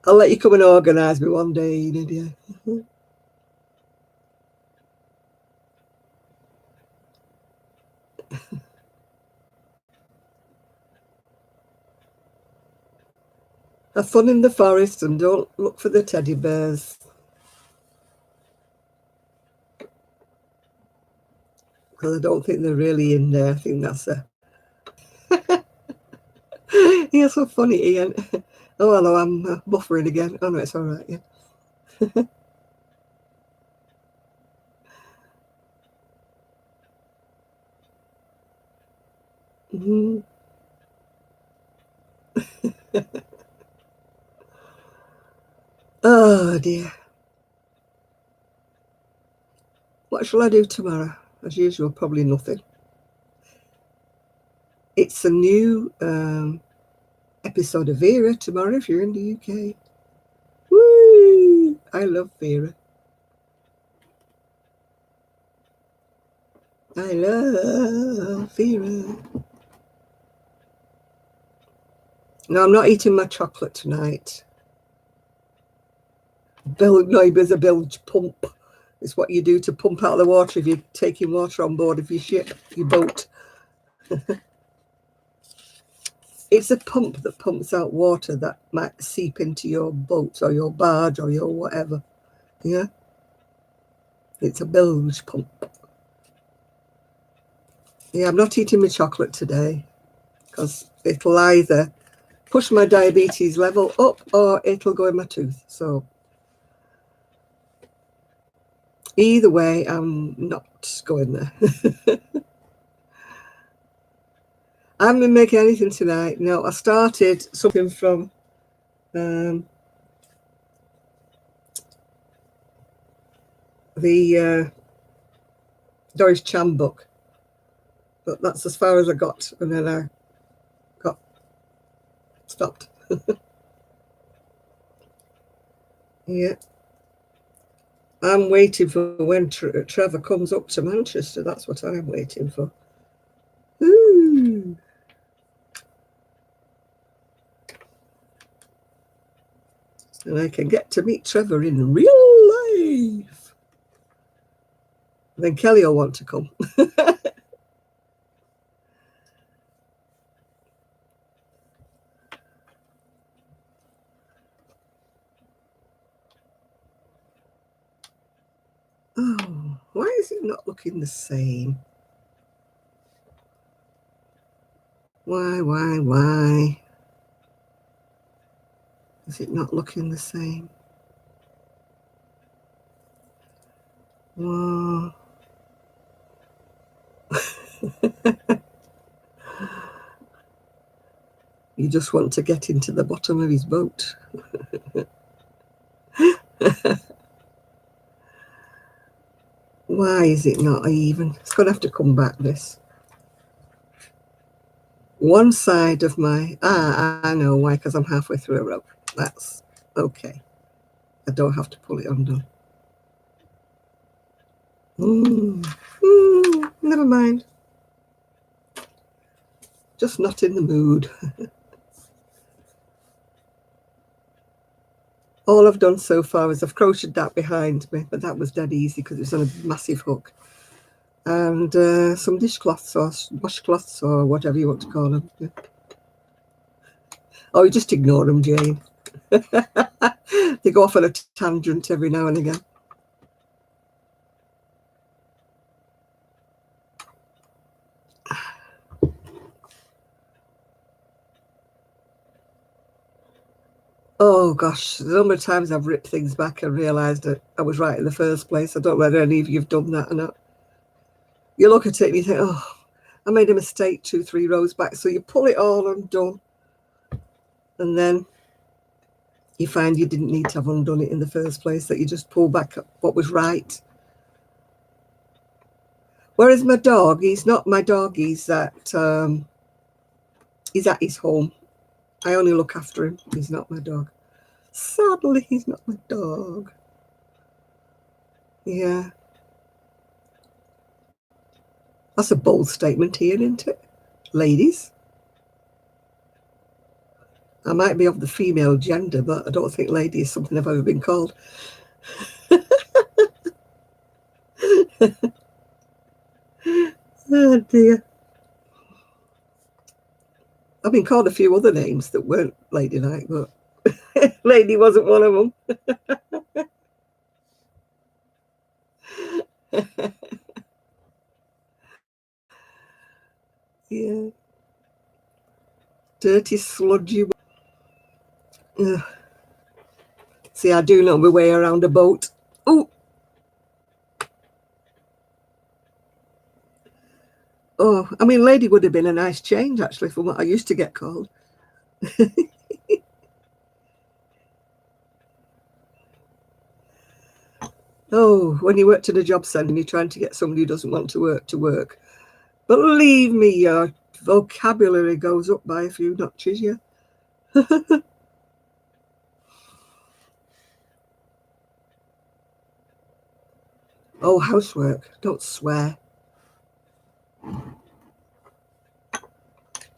I'll let you come and organise me one day, Lydia. Have fun in the forest and don't look for the teddy bears. Because I don't think they're really in there. I think that's a... You're so funny, Ian. Oh, hello, I'm buffering again. Oh, no, it's all right, yeah. Mm-hmm. Oh, dear. What shall I do tomorrow? As usual, probably nothing. It's a new episode of Vera tomorrow if you're in the UK. Woo! I love Vera. I love Vera. No, I'm not eating my chocolate tonight. There's a bilge pump. It's what you do to pump out the water if you're taking water on board of your ship, your boat. It's a pump that pumps out water that might seep into your boat or your barge or your whatever. Yeah? It's a bilge pump. Yeah, I'm not eating my chocolate today because it'll either push my diabetes level up or it'll go in my tooth. So either way, I'm not going there. I haven't been making anything tonight. No, I started something from the Doris Chan book, but that's as far as I got, and then I got stopped. Yeah. I'm waiting for when Trevor comes up to Manchester. That's what I'm waiting for. Ooh. And I can get to meet Trevor in real life. Then Kelly will want to come. Oh, why is it not looking the same? Why? Is it not looking the same? Whoa. You just want to get into the bottom of his boat. Why is it not even? It's going to have to come back, this. One side of my... I know why, because I'm halfway through a rope. That's okay. I don't have to pull it undone. Never mind. Just not in the mood. All I've done so far is I've crocheted that behind me, but that was dead easy because it was on a massive hook. And some dishcloths or washcloths or whatever you want to call them. Yeah. Oh, you just ignore them, Jane. They go off on a tangent every now and again. Oh gosh, the number of times I've ripped things back and realised that I was right in the first place. I don't know whether any of you have done that or not. You look at it and you think, oh, I made a mistake 2-3 rows back. So you pull it all undone. And then you find you didn't need to have undone it in the first place, that you just pull back what was right. Whereas my dog, he's not my dog, he's at his home. I only look after him. He's not my dog. Sadly, he's not my dog. Yeah. That's a bold statement here, isn't it? Ladies. I might be of the female gender, but I don't think lady is something I've ever been called. Oh dear. I've been called a few other names that weren't ladylike, but lady wasn't one of them. Yeah. Dirty, sludgy. See, I do know my way around a boat. Oh. Oh, I mean, lady would have been a nice change, actually, from what I used to get called. Oh, when you worked at a job centre and you're trying to get somebody who doesn't want to work, believe me, your vocabulary goes up by a few notches, yeah. Oh, housework, don't swear.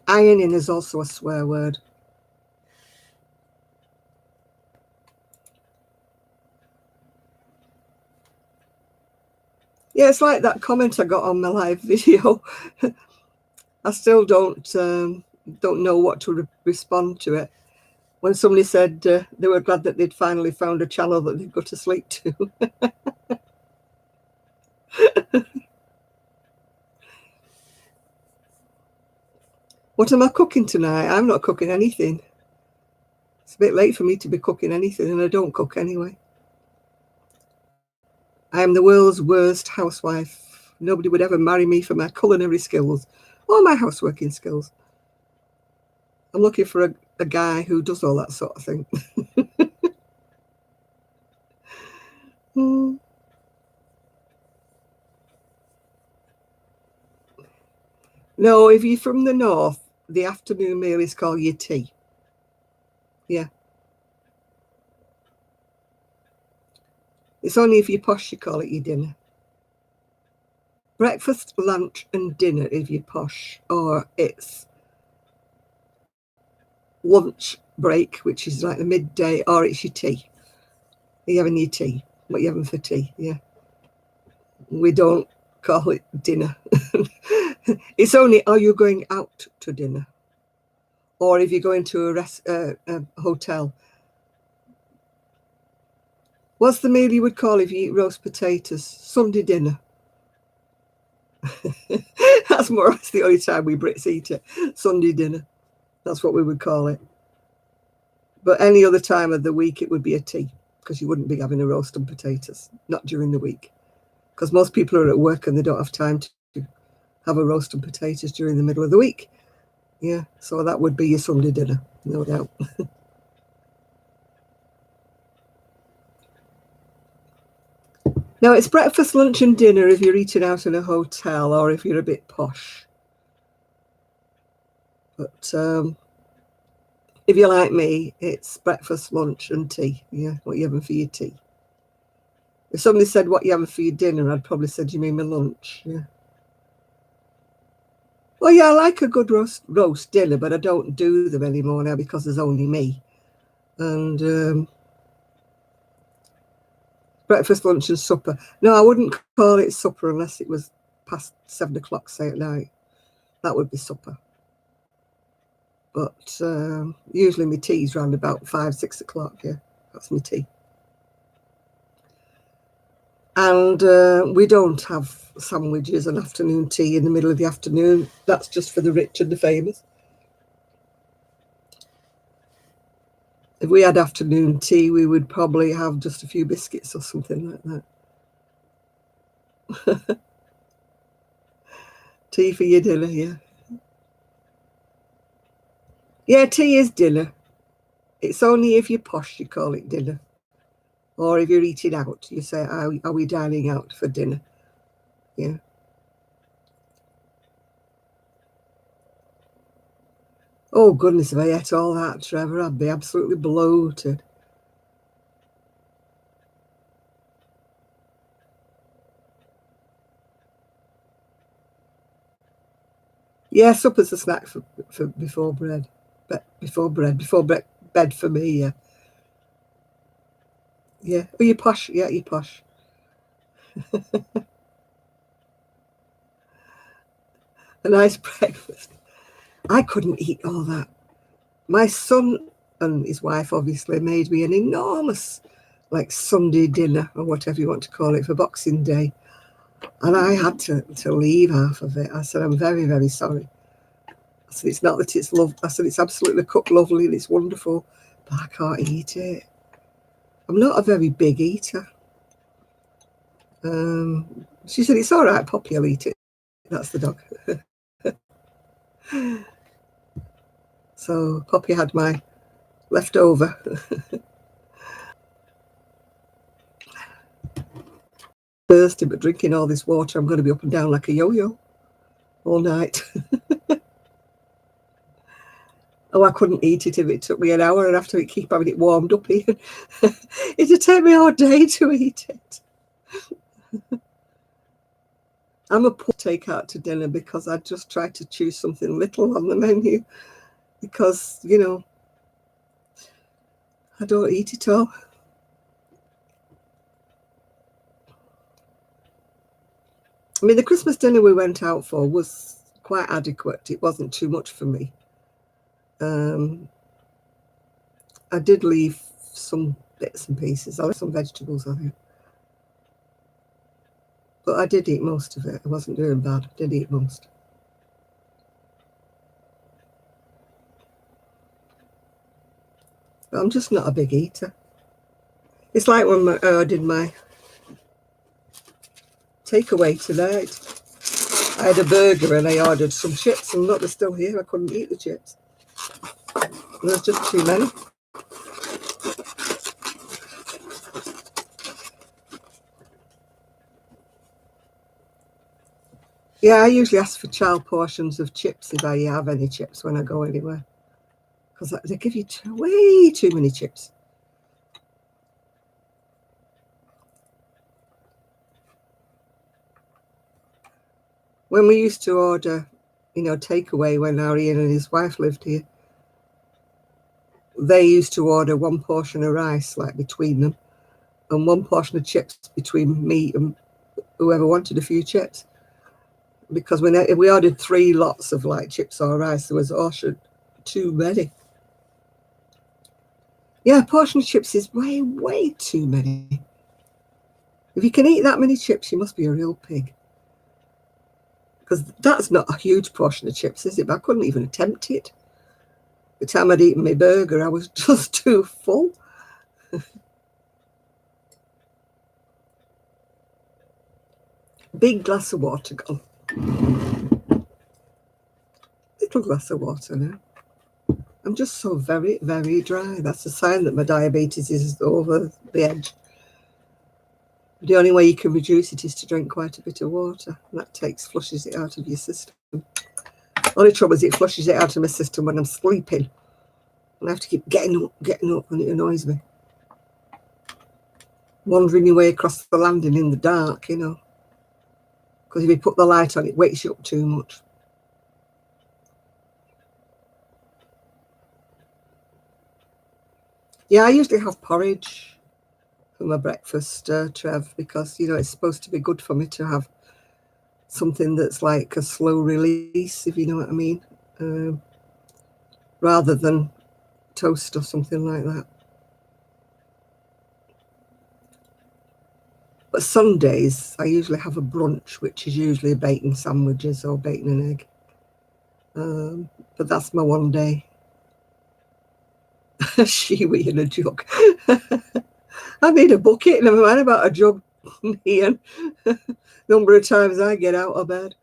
Ironing is also a swear word. Yeah, it's like that comment I got on my live video. I still don't know what to respond to it. When somebody said they were glad that they'd finally found a channel that they'd go to sleep to. What am I cooking tonight? I'm not cooking anything. It's a bit late for me to be cooking anything, and I don't cook anyway. I am the world's worst housewife. Nobody would ever marry me for my culinary skills or my houseworking skills. I'm looking for a guy who does all that sort of thing. No, if you're from the north, the afternoon meal is called your tea. Yeah. It's only if you're posh you call it your dinner. Breakfast, lunch, and dinner if you're posh, or it's lunch break, which is like the midday, or it's your tea. You're having your tea. What you're having for tea, yeah. We don't call it dinner. It's only, are you going out to dinner? Or if you're going to a hotel. What's the meal you would call if you eat roast potatoes? Sunday dinner. That's more or less the only time we Brits eat it. Sunday dinner. That's what we would call it. But any other time of the week, it would be a tea, because you wouldn't be having a roast and potatoes, not during the week. Because most people are at work and they don't have time to have a roast and potatoes during the middle of the week. Yeah, so that would be your Sunday dinner, no doubt. Now, it's breakfast, lunch, and dinner if you're eating out in a hotel or if you're a bit posh. But If you're like me, it's breakfast, lunch and tea. Yeah, what you having for your tea? If somebody said what you having for your dinner, I'd probably say, do you mean my lunch? Yeah. Well, yeah, I like a good roast dinner, but I don't do them anymore now because there's only me. And breakfast, lunch and supper. No, I wouldn't call it supper unless it was past 7 o'clock, say, at night. That would be supper. But usually my tea's around about 5, 6 o'clock. Yeah, that's my tea. And we don't have sandwiches and afternoon tea in the middle of the afternoon. That's just for the rich and the famous. If we had afternoon tea, we would probably have just a few biscuits or something like that. Tea for your dinner, yeah. Yeah, tea is dinner. It's only if you're posh you call it dinner. Or if you're eating out, you say, are we dining out for dinner? Yeah. Oh, goodness, if I ate all that, Trevor, I'd be absolutely bloated. Yeah, supper's a snack for before bread. Before bed for me, yeah. Yeah. Oh, you're posh. Yeah, you're posh. A nice breakfast. I couldn't eat all that. My son and his wife obviously made me an enormous, like, Sunday dinner or whatever you want to call it for Boxing Day. And I had to leave half of it. I said, I'm very, very sorry. I said, it's not that it's love. I said, it's absolutely cooked lovely and it's wonderful, but I can't eat it. I'm not a very big eater. She said, it's all right, Poppy, I'll eat it. That's the dog. So Poppy had my leftover. Thirsty, but drinking all this water, I'm going to be up and down like a yo-yo all night. Oh, I couldn't eat it if it took me an hour and I have to keep having it warmed up here. It'd take me all day to eat it. I'm a poor takeout to dinner because I just try to choose something little on the menu because, you know, I don't eat it all. I mean, the Christmas dinner we went out for was quite adequate. It wasn't too much for me. I did leave some bits and pieces. I left some vegetables, I think. But I did eat most of it. I wasn't doing bad. I did eat most. But I'm just not a big eater. It's like when I did my takeaway tonight. I had a burger and I ordered some chips, and look, they're still here. I couldn't eat the chips. There's just too many. Yeah, I usually ask for child portions of chips if I have any chips when I go anywhere, because they give you way too many chips. When we used to order, you know, takeaway when Arian and his wife lived here, they used to order one portion of rice, like, between them, and one portion of chips between me and whoever wanted a few chips. Because when we ordered 3 lots of, like, chips or rice, there was too many. Yeah, a portion of chips is way, way too many. If you can eat that many chips, you must be a real pig. Because that's not a huge portion of chips, is it? But I couldn't even attempt it. By the time I'd eaten my burger, I was just too full. Big glass of water gone. Little glass of water now. I'm just so very, very dry. That's a sign that my diabetes is over the edge. The only way you can reduce it is to drink quite a bit of water. And that flushes it out of your system. Only trouble is it flushes it out of my system when I'm sleeping. I have to keep getting up, and it annoys me. Wandering your way across the landing in the dark, you know. Because if you put the light on, it wakes you up too much. Yeah, I usually have porridge for my breakfast, Trev, because, you know, it's supposed to be good for me to have something that's like a slow release, if you know what I mean, rather than toast or something like that. But Sundays, I usually have a brunch, which is usually bacon sandwiches or bacon and egg. But that's my one day. Shiwi in a jug. I need a bucket, never mind about a jug, Ian. Number of times I get out of bed.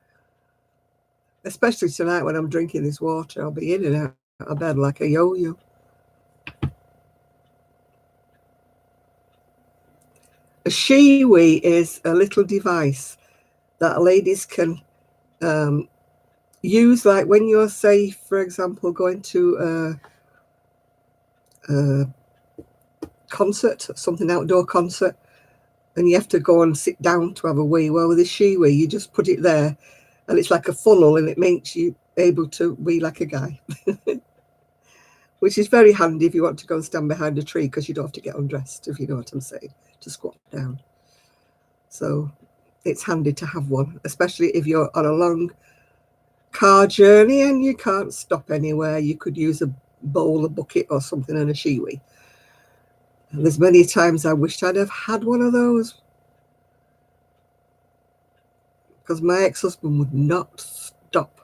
Especially tonight when I'm drinking this water, I'll be in and out of bed like a yo-yo. A Shiwi is a little device that ladies can use, like when you're, say, for example, going to a concert, something outdoor concert, and you have to go and sit down to have a wee. Well, with a Shiwi, you just put it there, and it's like a funnel, and it makes you able to wee like a guy, which is very handy if you want to go and stand behind a tree, because you don't have to get undressed, if you know what I'm saying, to squat down. So it's handy to have one, especially if you're on a long car journey and you can't stop anywhere. You could use a bowl, a bucket or something, and a Shiwi. And there's many times I wished I'd have had one of those, because my ex-husband would not stop.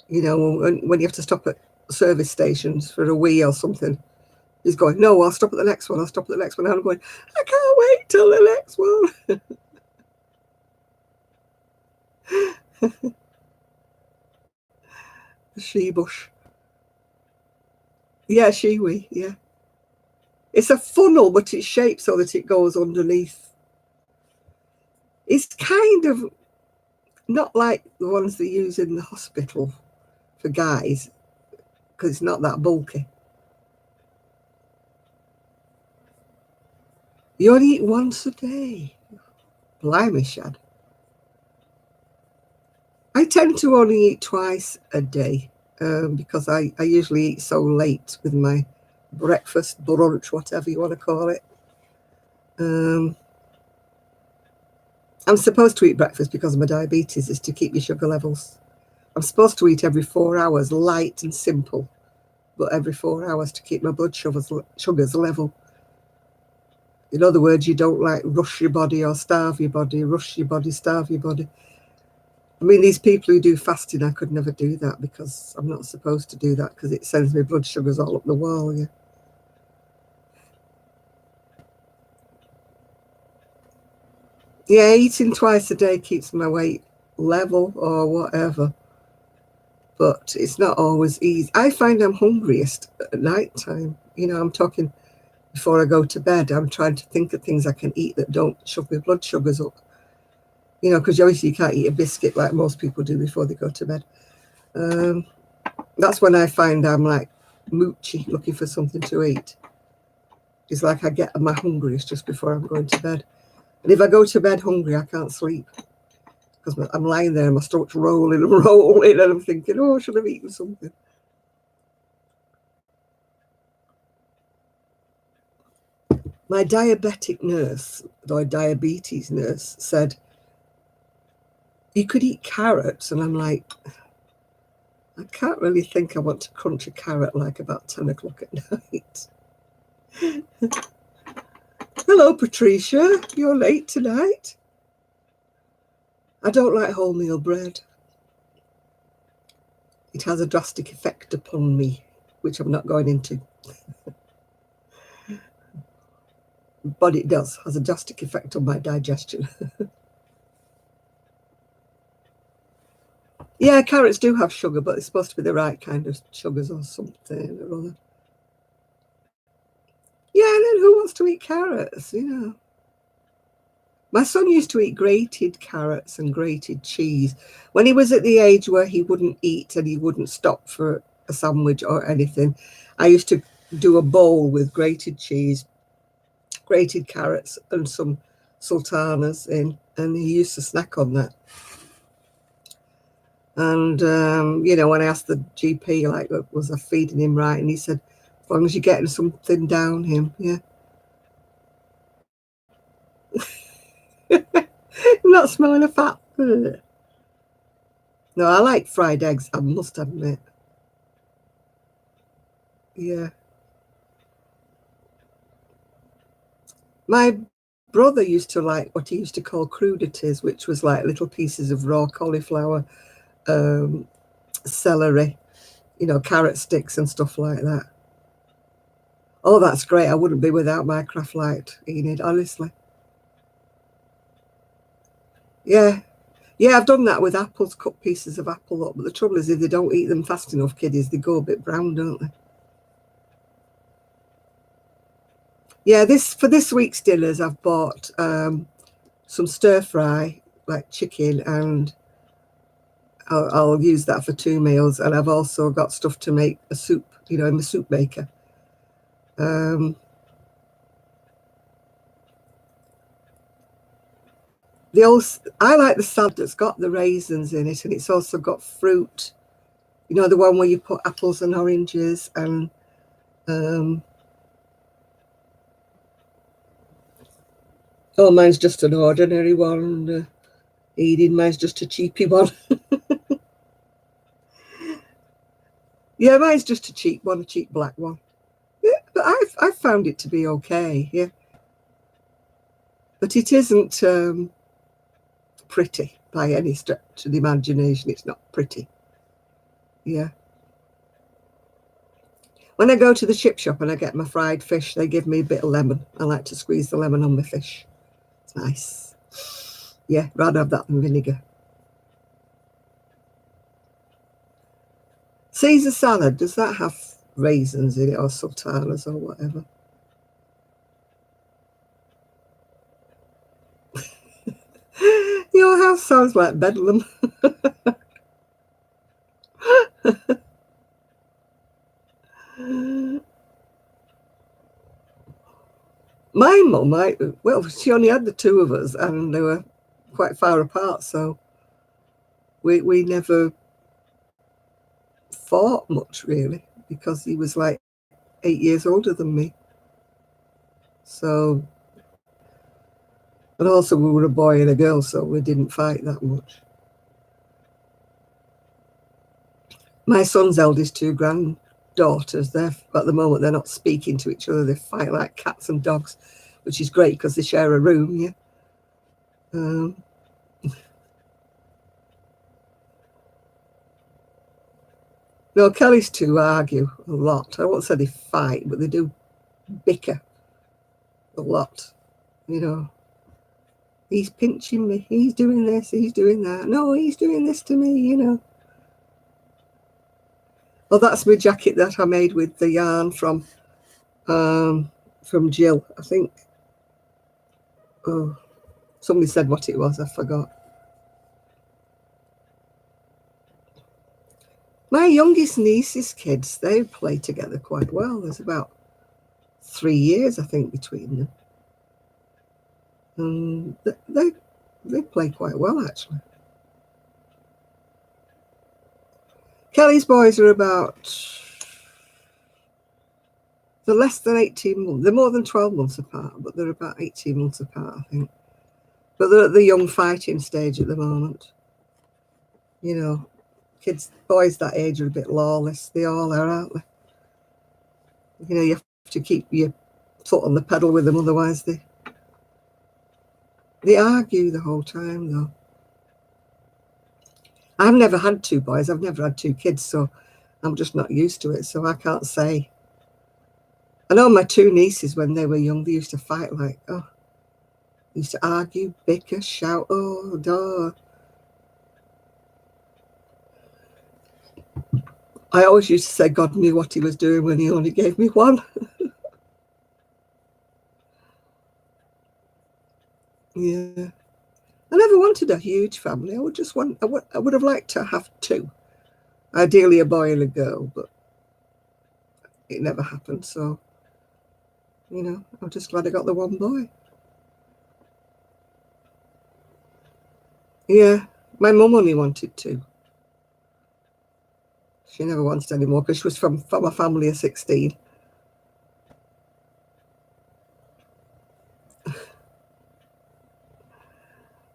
You know, when you have to stop at service stations for a wee or something, he's going, no, I'll stop at the next one, I'll stop at the next one. And I'm going, I can't wait till the next one. Shebush. Yeah, Shiwi, yeah. It's a funnel, but it's shaped so that it goes underneath. It's kind of not like the ones they use in the hospital for guys, because it's not that bulky. You only eat once a day. Blimey, Shad. I tend to only eat twice a day because I usually eat so late with my breakfast, brunch, whatever you want to call it. I'm supposed to eat breakfast because of my diabetes, is to keep your sugar levels. I'm supposed to eat every 4 hours, light and simple, but every 4 hours to keep my blood sugars level. In other words, you don't like rush your body or starve your body, rush your body, starve your body. I mean, these people who do fasting, I could never do that because I'm not supposed to do that, because it sends my blood sugars all up the wall. Yeah. Yeah, eating twice a day keeps my weight level or whatever, but it's not always easy. I find I'm hungriest at night time. You know, I'm talking before I go to bed. I'm trying to think of things I can eat that don't shove my blood sugars up. You know, because obviously you can't eat a biscuit like most people do before they go to bed. That's when I find I'm like moochy, looking for something to eat. It's like I get my hungriest just before I'm going to bed. And if I go to bed hungry, I can't sleep, because I'm lying there and my stomach's rolling and rolling, and I'm thinking, oh, I should have eaten something. My diabetic nurse, or diabetes nurse, said, you could eat carrots. And I'm like, I can't really think I want to crunch a carrot like about 10 o'clock at night. Hello, Patricia. You're late tonight. I don't like wholemeal bread. It has a drastic effect upon me, which I'm not going into. But it does, has a drastic effect on my digestion. Yeah, carrots do have sugar, but it's supposed to be the right kind of sugars or something or other. Yeah, and then who wants to eat carrots, you know? My son used to eat grated carrots and grated cheese when he was at the age where he wouldn't eat and he wouldn't stop for a sandwich or anything, I used to do a bowl with grated cheese, grated carrots, and some sultanas in, and he used to snack on that. And you know, when I asked the GP, like, was I feeding him right, and he said, as long as you're getting something down him, yeah. I'm not smelling of fat. No, I like fried eggs, I must admit. Yeah. My brother used to like what he used to call crudities, which was like little pieces of raw cauliflower, celery, you know, carrot sticks and stuff like that. Oh, that's great. I wouldn't be without my Craft Light, Enid, honestly. Yeah. Yeah, I've done that with apples, cut pieces of apple up. But the trouble is, if they don't eat them fast enough, kiddies, they go a bit brown, don't they? Yeah, for this week's dinners, I've bought some stir fry, like chicken, and I'll use that for 2 meals. And I've also got stuff to make a soup, you know, in the soup maker. I like the salad that's got the raisins in it, and it's also got fruit. You know, the one where you put apples and oranges and oh, mine's just an ordinary one. Edie, mine's just a cheapy one. Yeah, mine's just a cheap one, a cheap black one. Yeah, but I've found it to be okay. Yeah, but it isn't pretty by any stretch of the imagination. It's not pretty. Yeah. When I go to the chip shop and I get my fried fish, they give me a bit of lemon. I like to squeeze the lemon on my fish. It's nice. Yeah, rather have that than vinegar. Caesar salad, does that have raisins in it or sultanas or whatever? Your house sounds like Bedlam. My mum, well, she only had the two of us and they were quite far apart, so we never fought much really, because he was like 8 years older than me. So, and also we were a boy and a girl, so we didn't fight that much. My son's eldest two granddaughters, at the moment they're not speaking to each other. They fight like cats and dogs, which is great because they share a room. Yeah. No, Kelly's two argue a lot. I won't say they fight, but they do bicker a lot. You know, he's pinching me. He's doing this. He's doing that. No, he's doing this to me. You know. Well, that's my jacket that I made with the yarn from Jill. I think. Oh, somebody said what it was. I forgot. My youngest niece's kids, they play together quite well. There's about 3 years, I think, between them. And they play quite well, actually. Kelly's boys are they're less than 18 months. They're more than 12 months apart, but they're about 18 months apart, I think. But they're at the young fighting stage at the moment. You know, boys that age are a bit lawless. They all are, aren't they? You know, you have to keep your foot on the pedal with them, otherwise they argue the whole time, though. I've never had two boys. I've never had two kids, so I'm just not used to it. So I can't say. I know my two nieces, when they were young, they used to fight like, they used to argue, bicker, shout, oh, duh. I always used to say God knew what he was doing when he only gave me one. Yeah. I never wanted a huge family. I would have liked to have two. Ideally a boy and a girl, but it never happened. So, you know, I'm just glad I got the one boy. Yeah, my mum only wanted 2. She never wanted any more because she was from a family of 16.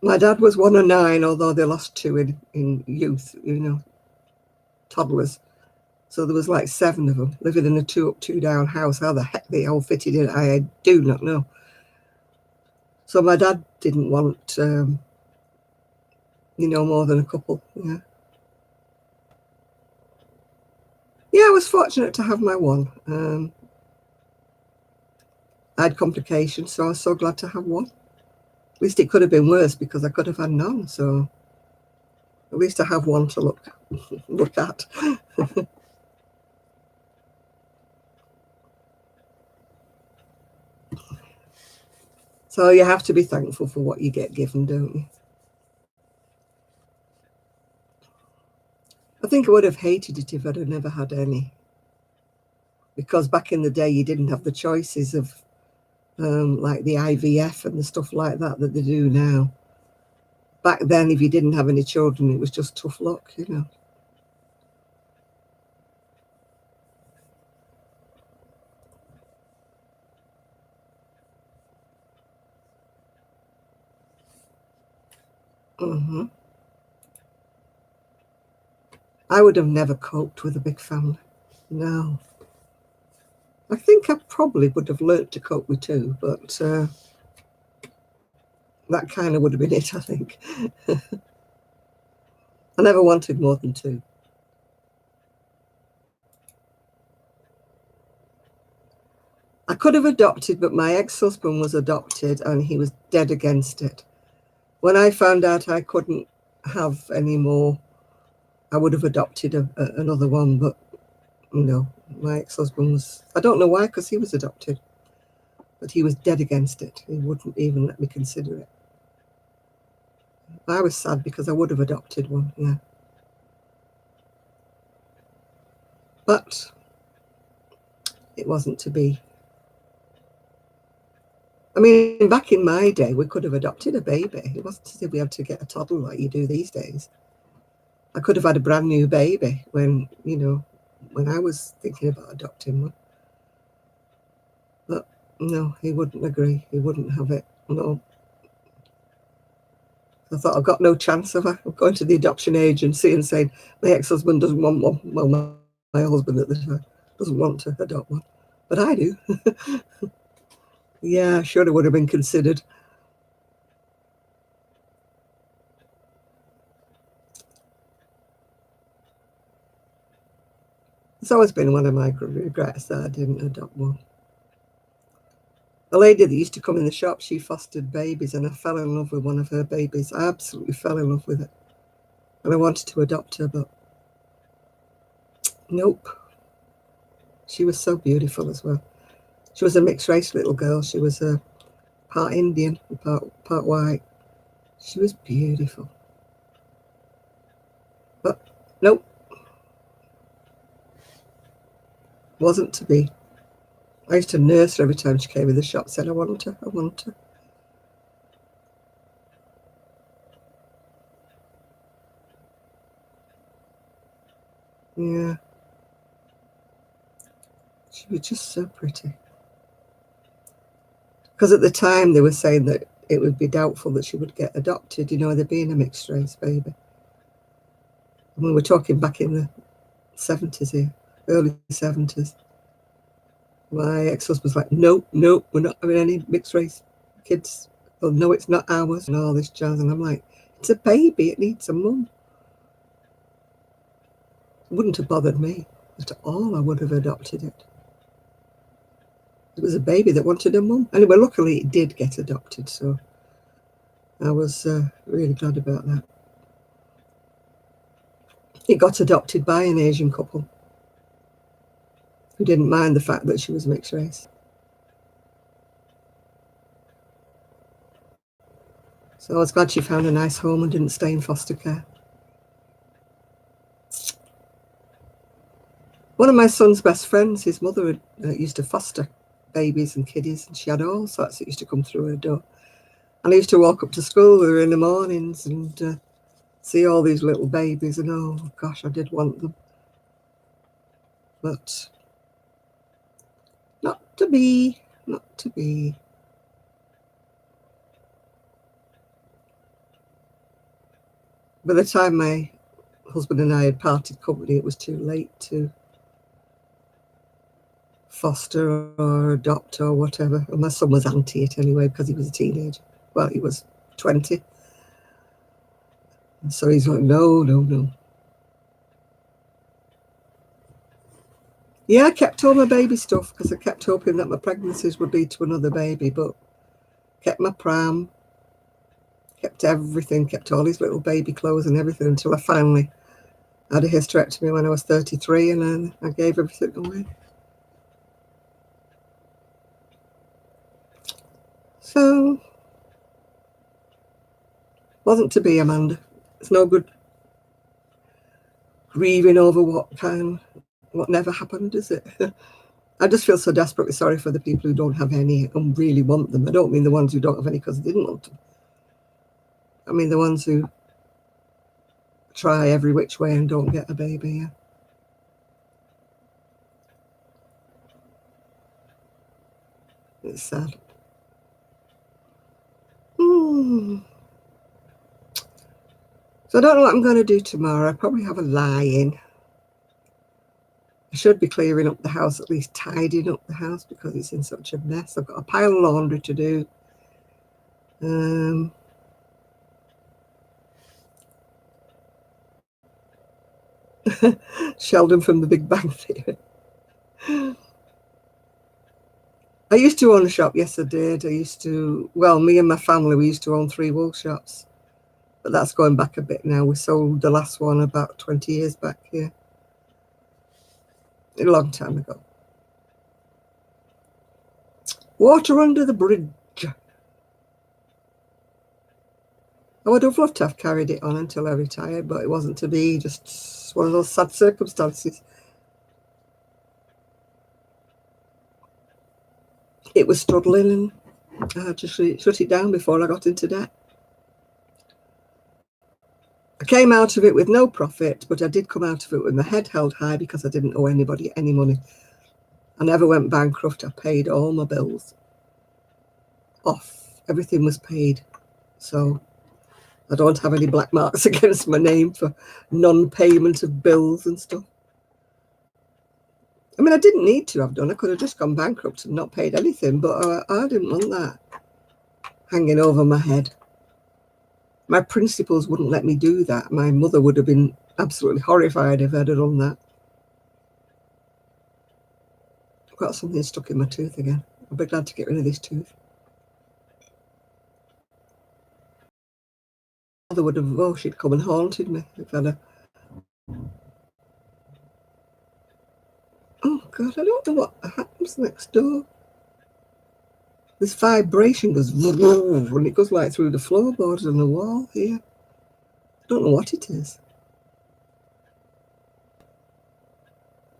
My dad was 1 of 9, although they lost 2 in youth, you know, toddlers. So there was like 7 of them living in a 2 up, 2 down house. How the heck they all fitted in, I do not know. So my dad didn't want, you know, more than a couple. Yeah. Yeah, I was fortunate to have my one. I had complications, so I was so glad to have one. At least it could have been worse because I could have had none. So at least I have one to look at. So you have to be thankful for what you get given, don't you? I think I would have hated it if I'd have never had any. Because back in the day, you didn't have the choices of like the IVF and the stuff like that they do now. Back then, if you didn't have any children, it was just tough luck, you know. Mm-hmm. I would have never coped with a big family. No. I think I probably would have learnt to cope with 2, but that kind of would have been it, I think. I never wanted more than 2. I could have adopted, but my ex-husband was adopted and he was dead against it. When I found out I couldn't have any more, I would have adopted another one, but you know, my ex-husband was, I don't know why, because he was adopted, but he was dead against it. He wouldn't even let me consider it. I was sad because I would have adopted one, yeah. But it wasn't to be. I mean, back in my day, we could have adopted a baby. It wasn't as if we had to get a toddler like you do these days. I could have had a brand new baby when, you know, when I was thinking about adopting one. But no, he wouldn't agree. He wouldn't have it. No. I thought, I've got no chance of going to the adoption agency and saying, my ex-husband doesn't want one. Well, my husband at the time doesn't want to adopt one. But I do. Yeah, sure, it would have been considered. It's always been one of my regrets that I didn't adopt one. A lady that used to come in the shop, she fostered babies, and I fell in love with one of her babies. I absolutely fell in love with it. And I wanted to adopt her, but nope. She was so beautiful as well. She was a mixed race little girl. She was a part Indian, part white. She was beautiful. But nope. Wasn't to be. I used to nurse her every time she came in the shop, said, I want her, I want her. Yeah. She was just so pretty. Because at the time they were saying that it would be doubtful that she would get adopted, you know, there being a mixed race baby. And we were talking back in the 70s here, early 70s. My ex-husband's like, nope, nope, we're not having any mixed race kids. Oh, no, it's not ours, and all this jazz. And I'm like, it's a baby, it needs a mum. It wouldn't have bothered me at all. I would have adopted it. It was a baby that wanted a mum. Anyway, luckily it did get adopted, so I was really glad about that. It got adopted by an Asian couple who didn't mind the fact that she was mixed race. So I was glad she found a nice home and didn't stay in foster care. One of of my son's best friends, his mother used to foster babies and kiddies, and she had all sorts that used to come through her door. And I used to walk up to school with her in the mornings and see all these little babies, and oh gosh, I did want them. But not to be, not to be. By the time my husband and I had parted company, it was too late to foster or adopt or whatever. And my son was anti it anyway because he was a teenager. Well, he was 20. And so he's like, no, no, no. Yeah, I kept all my baby stuff because I kept hoping that my pregnancies would lead to another baby, but kept my pram, kept everything, kept all his little baby clothes and everything until I finally had a hysterectomy when I was 33, and then I gave everything away. So, wasn't to be, Amanda. It's no good grieving over what never happened, is it? I just feel so desperately sorry for the people who don't have any and really want them. I don't mean the ones who don't have any because they didn't want them. I mean the ones who try every which way and don't get a baby. Yeah. It's sad. So I don't know what I'm going to do tomorrow. I probably have a lie-in. I should be clearing up the house, at least tidying up the house because it's in such a mess. I've got a pile of laundry to do. Sheldon from The Big Bang Theory. I used to own a shop. Yes, I did. Well, me and my family, we used to own 3 wool shops. But that's going back a bit now. We sold the last one about 20 years back here. A long time ago. Water under the bridge. I would have loved to have carried it on until I retired, but it wasn't to be. Just one of those sad circumstances. It was struggling, and I just shut it down before I got into debt. I came out of it with no profit, but I did come out of it with my head held high because I didn't owe anybody any money. I never went bankrupt. I paid all my bills off. Everything was paid. So I don't have any black marks against my name for non-payment of bills and stuff. I mean, I didn't need to have done. I could have just gone bankrupt and not paid anything, but I didn't want that hanging over my head. My principals wouldn't let me do that. My mother would have been absolutely horrified if I'd have done that. I've got something stuck in my tooth again. I'll be glad to get rid of this tooth. Mother would have, she'd come and haunted me if I'd have. Oh God, I don't know what happens next door. This vibration goes and it goes like through the floorboards and the wall here. I don't know what it is.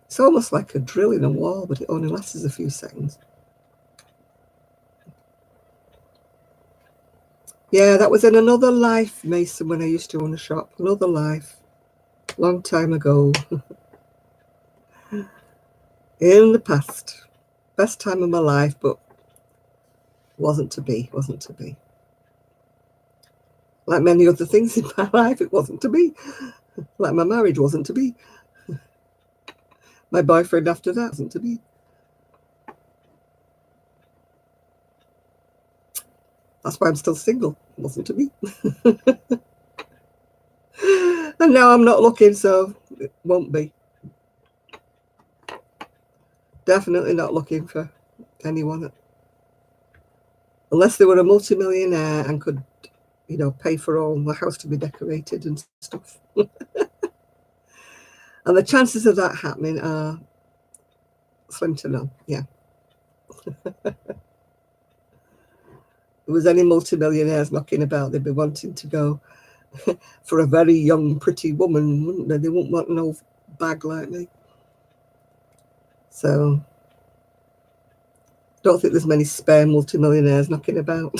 It's almost like a drill in a wall, but it only lasts a few seconds. Yeah, that was in another life, Mason, when I used to own a shop. Another life. Long time ago. In the past. Best time of my life, but wasn't to be. Like many other things in my life, it wasn't to be. Like my marriage wasn't to be. My boyfriend after that wasn't to be. That's why I'm still single. It wasn't to be. And now I'm not looking, so it won't be. Definitely not looking for anyone. Unless they were a multimillionaire and could, pay for all the house to be decorated and stuff. And the chances of that happening are slim to none, yeah. If there was any multimillionaires knocking about, they'd be wanting to go for a very young, pretty woman, wouldn't they? They wouldn't want an old bag like me. So don't think there's many spare multimillionaires knocking about.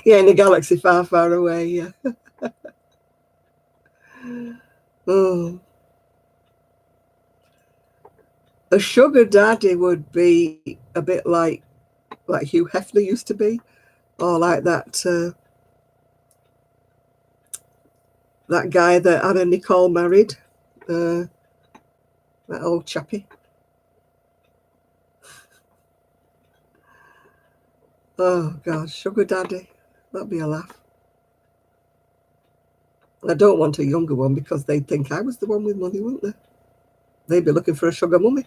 Yeah, in a galaxy far, far away, yeah. Oh. A sugar daddy would be a bit like Hugh Hefner used to be, or like that guy that Anna Nicole married, that old chappie. Oh God, sugar daddy, that'd be a laugh. I don't want a younger one because they'd think I was the one with money, wouldn't they? They'd be looking for a sugar mummy.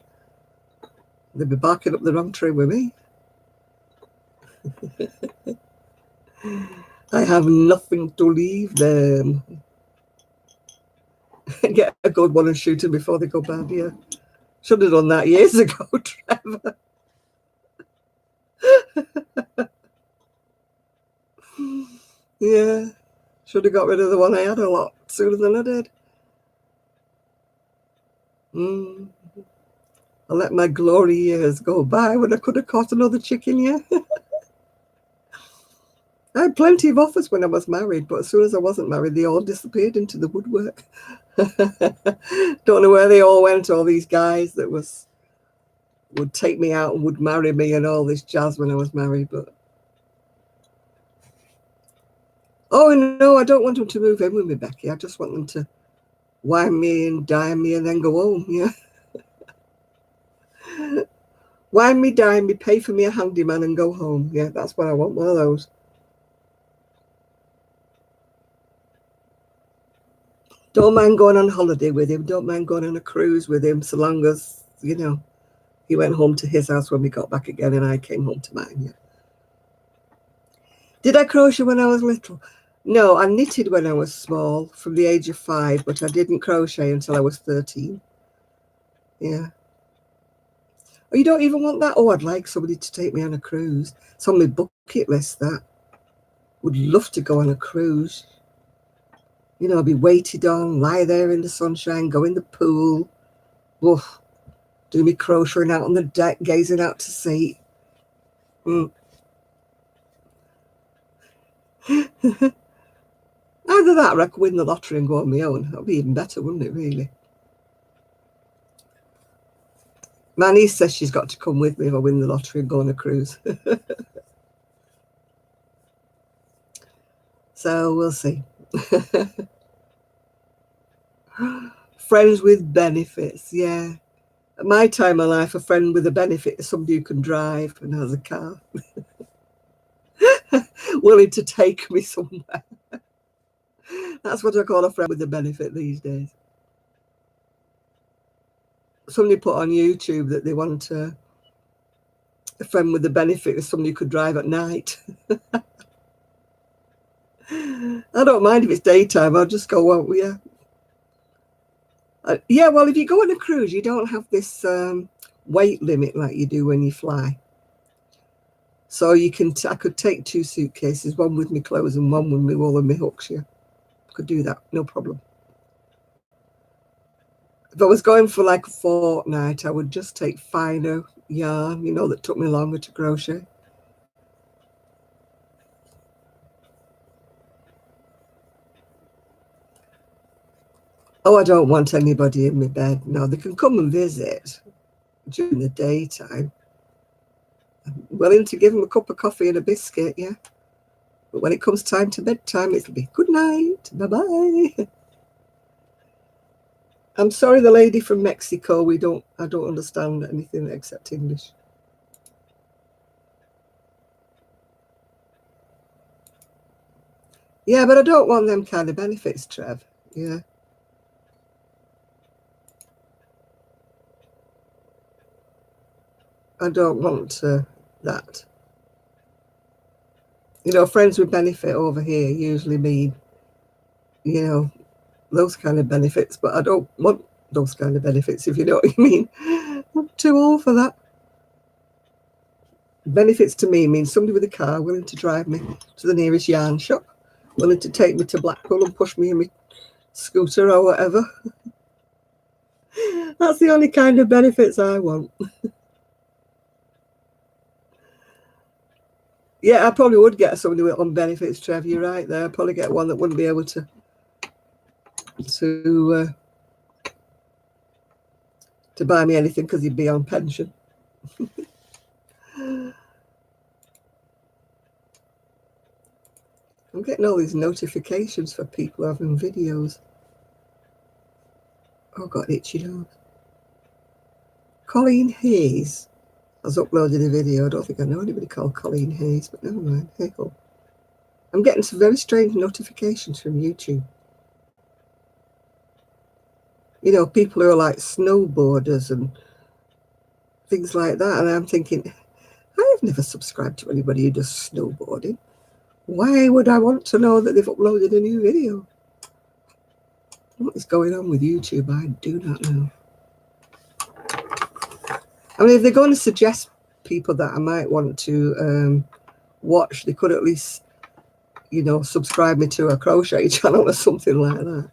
They'd be barking up the wrong tree with me. I have nothing to leave them. Get a good one and shoot them before they go bad, yeah. Should have done that years ago, Trevor. Yeah, should have got rid of the one I had a lot sooner than I did. I let my glory years go by when I could have caught another chicken, yeah. I had plenty of offers when I was married, but as soon as I wasn't married, they all disappeared into the woodwork. Don't know where they all went, all these guys that would take me out and would marry me and all this jazz when I was married. But oh no, I don't want them to move in with me, Becky. I just want them to wine me and dine me and then go home, yeah. Wine me, dine me, pay for me a handyman and go home. Yeah, that's what I want, one of those. Don't mind going on holiday with him. Don't mind going on a cruise with him, so long as, you know, he went home to his house when we got back again and I came home to mine, yeah. Did I crochet when I was little? No, I knitted when I was small, from the age of 5, but I didn't crochet until I was 13. Yeah. Oh, you don't even want that? Oh, I'd like somebody to take me on a cruise. It's on my bucket list, that. Would love to go on a cruise. You know, be weighted on, lie there in the sunshine, go in the pool. Woof. Do me crocheting out on the deck, gazing out to sea. Either that or I could win the lottery and go on my own. That'd be even better, wouldn't it, really? My niece says she's got to come with me if I win the lottery and go on a cruise. So we'll see. Friends with benefits, yeah. At my time of life, a friend with a benefit is somebody who can drive and has a car. Willing to take me somewhere. That's what I call a friend with a benefit these days. Somebody put on YouTube that they want a friend with a benefit is somebody who could drive at night. I don't mind if it's daytime. I'll just go, well, yeah. Yeah, well, if you go on a cruise, you don't have this weight limit like you do when you fly. So you can, I could take 2 suitcases, one with my clothes and one with my wool and my hooks, yeah. Could do that, no problem. If I was going for like a fortnight, I would just take finer yarn, you know, that took me longer to crochet. Oh, I don't want anybody in my bed. No, they can come and visit during the daytime. I'm willing to give them a cup of coffee and a biscuit, yeah. But when it comes time to bedtime, it'll be good night, bye-bye. I'm sorry, the lady from Mexico, I don't understand anything except English. Yeah, but I don't want them kind of benefits, Trev. Yeah. I don't want that. You know, friends with benefit over here usually mean, you know, those kind of benefits, but I don't want those kind of benefits, if you know what I mean. I'm too old for that. Benefits to me means somebody with a car willing to drive me to the nearest yarn shop, willing to take me to Blackpool and push me in my scooter or whatever. That's the only kind of benefits I want. Yeah, I probably would get somebody on benefits, Trev. You're right there. I'd probably get one that wouldn't be able to buy me anything because he'd be on pension. I'm getting all these notifications for people having videos. Oh, got an itchy nose. Colleen Hayes has uploaded a video. I don't think I know anybody called Colleen Hayes, but never mind. Hey ho. I'm getting some very strange notifications from YouTube. You know, people who are like snowboarders and things like that. And I'm thinking, I have never subscribed to anybody who does snowboarding. Why would I want to know that they've uploaded a new video? What is going on with YouTube? I do not know. I mean, if they're going to suggest people that I might want to watch, they could at least, you know, subscribe me to a crochet channel or something like that.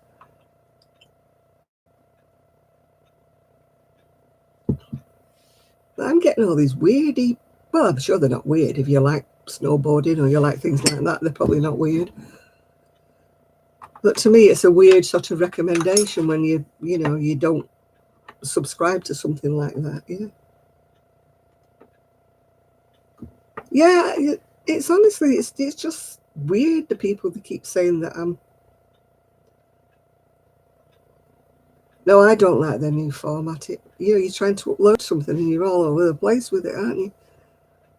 But I'm getting all these weirdy, well, I'm sure they're not weird. If you like snowboarding or you like things like that, they're probably not weird. But to me, it's a weird sort of recommendation when you know, you don't subscribe to something like that. Yeah, it's honestly, it's just weird, the people that keep saying that I'm. No, I don't like their new format. You know, you're trying to upload something and you're all over the place with it, aren't you?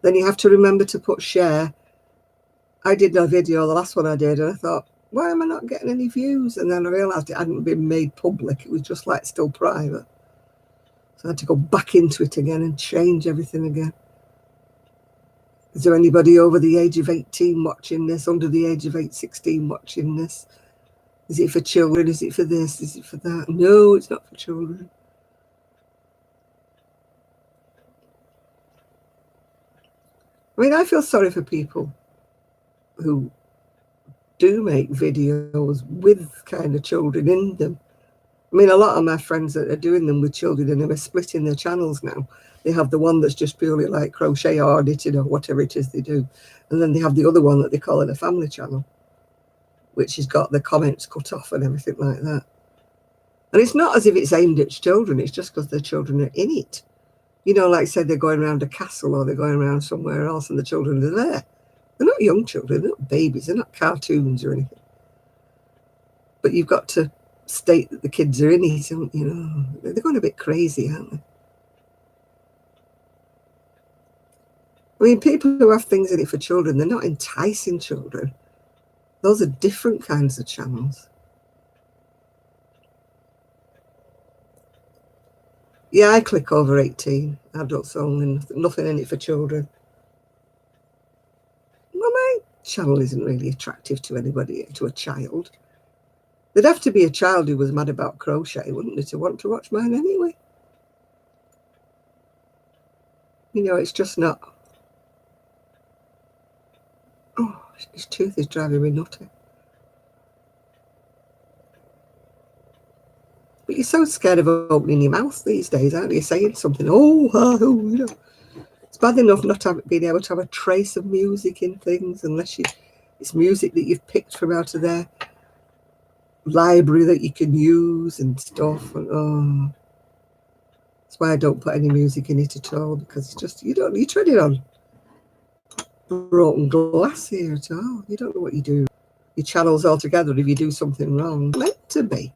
Then you have to remember to put share. I did a video, the last one I did, and I thought, why am I not getting any views? And then I realised it hadn't been made public. It was just like still private. So I had to go back into it again and change everything again. Is there anybody over the age of 18 watching this, under the age of 16 watching this? Is it for children? Is it for this? Is it for that? No, it's not for children. I mean, I feel sorry for people who do make videos with kind of children in them. I mean, a lot of my friends that are doing them with children and are splitting their channels now. They have the one that's just purely like crochet or knitting or whatever it is they do. And then they have the other one that they call it a family channel, which has got the comments cut off and everything like that. And it's not as if it's aimed at children. It's just because the children are in it. You know, like say they're going around a castle or they're going around somewhere else and the children are there. They're not young children. They're not babies. They're not cartoons or anything. But you've got to state that the kids are in it. You know, they're going a bit crazy, aren't they? I mean, people who have things in it for children, they're not enticing children. Those are different kinds of channels. Yeah, I click over 18, adults only, nothing in it for children. Well, my channel isn't really attractive to anybody, to a child. There'd have to be a child who was mad about crochet, wouldn't it, to want to watch mine anyway? You know, it's just not. Oh, his tooth is driving me nutty. But you're so scared of opening your mouth these days, aren't you? Saying something, you know. It's bad enough not being able to have a trace of music in things unless it's music that you've picked from out of their library that you can use and stuff. And that's why I don't put any music in it at all, because it's just, you're treading on broken glass here at all. You don't know what you do. Your channels altogether if you do something wrong. It's meant to be.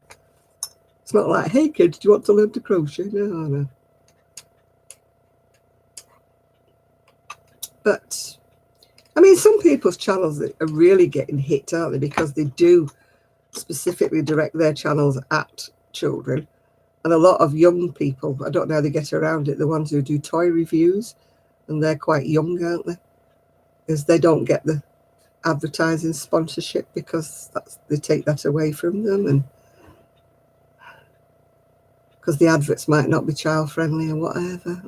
It's not like, hey kids, do you want to learn to crochet? No. But I mean, some people's channels are really getting hit, aren't they? Because they do specifically direct their channels at children. And a lot of young people, I don't know how they get around it, the ones who do toy reviews, and they're quite young, aren't they? Because they don't get the advertising sponsorship because they take that away from them, and because the adverts might not be child friendly or whatever.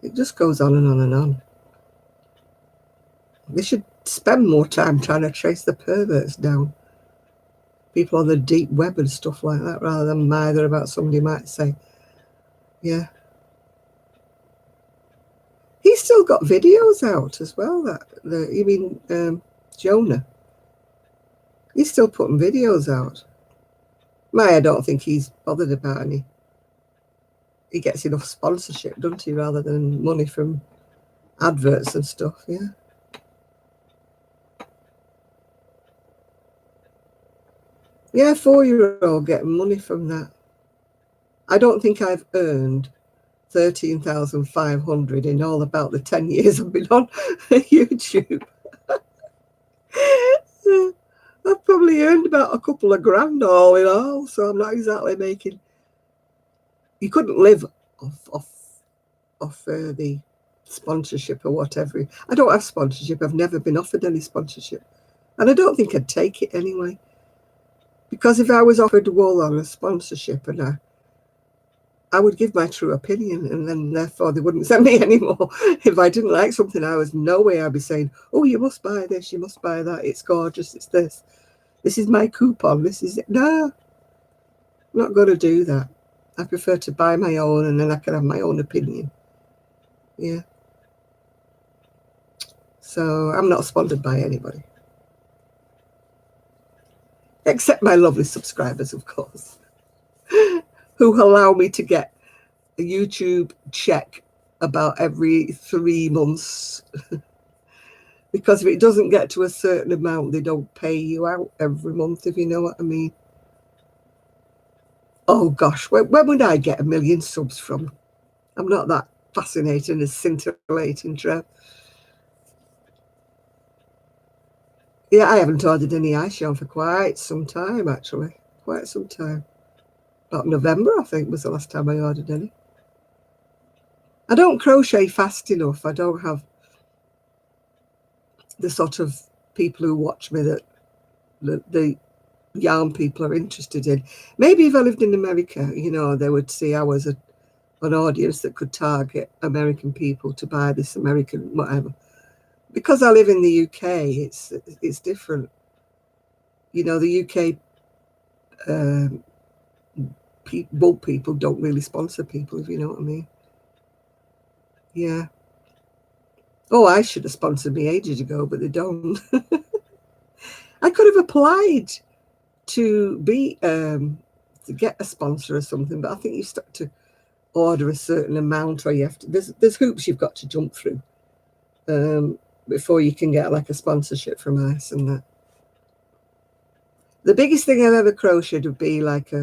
It just goes on and on and on. They should spend more time trying to chase the perverts down. people on the deep web and stuff like that, rather than mither about somebody might say. Yeah. He's still got videos out as well. You mean Jonah? He's still putting videos out. I don't think he's bothered about any. He gets enough sponsorship, doesn't he, rather than money from adverts and stuff. Yeah. Yeah, 4-year-old getting money from that. I don't think I've earned 13,500 in all about the 10 years I've been on YouTube. I've probably earned about a couple of grand all in all, so I'm not exactly making. You couldn't live off the sponsorship or whatever. I don't have sponsorship. I've never been offered any sponsorship, and I don't think I'd take it anyway. Because if I was offered wool on a sponsorship, and I would give my true opinion, and then therefore they wouldn't send me anymore. If I didn't like something, I was no way I'd be saying, "Oh, you must buy this, you must buy that. It's gorgeous. It's this. This is my coupon. This is it." No, I'm not going to do that. I prefer to buy my own, and then I can have my own opinion. Yeah. So I'm not sponsored by anybody, except my lovely subscribers, of course, who allow me to get a YouTube check about every 3 months. Because if it doesn't get to a certain amount, they don't pay you out every month, if you know what I mean. Oh gosh, when would I get 1 million subs from? I'm not that fascinating as scintillating, Trev. Yeah, I haven't ordered any eyeshadow for quite some time, actually. Quite some time. About November, I think, was the last time I ordered any. I don't crochet fast enough. I don't have the sort of people who watch me that the yarn people are interested in. Maybe if I lived in America, they would see I was an audience that could target American people to buy this American whatever. Because I live in the UK, it's different. The UK wool people don't really sponsor people, if you know what I mean. Yeah. Oh, I should have sponsored me ages ago, but they don't. I could have applied to be to get a sponsor or something, but I think you start to order a certain amount, or you have to. There's hoops you've got to jump through before you can get like a sponsorship from us and that. The biggest thing I've ever crocheted would be like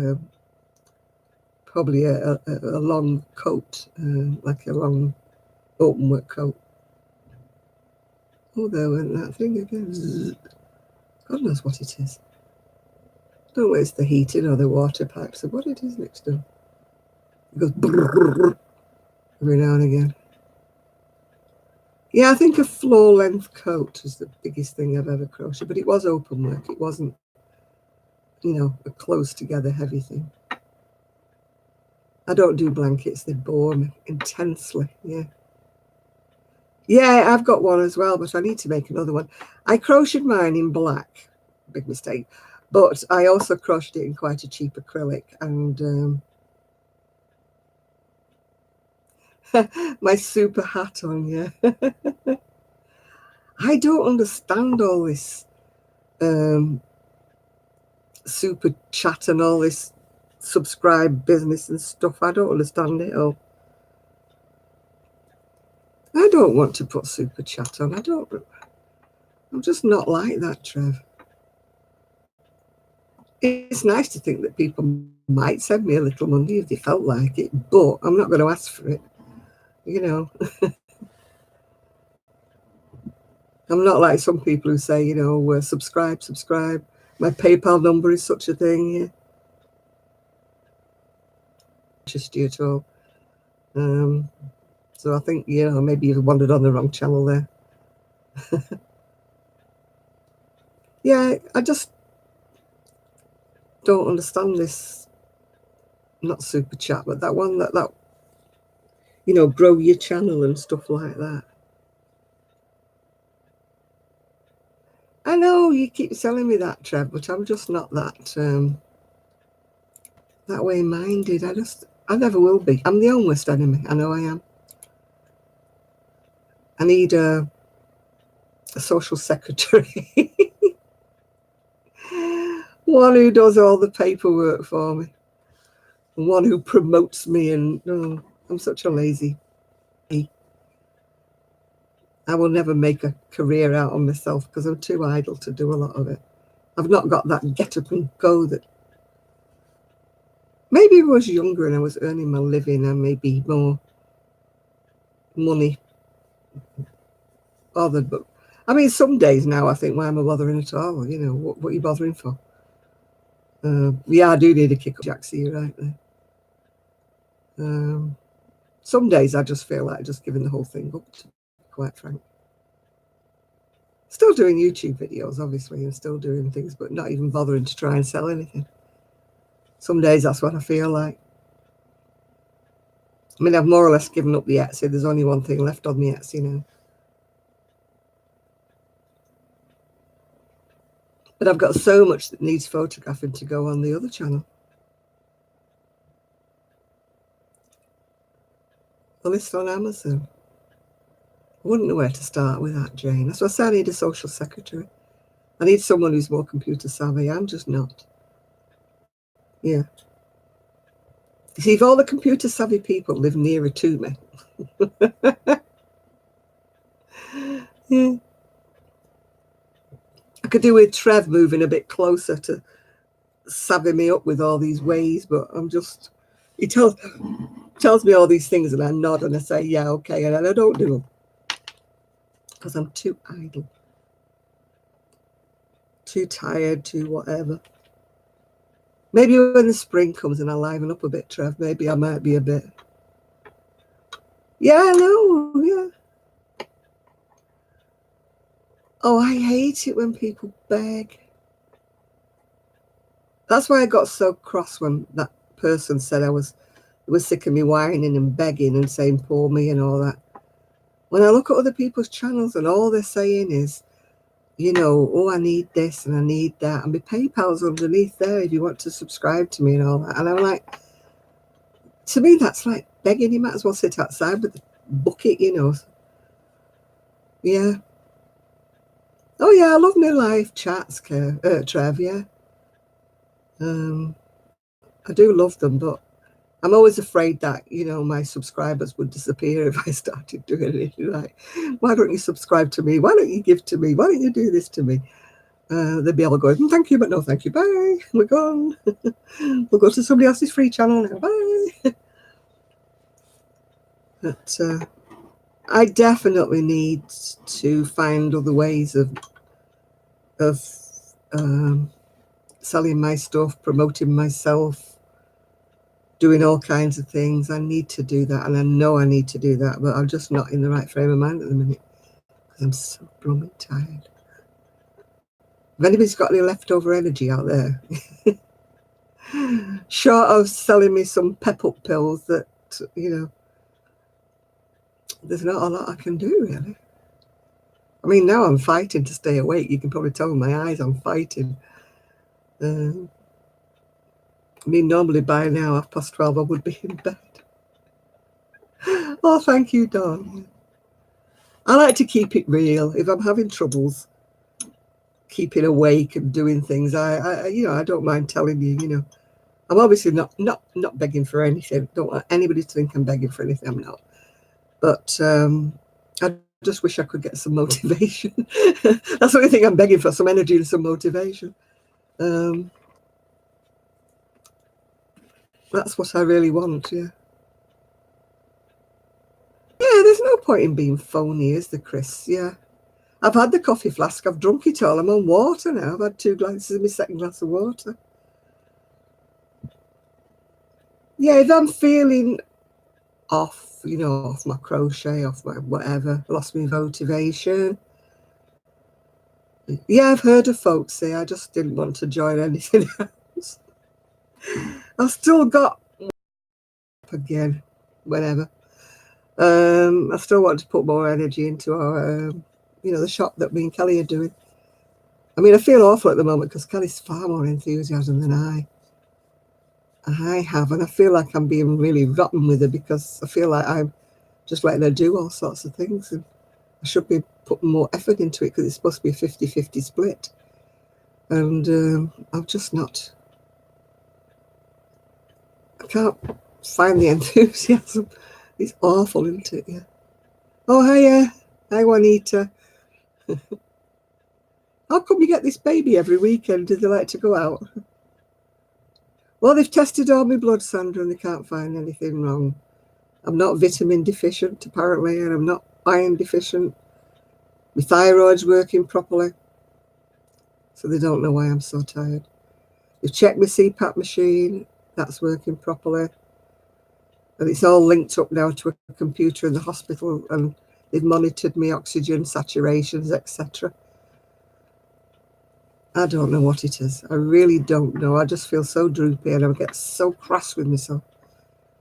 probably a long coat, like a long open work coat. Oh, there went that thing again. God knows what it is. Don't know whether it's the heating or the water pipes or what it is next door. It goes brrr every now and again. Yeah, I think a floor length coat is the biggest thing I've ever crocheted, but it was open work. It wasn't, a close together heavy thing. I don't do blankets. They bore me intensely. Yeah. Yeah, I've got one as well, but I need to make another one. I crocheted mine in black. Big mistake. But I also crocheted it in quite a cheap acrylic. And my super hat on, yeah. I don't understand all this super chat and all this subscribe business and stuff. I don't understand it all. I don't want to put super chat on. I'm just not like that, Trev. It's nice to think that people might send me a little money if they felt like it, but I'm not going to ask for it. I'm not like some people who say, subscribe. My PayPal number is such a thing. Yeah. Just you at all. So I think, maybe you've wandered on the wrong channel there. Yeah, I just don't understand this. Not super chat, but that one that grow your channel and stuff like that. I know you keep telling me that, Trev, but I'm just not that that way minded. I never will be. I'm the own worst enemy. I know I am. I need a social secretary. One who does all the paperwork for me. One who promotes me, and I'm such a lazy. I will never make a career out of myself because I'm too idle to do a lot of it. I've not got that get up and go that. Maybe if I was younger and I was earning my living and maybe more money bothered. But I mean, some days now I think, why am I bothering at all? You know, what are you bothering for? Yeah, I do need a kick up, Jaxie, you're right there. Some days I just feel like just giving the whole thing up, to be quite frank. Still doing YouTube videos, obviously, and still doing things, but not even bothering to try and sell anything. Some days that's what I feel like. I mean, I've more or less given up the Etsy. There's only one thing left on the Etsy now. But I've got so much that needs photographing to go on the other channel. The list on Amazon. I wouldn't know where to start with that, Jane. That's why I say I need a social secretary. I need someone who's more computer savvy. I'm just not. Yeah. You see, if all the computer savvy people live nearer to me. Yeah. I could do with Trev moving a bit closer to savvy me up with all these ways, but I'm just, he tells me all these things and I nod and I say, yeah, okay, and then I don't do them because I'm too idle, too tired, too whatever. Maybe when the spring comes and I liven up a bit, Trev, maybe I might be a bit. Yeah, I know, yeah. Oh, I hate it when people beg. That's why I got so cross when that person said I was sick of me whining and begging and saying poor me and all that. When I look at other people's channels and all they're saying is, you know, oh, I need this and I need that, and my PayPal's underneath there if you want to subscribe to me and all that. And I'm like, to me, that's like begging. You might as well sit outside with the bucket, you know. Yeah. Oh, yeah, I love my live chats, Trev, yeah. I do love them, but I'm always afraid that, you know, my subscribers would disappear if I started doing anything like, why don't you subscribe to me? Why don't you give to me? Why don't you do this to me? They'd be all going, thank you, but no thank you, bye, we're gone. We'll go to somebody else's free channel now, bye. But I definitely need to find other ways of selling my stuff, promoting myself, doing all kinds of things. I need to do that, and I know I need to do that, but I'm just not in the right frame of mind at the minute because I'm so blooming tired. If anybody's got any leftover energy out there, short of selling me some pep-up pills that, you know, there's not a lot I can do, really. I mean, now I'm fighting to stay awake. You can probably tell in my eyes I'm fighting. I mean, normally by now, 12:30, I would be in bed. Oh, thank you, Dawn. I like to keep it real. If I'm having troubles keeping awake and doing things, I you know, I don't mind telling you, you know. I'm obviously not begging for anything. Don't want anybody to think I'm begging for anything. I'm not. But I just wish I could get some motivation. That's the only thing I'm begging for, some energy and some motivation. That's what I really want, yeah. Yeah, there's no point in being phony, is there, Chris? Yeah. I've had the coffee flask. I've drunk it all. I'm on water now. I've had 2 glasses of my second glass of water. Yeah, if I'm feeling off, you know, off my crochet, off my whatever, lost my motivation. Yeah, I've heard of folks say I just didn't want to join anything else. I've still got again, whatever. I still want to put more energy into our, you know, the shop that me and Kelly are doing. I mean, I feel awful at the moment because Kelly's far more enthusiasm than I have, and I feel like I'm being really rotten with her because I feel like I'm just letting her do all sorts of things, and I should be putting more effort into it because it's supposed to be a 50-50 split, and I'm just not. I can't find the enthusiasm. It's awful, isn't it? Yeah. Oh, hiya. Hi, Juanita. How come you get this baby every weekend? Do they like to go out? Well, they've tested all my blood, Sandra, and they can't find anything wrong. I'm not vitamin deficient, apparently, and I'm not iron deficient. My thyroid's working properly, so they don't know why I'm so tired. They've checked my CPAP machine. That's working properly. And it's all linked up now to a computer in the hospital, and they've monitored my oxygen saturations, etc. I don't know what it is. I really don't know. I just feel so droopy and I get so cross with myself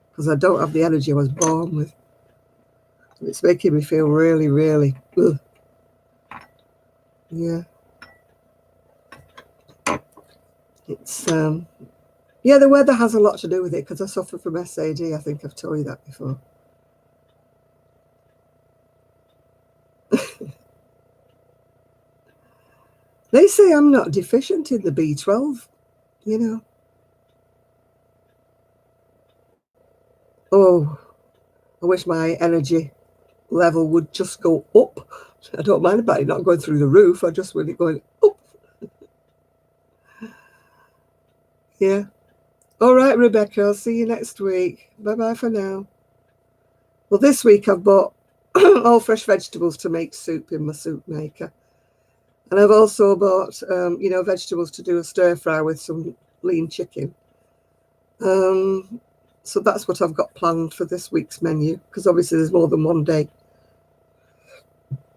because I don't have the energy I was born with. It's making me feel really, really, ugh. Yeah. It's, yeah, the weather has a lot to do with it because I suffer from SAD. I think I've told you that before. They say I'm not deficient in the B12, you know. Oh, I wish my energy level would just go up. I don't mind about it not going through the roof. I just want it going up. Yeah. All right, Rebecca, I'll see you next week. Bye-bye for now. Well, this week I've bought all fresh vegetables to make soup in my soup maker. And I've also bought, vegetables to do a stir fry with some lean chicken. So that's what I've got planned for this week's menu, because obviously there's more than one day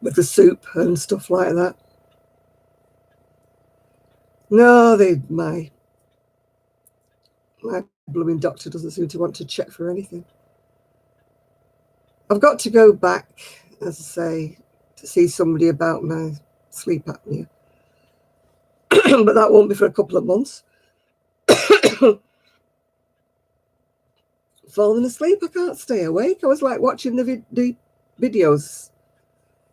with the soup and stuff like that. No, my blooming doctor doesn't seem to want to check for anything. I've got to go back, as I say, to see somebody about my sleep apnea. But that won't be for a couple of months. Falling asleep, I can't stay awake. I was like watching the videos,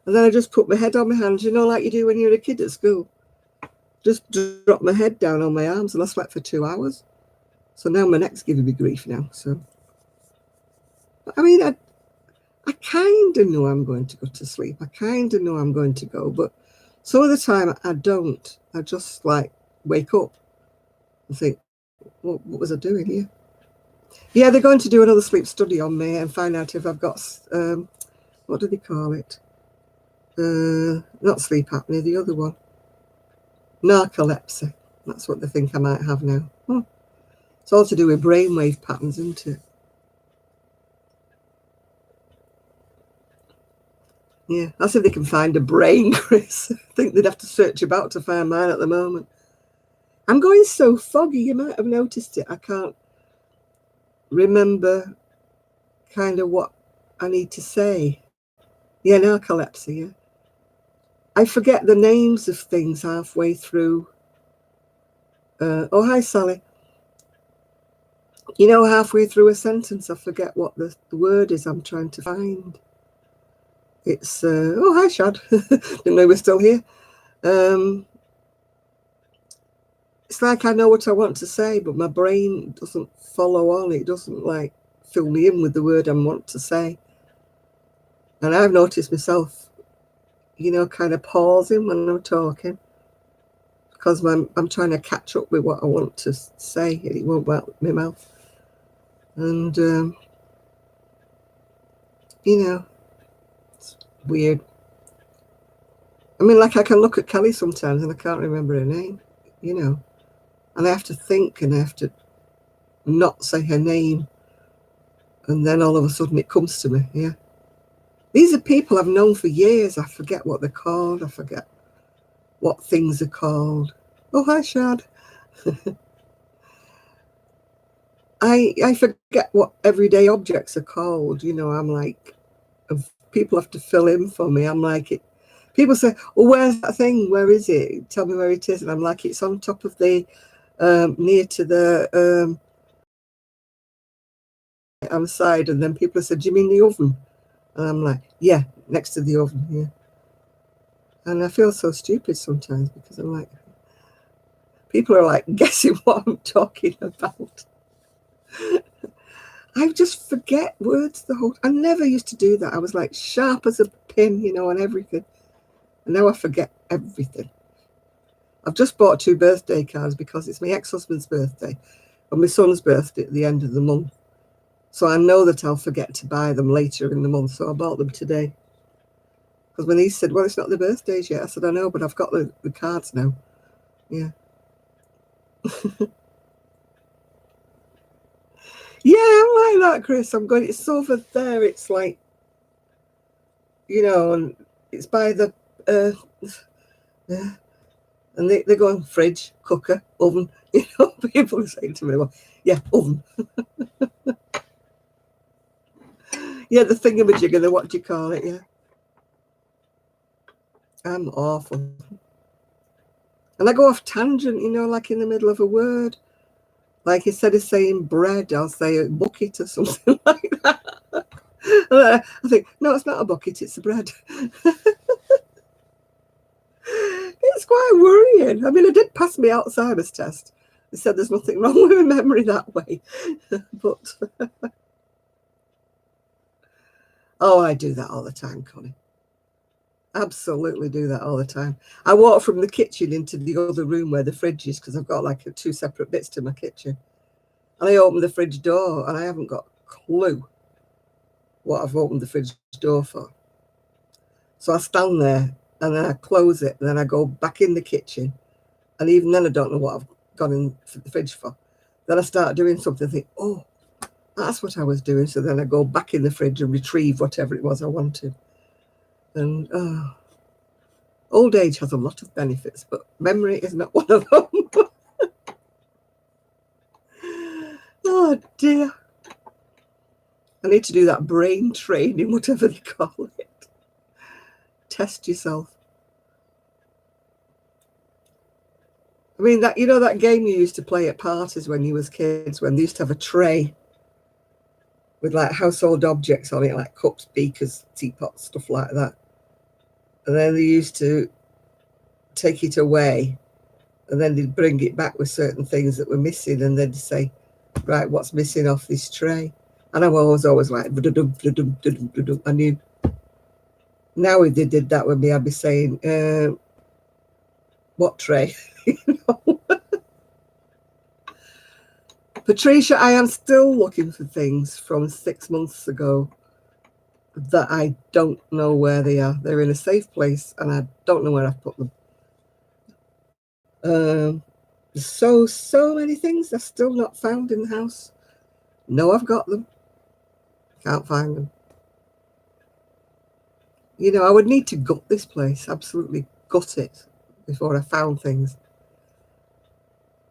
and then I just put my head on my hands, like you do when you're a kid at school. Just drop my head down on my arms, and I slept for 2 hours. So now my neck's giving me grief now. So, I mean, I kind of know I'm going to go to sleep. I kind of know I'm going to go, but some of the time I don't. I just like wake up and think, what was I doing here? Yeah, they're going to do another sleep study on me and find out if I've got, what do they call it? Not sleep apnea, the other one. Narcolepsy. That's what they think I might have now. It's all to do with brainwave patterns, isn't it? Yeah, that's if they can find a brain, Chris. I think they'd have to search about to find mine at the moment. I'm going so foggy, you might have noticed it. I can't remember kind of what I need to say. Yeah, narcolepsy, yeah. I forget the names of things halfway through. Oh, hi, Sally. Halfway through a sentence, I forget what the word is I'm trying to find. It's, oh, hi, Shad. Didn't know we're still here. It's like I know what I want to say, but my brain doesn't follow on. It doesn't, like, fill me in with the word I want to say. And I've noticed myself, kind of pausing when I'm talking because I'm trying to catch up with what I want to say. It won't out my mouth. And, it's weird. I mean, like I can look at Kelly sometimes and I can't remember her name, and I have to think and I have to not say her name. And then all of a sudden it comes to me, yeah. These are people I've known for years. I forget what they're called. I forget what things are called. Oh, hi, Shad. I forget what everyday objects are called. I'm like, people have to fill in for me. I'm like, People say, "Oh, where's that thing? Where is it? Tell me where it is." And I'm like, "It's on top of the near to the side." And then people said, "Do you mean the oven?" And I'm like, "Yeah, next to the oven." Yeah. And I feel so stupid sometimes because I'm like, people are like guessing what I'm talking about. I just forget words the whole. I never used to do that. I was like sharp as a pin, you know, on everything. And now I forget everything. I've just bought 2 birthday cards because it's my ex-husband's birthday and my son's birthday at the end of the month. So I know that I'll forget to buy them later in the month. So I bought them today. Because when he said, "Well, it's not the birthdays yet," I said, "I know, but I've got the cards now." Yeah. Yeah, I'm like that, Chris. I'm going, it's over there. It's like, you know, and it's by the, and they're going fridge, cooker, oven. You know, people are saying to me, "Well, yeah, oven." Yeah, the thingamajigger, the what do you call it? Yeah. I'm awful. And I go off tangent, you know, like in the middle of a word. Like instead of saying bread, I'll say a bucket or something like that. And I think, no, it's not a bucket, it's a bread. It's quite worrying. I mean, I did pass my Alzheimer's test. They said there's nothing wrong with my memory that way. But, oh, I do that all the time, Connie. Absolutely do that all the time. I walk from the kitchen into the other room where the fridge is because I've got like 2 separate bits to my kitchen. And I open the fridge door and I haven't got a clue what I've opened the fridge door for. So I stand there and then I close it and then I go back in the kitchen. And even then I don't know what I've gone in the fridge for. Then I start doing something and think, "Oh, that's what I was doing." So then I go back in the fridge and retrieve whatever it was I wanted. And old age has a lot of benefits, but memory is not one of them. Oh dear. I need to do that brain training, whatever they call it. Test yourself. I mean, that, you know, that game you used to play at parties when you was kids, when they used to have a tray with like household objects on it, like cups, beakers, teapots, stuff like that. And then they used to take it away and then they'd bring it back with certain things that were missing and then say, "Right, what's missing off this tray?" And I was always like, I knew. Now if they did that with me, I'd be saying, "What tray?" You know? Patricia, I am still looking for things from 6 months ago that I don't know where they are. They're in a safe place and I don't know where I've put them. There's so many things I've still not found in the house. No, I've got them. Can't find them. You know, I would need to gut this place, absolutely gut it before I found things.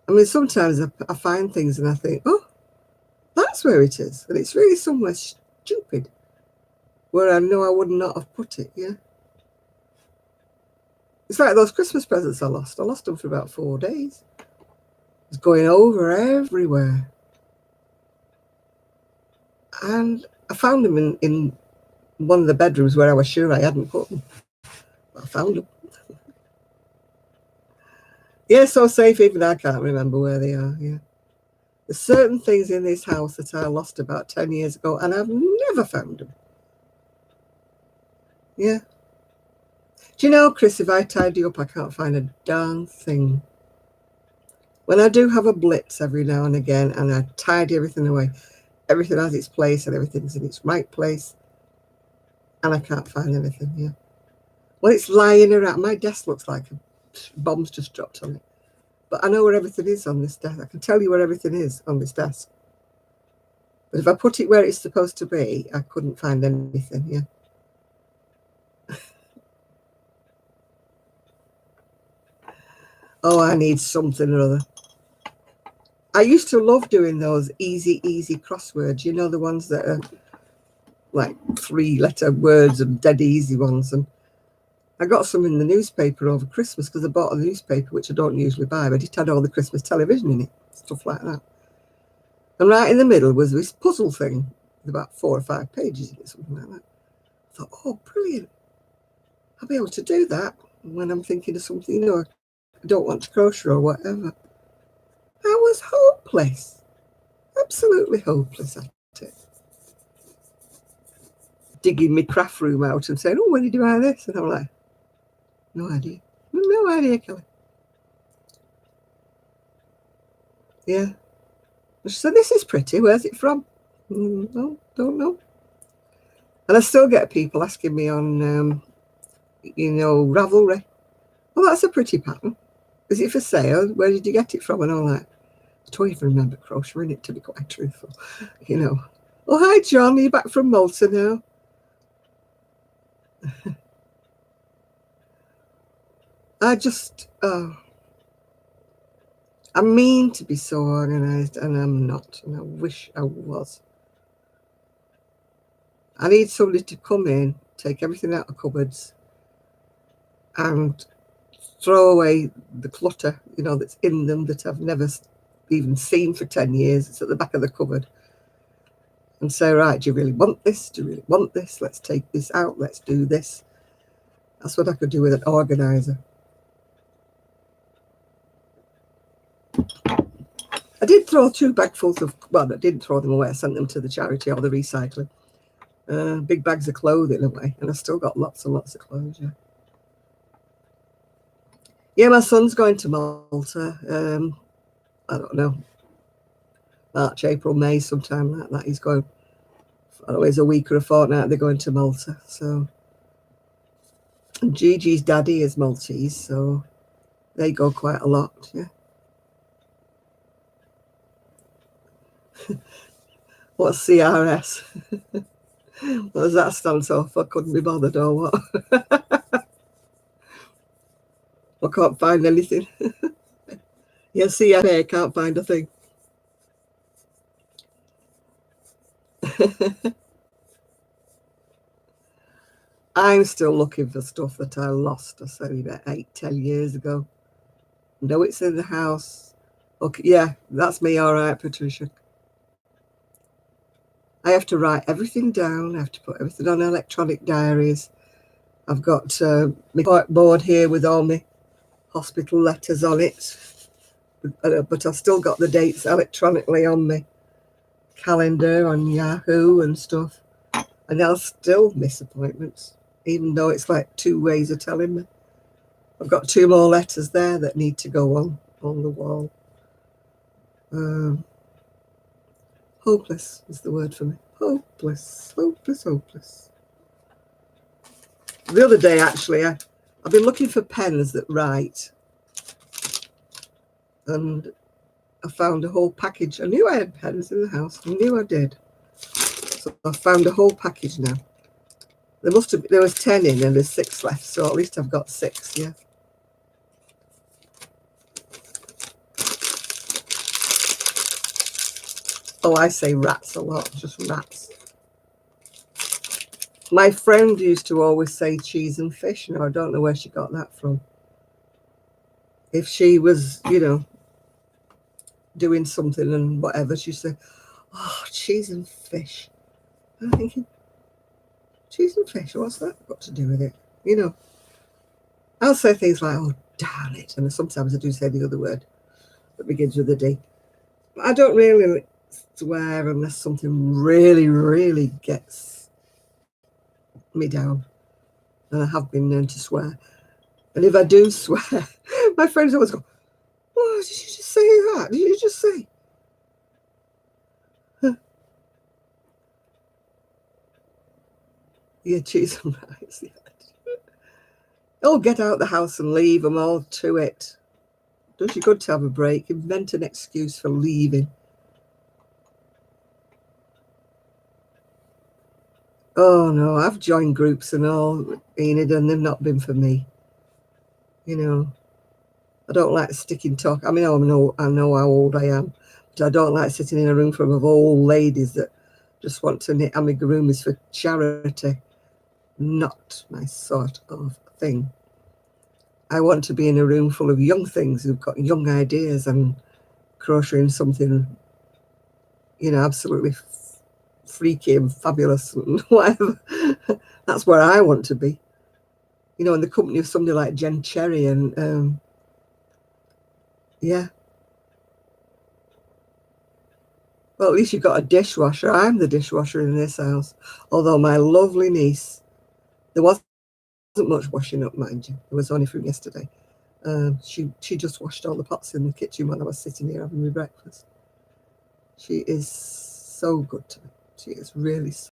I mean, sometimes I find things and I think, "Oh, that's where it is." And it's really somewhere stupid where I know I would not have put it, yeah. It's like those Christmas presents I lost. I lost them for about 4 days. It's going over everywhere. And I found them in one of the bedrooms where I was sure I hadn't put them. But I found them. Yeah, so safe, even I can't remember where they are, yeah. There's certain things in this house that I lost about 10 years ago and I've never found them. Yeah. Do you know, Chris, if I tidy up, I can't find a darn thing. When I do have a blitz every now and again and I tidy everything away, everything has its place and everything's in its right place, and I can't find anything, yeah. Well, it's lying around. My desk looks like a bomb's just dropped on it. But I know where everything is on this desk. I can tell you where everything is on this desk. But if I put it where it's supposed to be, I couldn't find anything, yeah. Oh, I need something or other. I used to love doing those easy crosswords, you know, the ones that are like 3-letter words and dead easy ones. And I got some in the newspaper over Christmas because I bought a newspaper, which I don't usually buy, but it had all the Christmas television in it, stuff like that. And right in the middle was this puzzle thing with about 4 or 5 pages in it, something like that. I thought, oh, brilliant. I'll be able to do that when I'm thinking of something, you know, I don't want to crochet or whatever. I was hopeless, absolutely hopeless at it. Digging my craft room out and saying, oh, when did you buy this? And I'm like, no idea. No idea, Kelly. Yeah. She said, this is pretty. Where's it from? No, don't know. And I still get people asking me on, you know, Ravelry. Well, that's a pretty pattern. Is it for sale? Where did you get it from? And all that. I don't even remember crocheting it, to be quite truthful. You know. Oh, hi, John. Are you back from Malta now? I mean to be so organised, and I'm not, and I wish I was. I need somebody to come in, take everything out of cupboards, and throw away the clutter, you know, that's in them that I've never even seen for 10 years. It's at the back of the cupboard. And say, right, do you really want this? Do you really want this? Let's take this out. Let's do this. That's what I could do with an organizer. I did throw 2 bagfuls of, well, I didn't throw them away. I sent them to the charity or the recycling. Big bags of clothing away. And I still got lots and lots of clothes, yeah. Yeah, my son's going to Malta. I don't know. March, April, May, sometime like that. He's going, I don't know, it's a week or a fortnight. They're going to Malta. So, and Gigi's daddy is Maltese, so they go quite a lot, yeah. What's CRS? What does that stand for? Couldn't be bothered or what? I can't find anything. Yeah, CFA, can't find a thing. I'm still looking for stuff that I lost, I say, about 8-10 years ago. No, it's in the house. Okay, yeah, that's me, all right, Patricia. I have to write everything down. I have to put everything on electronic diaries. I've got my board here with all my hospital letters on it. But I've still got the dates electronically on my calendar on Yahoo and stuff. And I'll still miss appointments, even though it's like 2 ways of telling me. I've got 2 more letters there that need to go on the wall. Hopeless is the word for me. Hopeless, hopeless, hopeless. The other day, actually, I've been looking for pens that write. And I found a whole package. I knew I had pens in the house. I knew I did. So I found a whole package now. There was 10 in and there's 6 left. So at least I've got 6, yeah. Oh, I say rats a lot, just rats. My friend used to always say cheese and fish. Now, I don't know where she got that from. If she was, you know, doing something and whatever, she'd say, oh, cheese and fish. I'm thinking, cheese and fish, what's that got to do with it? You know, I'll say things like, oh, darn it. And sometimes I do say the other word that begins with a D. But I don't really swear unless something really, really gets me down. And I have been known to swear. And if I do swear, my friends always go, oh, did you just say that? Did you just say? Yeah, cheese and rice. Yeah. Oh, get out the house and leave them all to it. Does you good to have a break. Invent an excuse for leaving. Oh, no, I've joined groups and all, Enid, and they've not been for me. You know, I don't like sticking talk. I mean, I know how old I am, but I don't like sitting in a room full of old ladies that just want to knit amigurumis for charity. not my sort of thing. I want to be in a room full of young things who've got young ideas and crocheting something, absolutely freaky and fabulous and whatever. That's where I want to be. In the company of somebody like Jen Cherry and yeah. Well, at least you've got a dishwasher. I'm the dishwasher in this house. Although my lovely niece, there wasn't much washing up, mind you. It was only from yesterday. She just washed all the pots in the kitchen when I was sitting here having my breakfast. She is so good to me. She is really so.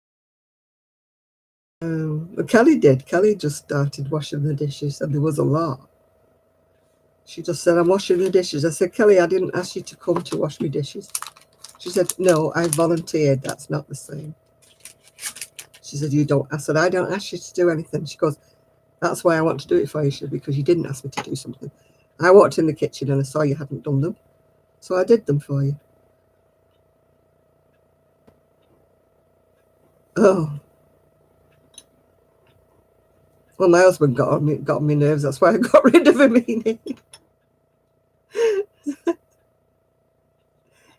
But Kelly did. Kelly just started washing the dishes, and there was a lot. She just said, I'm washing the dishes. I said, Kelly, I didn't ask you to come to wash my dishes. She said, no, I volunteered. That's not the same. She said, you don't. I said, I don't ask you to do anything. She goes, that's why I want to do it for you, because you didn't ask me to do something. I walked in the kitchen and I saw you hadn't done them. So I did them for you. Oh. Well, my husband got on my nerves. That's why I got rid of him.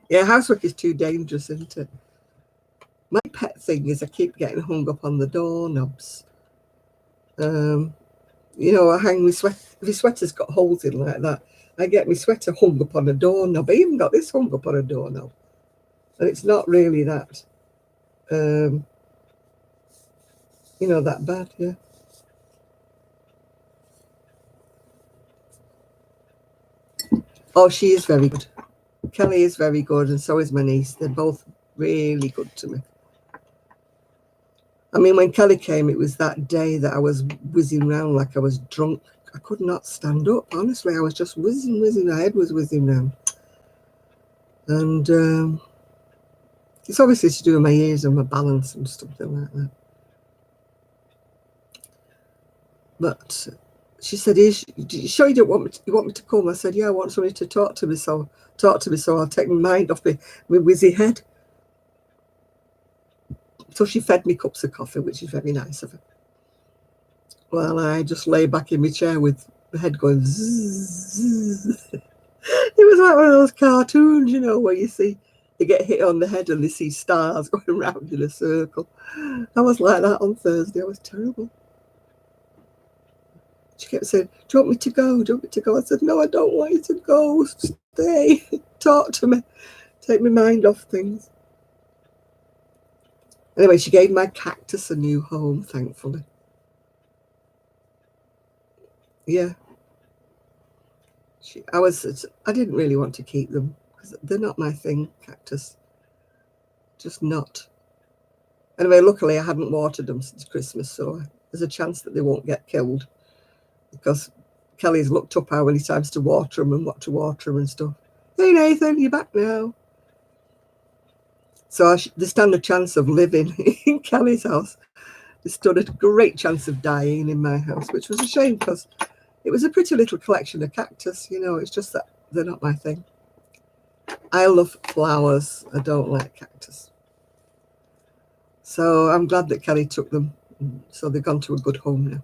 Yeah, housework is too dangerous, isn't it? My pet thing is I keep getting hung up on the doorknobs. I hang my sweater. If your sweater's got holes in like that, I get my sweater hung up on a doorknob. I even got this hung up on a doorknob. And it's not really that, that bad, yeah. Oh, she is very good. Kelly is very good, and so is my niece. They're both really good to me. I mean, when Kelly came, it was that day that I was whizzing around like I was drunk. I could not stand up. Honestly, I was just whizzing. My head was whizzing round. And it's obviously to do with my ears and my balance and something like that. But she said, "You sure you don't want me to come?" I said, "Yeah, I want somebody to talk to me. So I'll take my mind off my whizzy head." So she fed me cups of coffee, which is very nice of her. Well, I just lay back in my chair with the head going zzz. It was like one of those cartoons, where you get hit on the head and they see stars going round in a circle. I was like that on Thursday. I was terrible. She kept saying, do you want me to go? Do you want me to go? I said, no, I don't want you to go. Stay. Talk to me. Take my mind off things. Anyway, she gave my cactus a new home, thankfully. Yeah. I didn't really want to keep them because they're not my thing, cactus. Just not. Anyway, luckily I hadn't watered them since Christmas, so there's a chance that they won't get killed because Kelly's looked up how many times to water them and what to water them and stuff. Hey, Nathan, you're back now. So they stand a chance of living in Kelly's house. They stood a great chance of dying in my house, which was a shame because it was a pretty little collection of cactus. It's just that they're not my thing. I love flowers. I don't like cactus. So I'm glad that Kelly took them. So they've gone to a good home now.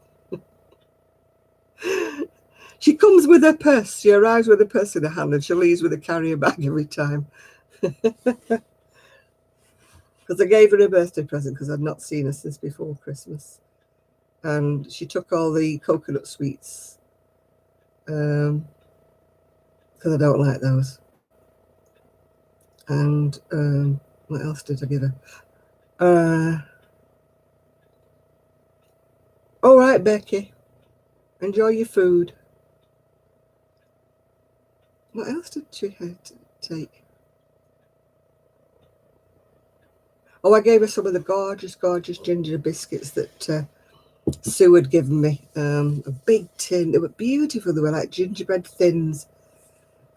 She comes with her purse. She arrives with a purse in her hand and she leaves with a carrier bag every time. Because I gave her a birthday present because I'd not seen her since before Christmas. And she took all the coconut sweets because I don't like those. And what else did I give her? All right, Becky. Enjoy your food. What else did she take? Oh, I gave her some of the gorgeous ginger biscuits that Sue had given me. A big tin. They were beautiful. They were like gingerbread thins.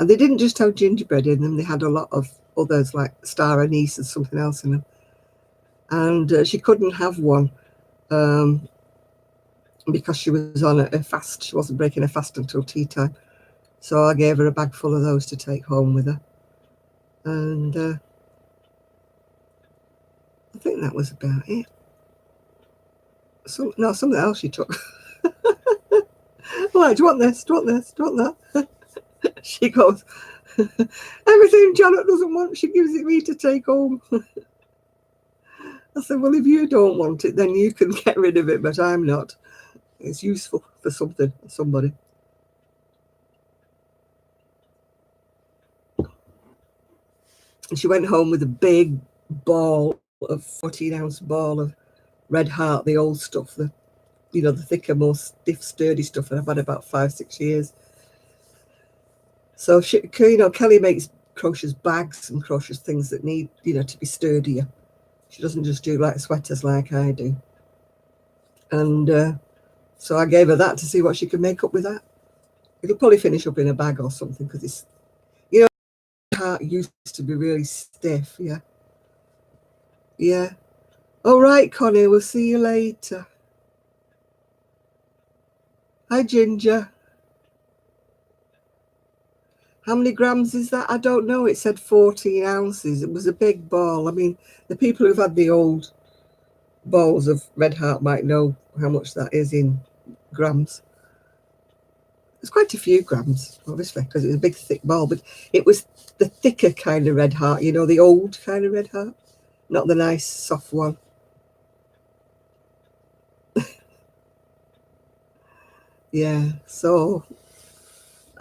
And they didn't just have gingerbread in them. They had a lot of others like star anise and something else in them. And she couldn't have one because she was on a fast. She wasn't breaking a fast until tea time. So I gave her a bag full of those to take home with her. And I think that was about it. something else she took. Like, do you want this? Do you want this? Do you want that? She goes, everything Janet doesn't want, she gives it me to take home. I said, well, if you don't want it, then you can get rid of it, but I'm not. It's useful for something, somebody. And she went home with a big ball of 14-ounce ball of Red Heart, the old stuff, the thicker, more stiff, sturdy stuff that I've had about 5-6 years. So Kelly makes crochets bags and crochets things that need, to be sturdier. She doesn't just do like sweaters like I do. And so I gave her that to see what she could make up with that. It'll probably finish up in a bag or something, because it's, heart used to be really stiff. Yeah. All right, Connie, we'll see you later. Hi, Ginger. How many grams is that? I don't know. It said 14 ounces. It was a big ball. I mean, the people who've had the old balls of Red Heart might know how much that is in grams. It's quite a few grams, obviously, because it was a big, thick ball. But it was the thicker kind of Red Heart, the old kind of Red Heart, not the nice, soft one. Yeah, so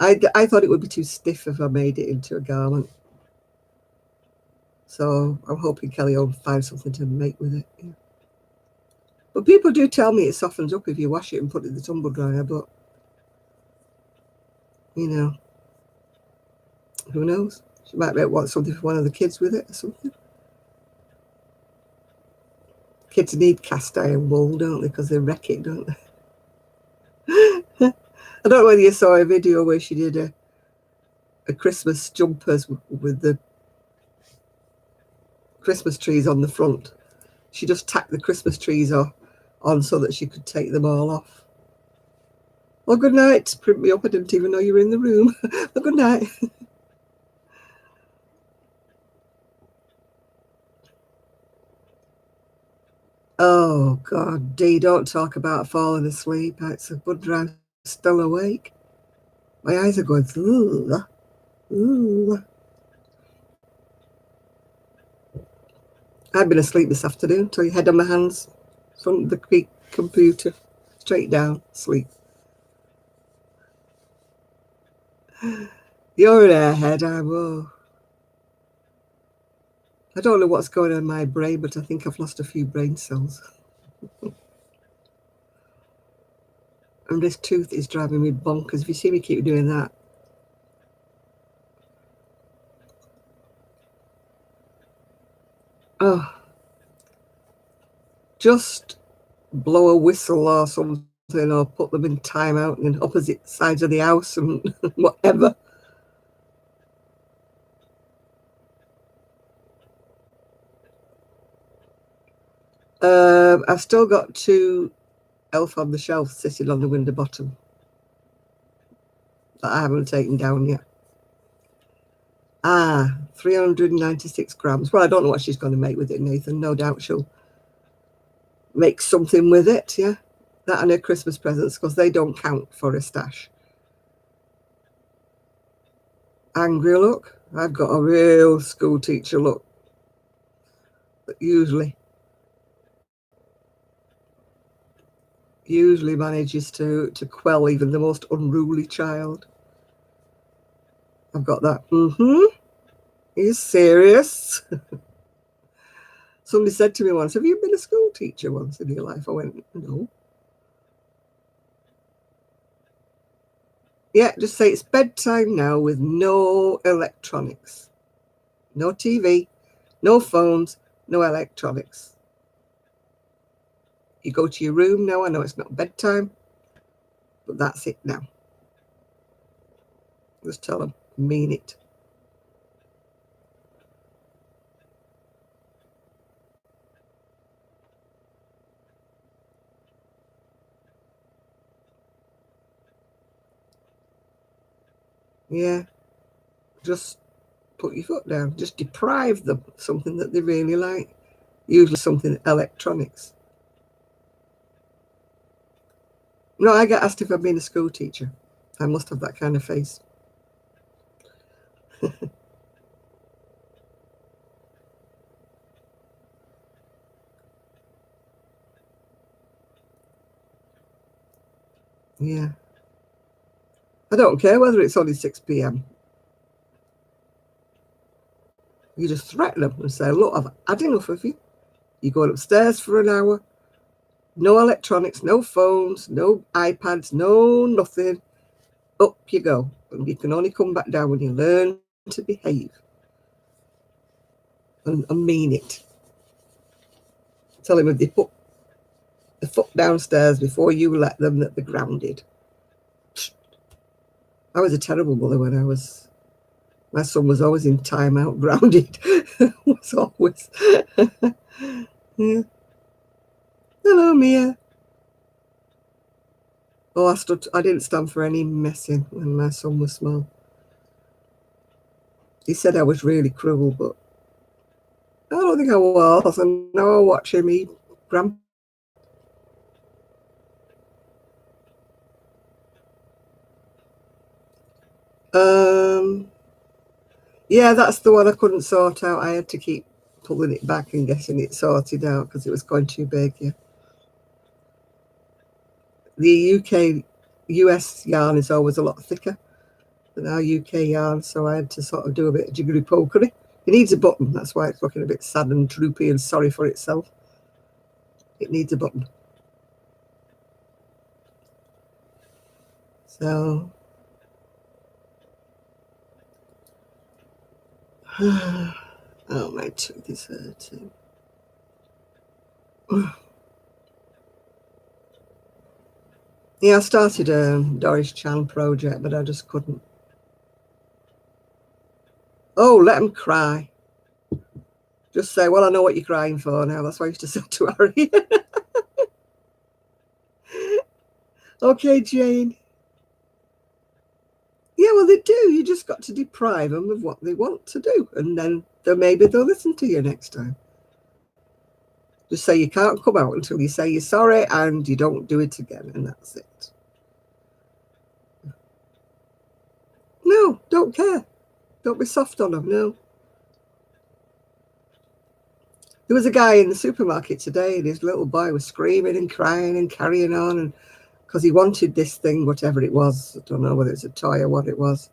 I thought it would be too stiff if I made it into a garment. So I'm hoping Kelly will find something to make with it. Yeah. But people do tell me it softens up if you wash it and put it in the tumble dryer, but who knows? She might want something for one of the kids with it or something. Kids need cast iron wool, don't they? Because they wreck it, don't they? I don't know whether you saw a video where she did a Christmas jumpers with the Christmas trees on the front. She just tacked the Christmas trees on so that she could take them all off. Well, good night. Print me up. I didn't even know you were in the room. Well, good night. Oh, God, Dee, don't talk about falling asleep. It's a good drive. Still awake. My eyes are going, ooh, ooh. I've been asleep this afternoon, so your head on my hands, front of the computer, straight down, sleep. You're an airhead, I don't know what's going on in my brain, but I think I've lost a few brain cells. And this tooth is driving me bonkers. If you see me keep doing that. Oh, just blow a whistle or something, or put them in timeout in opposite sides of the house and whatever. I've still got 2 Elf on the Shelf sitting on the window bottom that I haven't taken down yet. 396 grams. Well, I don't know what she's going to make with it, Nathan. No doubt she'll make something with it, yeah. That and her Christmas presents, because they don't count for a stash. Angry look. I've got a real school teacher look. But usually manages to quell even the most unruly child. I've got that. Are you serious? Somebody said to me once, have you been a school teacher once in your life? I went, no. Yeah, just say it's bedtime now with no electronics. No TV, no phones, no electronics. You go to your room now. I know it's not bedtime, but that's it now. Just tell them, mean it. Yeah, just put your foot down. Just deprive them of something that they really like. Usually something electronics. No, I get asked if I've been a school teacher. I must have that kind of face. Yeah. I don't care whether it's only 6 p.m. You just threaten them and say, look, I've had enough of you. You go upstairs for an hour. No electronics, no phones, no iPads, no nothing. Up you go. And you can only come back down when you learn to behave and mean it. Tell him if they put the foot downstairs before you let them, that they're grounded. I was a terrible mother when my son was always in timeout, grounded. Was always. Yeah. Hello, Mia. Oh, I didn't stand for any messing when my son was small. He said I was really cruel, but I don't think I was. And now I watch him eat grandpa. Yeah, that's the one I couldn't sort out. I had to keep pulling it back and getting it sorted out because it was going too big. Yeah. The US yarn is always a lot thicker than our UK yarn, so I had to sort of do a bit of jiggery pokery. It needs a button. That's why it's looking a bit sad and droopy and sorry for itself. It needs a button. So, oh, my tooth is hurting. Yeah, I started a Doris Chan project, but I just couldn't. Oh, let them cry. Just say, well, I know what you're crying for now. That's what I used to say to Harry. Okay, Jane. Yeah, well, they do. You just got to deprive them of what they want to do. And then maybe they'll listen to you next time. Just say you can't come out until you say you're sorry and you don't do it again. And that's it. No, don't care. Don't be soft on them, no. There was a guy in the supermarket today and his little boy was screaming and crying and carrying on, and because he wanted this thing, whatever it was. I don't know whether it's a toy or what it was.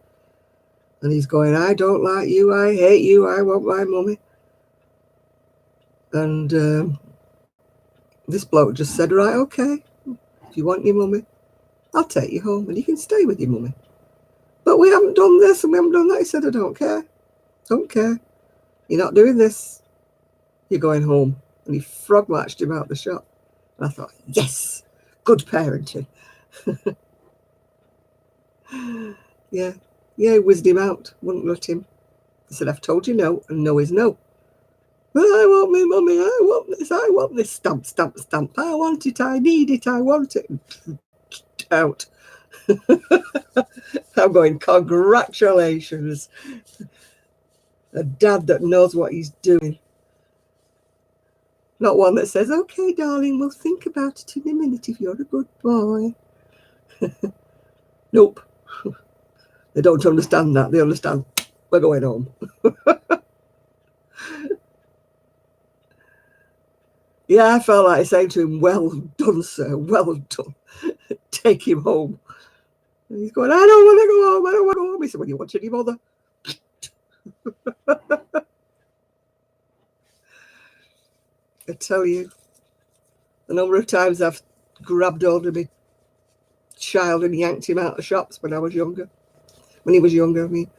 And he's going, I don't like you, I hate you, I want my mummy. And this bloke just said, right, okay, if you want your mummy, I'll take you home and you can stay with your mummy. But we haven't done this and we haven't done that. He said, I don't care. Don't care. You're not doing this. You're going home. And he frog marched him out the shop. And I thought, yes, good parenting. Yeah, he whizzed him out, wouldn't let him. He said, I've told you no, and no is no. Well, I want my mummy, I want this, stamp, stamp, stamp. I want it, I need it, I want it. Out. I'm going, congratulations. A dad that knows what he's doing. Not one that says, okay, darling, we'll think about it in a minute if you're a good boy. Nope. They don't understand that. They understand, we're going home. Yeah, I felt like saying to him, well done, sir, well done. Take him home. And he's going, I don't want to go home, I don't want to go home. He said, well, you want any mother? I tell you, the number of times I've grabbed hold of my child and yanked him out of shops when I was younger. When he was younger, I mean.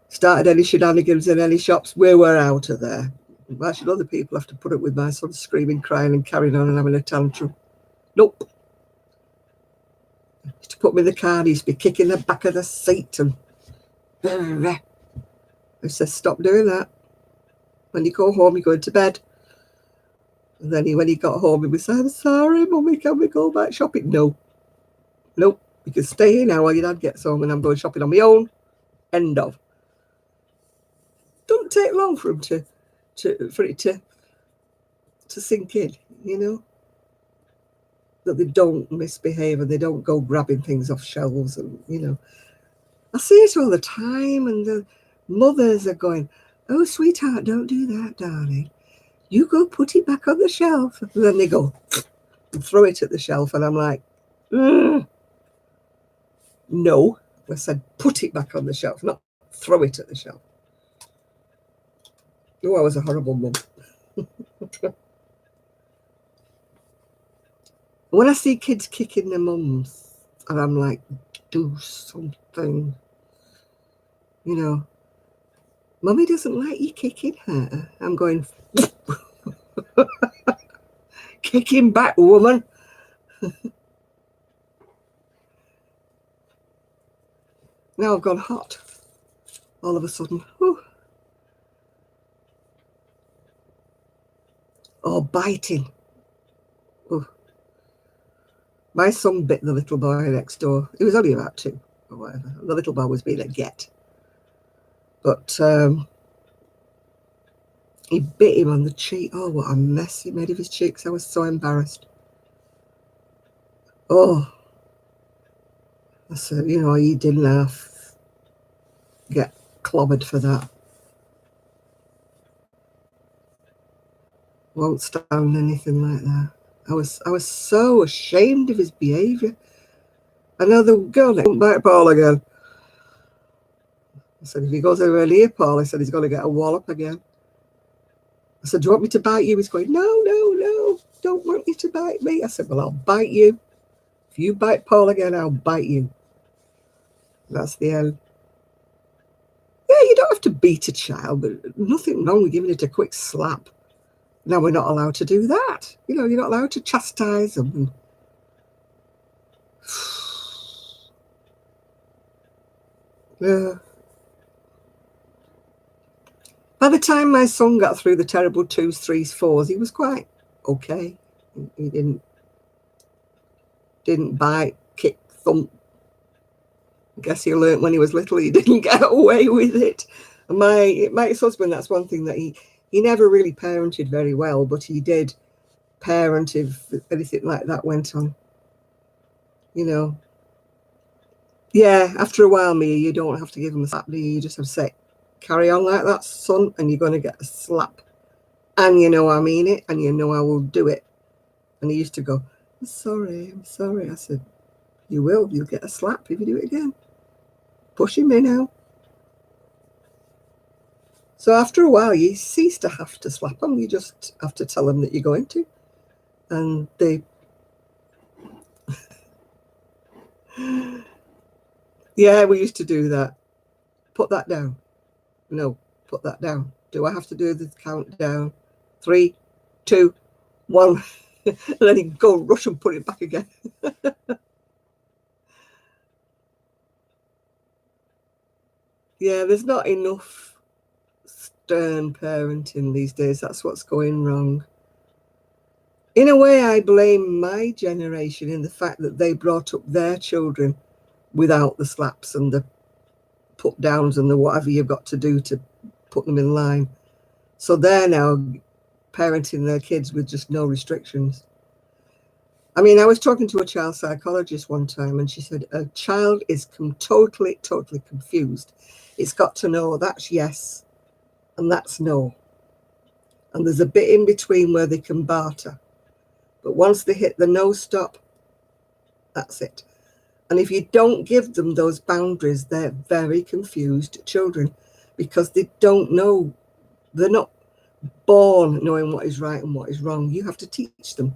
Started any shenanigans in any shops, we were out of there. Why should other people have to put up with my son screaming, crying and carrying on and having a tantrum? Nope. He used to put me in the car, he used to be kicking the back of the seat and I said, stop doing that. When you go home, you go into bed. And then when he got home, he would say, I'm sorry, Mummy, can we go back shopping? No. Nope. You can stay here now while your dad gets home and I'm going shopping on my own. End of. Don't take long for him for it to sink in, you know. that they don't misbehave and they don't go grabbing things off shelves. And, you know, I see it all the time. And the mothers are going, oh, sweetheart, don't do that, darling. You go put it back on the shelf. And then they go and throw it at the shelf. And I'm like, no. I said, put it back on the shelf, not throw it at the shelf. Oh, I was a horrible mum. When I see kids kicking their mums, and I'm like, do something. You know, Mummy doesn't like you kicking her. I'm going, kick him back, woman. Now I've gone hot. All of a sudden. Whew. Or biting. Ooh. My son bit the little boy next door. He was only about 2 or whatever. The little boy was being a get. But he bit him on the cheek. Oh, what a mess he made of his cheeks. I was so embarrassed. Oh. I said, you know, you didn't have to get clobbered for that. Won't stand anything like that. I was so ashamed of his behaviour. I know the girl won't bite Paul again. I said, if he goes anywhere near Paul, I said, he's going to get a wallop again. I said, do you want me to bite you? He's going, no, don't want you to bite me. I said, well, I'll bite you. If you bite Paul again, I'll bite you. That's the end. Yeah, you don't have to beat a child, but nothing wrong with giving it a quick slap. Now we're not allowed to do that. You know, you're not allowed to chastise them. Yeah. By the time my son got through the terrible 2s, 3s, 4s, he was quite okay. He didn't bite, kick, thump. I guess he learnt when he was little he didn't get away with it. And my ex-husband, that's one thing that he never really parented very well, but he did parent if anything like that went on. You know. Yeah, after a while, Mia, you don't have to give him a slap, do you? You just have to say, carry on like that, son, and you're going to get a slap. And you know I mean it, and you know I will do it. And he used to go, I'm sorry. I said, you will. You'll get a slap if you do it again. Push him in now. So after a while, you cease to have to slap them. You just have to tell them that you're going to. And they... Yeah, we used to do that. Put that down. No, put that down. Do I have to do the countdown? 3, 2, 1. And then he'd go rush and put it back again. Yeah, there's not enough stern parenting these days. That's what's going wrong. In a way, I blame my generation in the fact that they brought up their children without the slaps and the put downs and the whatever you've got to do to put them in line. So they're now parenting their kids with just no restrictions. I mean, I was talking to a child psychologist one time, and she said a child is totally confused. It's got to know that's yes and that's no. And there's a bit in between where they can barter. But once they hit the no stop, that's it. And if you don't give them those boundaries, they're very confused children because they don't know. They're not born knowing what is right and what is wrong. You have to teach them.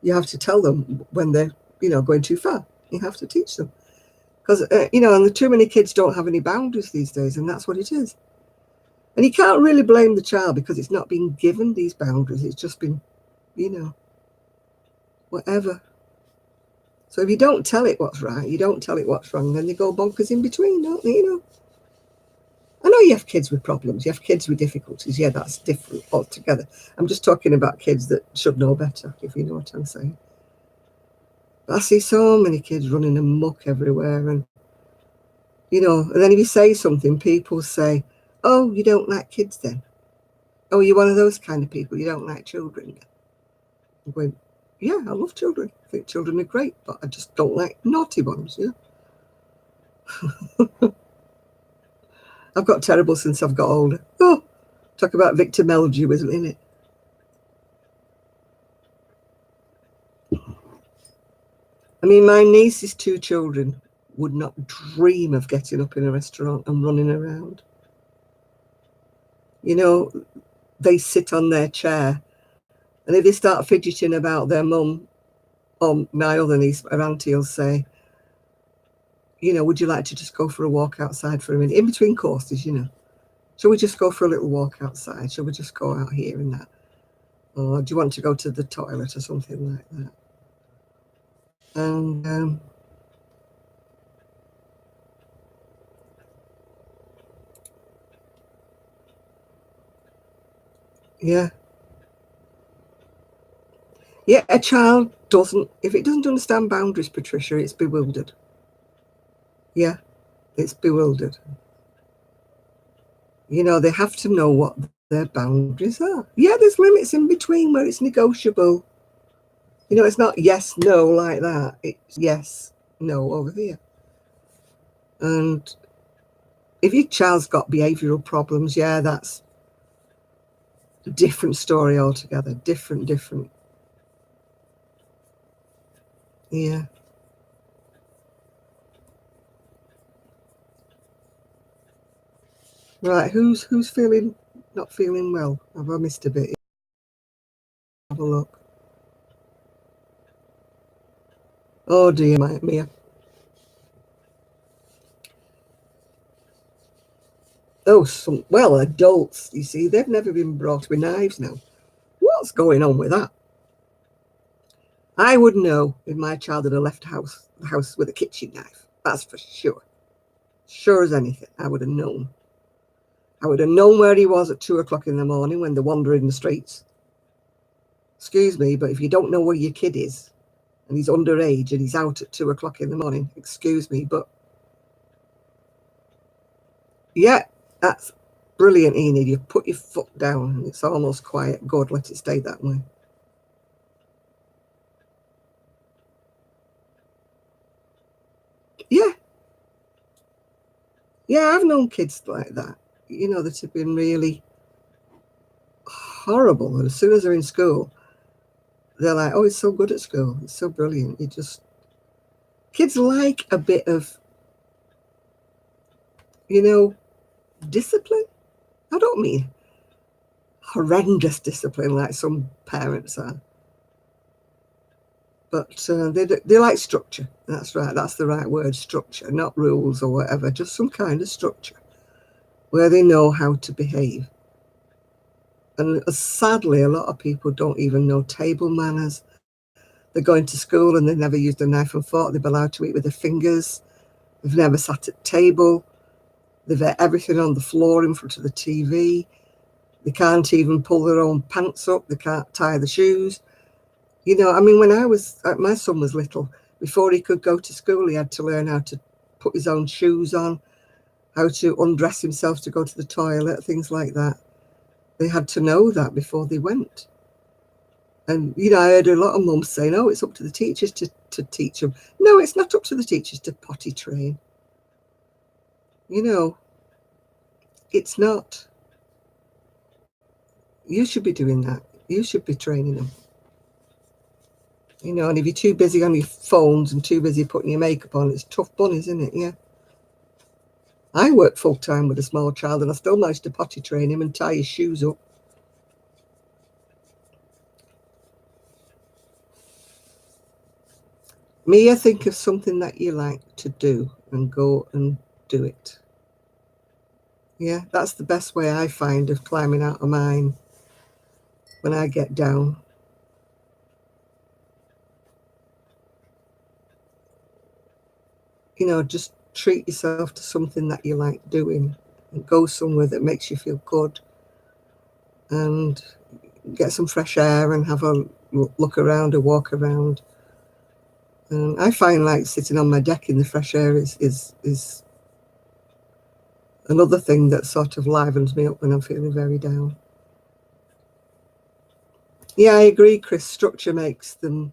You have to tell them when they're, going too far. You have to teach them. Because, and too many kids don't have any boundaries these days, and that's what it is. And you can't really blame the child because it's not been given these boundaries. It's just been, whatever. So if you don't tell it what's right, you don't tell it what's wrong, then they go bonkers in between, don't they? I know you have kids with problems. You have kids with difficulties. Yeah, that's different altogether. I'm just talking about kids that should know better, if you know what I'm saying. But I see so many kids running amok everywhere. And, and then if you say something, people say, oh, you don't like kids then? Oh, you're one of those kind of people. You don't like children. I'm going, yeah, I love children. think children are great, but I just don't like naughty ones, yeah. I've got terrible since I've got older. Oh, talk about victimology, isn't it? I mean, my niece's 2 children would not dream of getting up in a restaurant and running around. You know, they sit on their chair, and if they start fidgeting about their mum, or my other niece, her auntie will say, you know, would you like to just go for a walk outside for a minute? In between courses, you know. Shall we just go for a little walk outside? Shall we just go out here and that? Or do you want to go to the toilet or something like that? And yeah. Yeah, a child doesn't, if it doesn't understand boundaries, Patricia, it's bewildered. Yeah, it's bewildered. You know, they have to know what their boundaries are. Yeah, there's limits in between where it's negotiable. You know, it's not yes, no like that. It's yes, no over here. And if your child's got behavioural problems, yeah, that's a different story altogether. Different. Yeah. Right, who's feeling not feeling well? Have I missed a bit? Have a look. Oh dear, Mia. Oh, well, adults, you see, they've never been brought with knives now. What's going on with that? I would know if my child had left the house with a kitchen knife. That's for sure. Sure as anything, I would have known. I would have known where he was at 2 o'clock in the morning when they're wandering the streets. Excuse me, but if you don't know where your kid is and he's underage and he's out at 2 o'clock in the morning, excuse me, but yeah, that's brilliant, Enid. You put your foot down and it's almost quiet. God, let it stay that way. Yeah. Yeah, I've known kids like that, you know, that have been really horrible. And as soon as they're in school, they're like, oh, it's so good at school. It's so brilliant. Kids like a bit of, you know, discipline. I don't mean horrendous discipline like some parents are. But they like structure. That's right. That's the right word, structure, not rules or whatever, just some kind of structure where they know how to behave. And sadly, a lot of people don't even know table manners. They're going to school and they've never used a knife and fork. They're allowed to eat with their fingers. They've never sat at table. They've ate everything on the floor in front of the TV. They can't even pull their own pants up. They can't tie the shoes. You know, I mean, when my son was little, before he could go to school, he had to learn how to put his own shoes on, how to undress himself to go to the toilet, things like that. They had to know that before they went. And, you know, I heard a lot of mums saying, oh, it's up to the teachers to teach them. No, it's not up to the teachers to potty train. You know, it's not. You should be doing that. You should be training them. You know, and if you're too busy on your phones and too busy putting your makeup on, it's tough bunnies, isn't it? Yeah. I work full time with a small child and I still managed to potty train him and tie his shoes up. Mia, think of something that you like to do and go and do it. Yeah, that's the best way I find of climbing out of mine when I get down. You know, just treat yourself to something that you like doing and go somewhere that makes you feel good and get some fresh air and have a look around or walk around. And I find like sitting on my deck in the fresh air is another thing that sort of livens me up when I'm feeling very down. Yeah, I agree, Chris. Structure makes them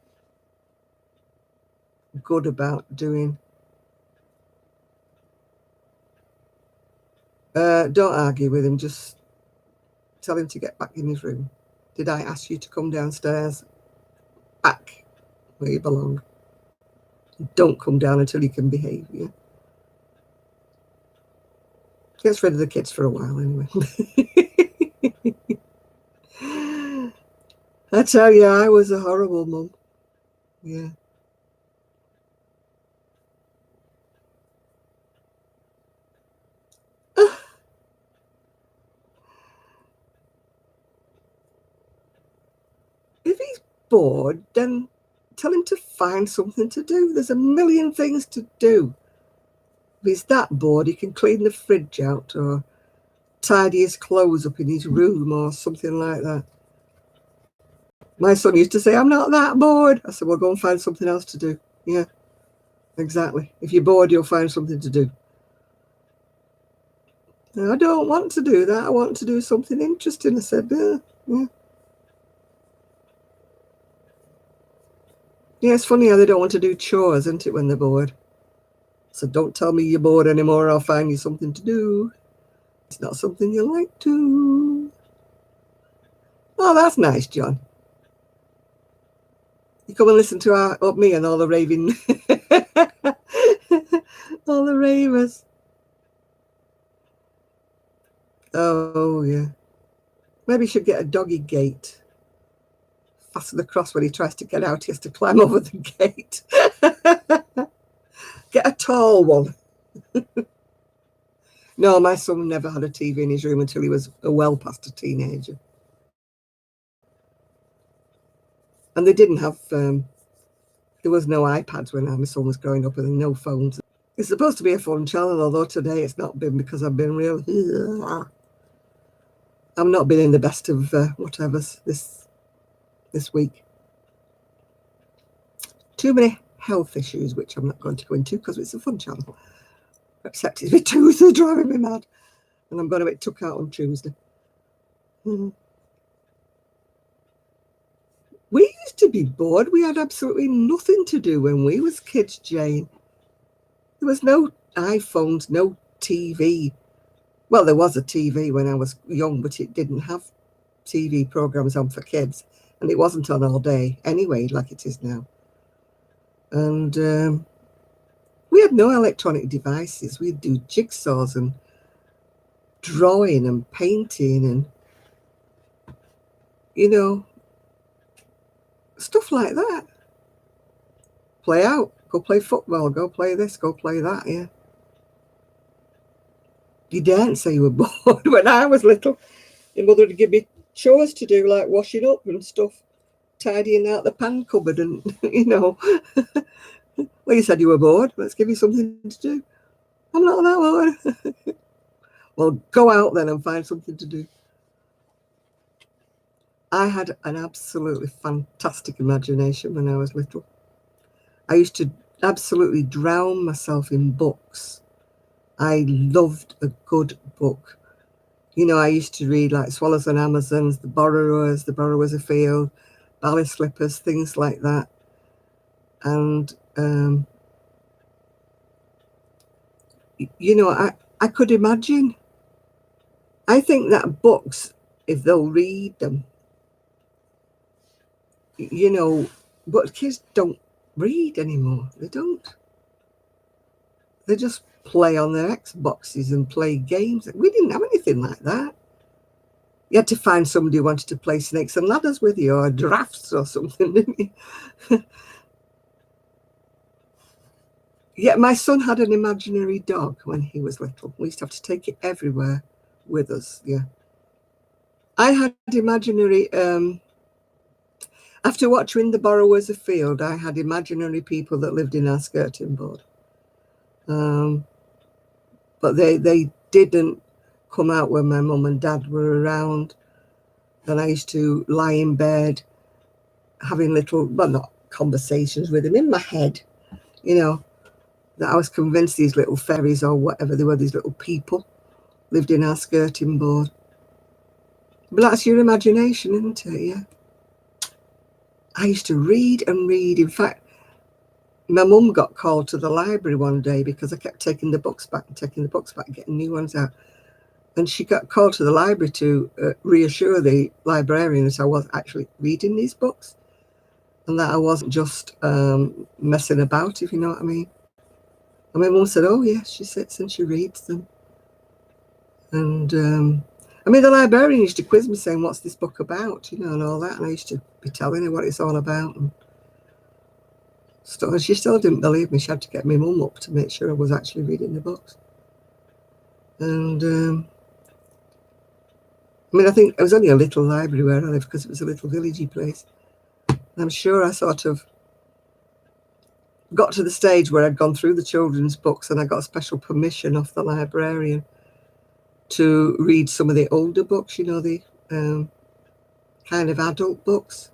good about doing. Don't argue with him, just tell him to get back in his room. Did I ask you to come downstairs? Back where you belong. Don't come down until you can behave, yeah? Gets rid of the kids for a while anyway. I tell you, I was a horrible mum. Yeah. If he's bored, then tell him to find something to do. There's a million things to do. If he's that bored, he can clean the fridge out or tidy his clothes up in his room or something like that. My son used to say, I'm not that bored. I said, well, go and find something else to do. Yeah, exactly. If you're bored, you'll find something to do. I don't want to do that. I want to do something interesting. I said, yeah. Yeah, it's funny how they don't want to do chores, isn't it, when they're bored? So don't tell me you're bored anymore. I'll find you something to do. It's not something you like to. Oh, that's nice, John. You come and listen to me and all the raving, all the ravers. Oh, yeah. Maybe you should get a doggy gate. Fasten the cross when he tries to get out. He has to climb over the gate. Get a tall one. No, my son never had a TV in his room until he was well past a teenager. And they didn't have, there was no iPads when my son was growing up and no phones. It's supposed to be a fun channel, although today it's not been because I've been real. I've not been in the best of whatever's this week. Too many health issues, which I'm not going to go into because it's a fun channel. Except it's my tooth are driving me mad. And I'm going to get took out on Tuesday. We used to be bored. We had absolutely nothing to do when we was kids, Jane. There was no iPhones, no TV. Well, there was a TV when I was young, but it didn't have TV programs on for kids. And it wasn't on all day anyway, like it is now. And we had no electronic devices. We'd do jigsaws and drawing and painting and, you know, stuff like that. Play out, go play football, go play this, go play that, yeah. You daren't say you were bored. When I was little, your mother would give me chores to do, like washing up and stuff, tidying out the pan cupboard and, you know. Well, you said you were bored. Let's give you something to do. I'm not that bored. Well, go out then and find something to do. I had an absolutely fantastic imagination when I was little. I used to absolutely drown myself in books. I loved a good book. You know, I used to read like Swallows and Amazons, The Borrowers Afield, Ballet Slippers, things like that. And, you know, I could imagine. I think that books, if they'll read them, you know, but kids don't read anymore. They don't. They just play on their Xboxes and play games. We didn't have anything like that. You had to find somebody who wanted to play Snakes and Ladders with you or drafts or something, didn't you? Yeah, my son had an imaginary dog when he was little. We used to have to take it everywhere with us, yeah. I had imaginary, after watching The Borrowers Afield, I had imaginary people that lived in our skirting board. But they didn't come out when my mum and dad were around. And I used to lie in bed having little, well, not conversations with them in my head, you know, that I was convinced these little fairies or whatever they were, these little people, lived in our skirting board. But that's your imagination, isn't it? Yeah. I used to read and read. In fact, my mum got called to the library one day because I kept taking the books back and getting new ones out. And she got called to the library to reassure the librarian that I was actually reading these books and that I wasn't just messing about, if you know what I mean. And my mum said, oh, yes, she sits and she reads them. And I mean, the librarian used to quiz me saying, what's this book about, you know, and all that. And I used to be telling her what it's all about and stuff. And she still didn't believe me. She had to get my mum up to make sure I was actually reading the books. And I mean, I think it was only a little library where I lived because it was a little villagey place. And I'm sure I sort of got to the stage where I'd gone through the children's books and I got special permission off the librarian to read some of the older books, you know, the kind of adult books.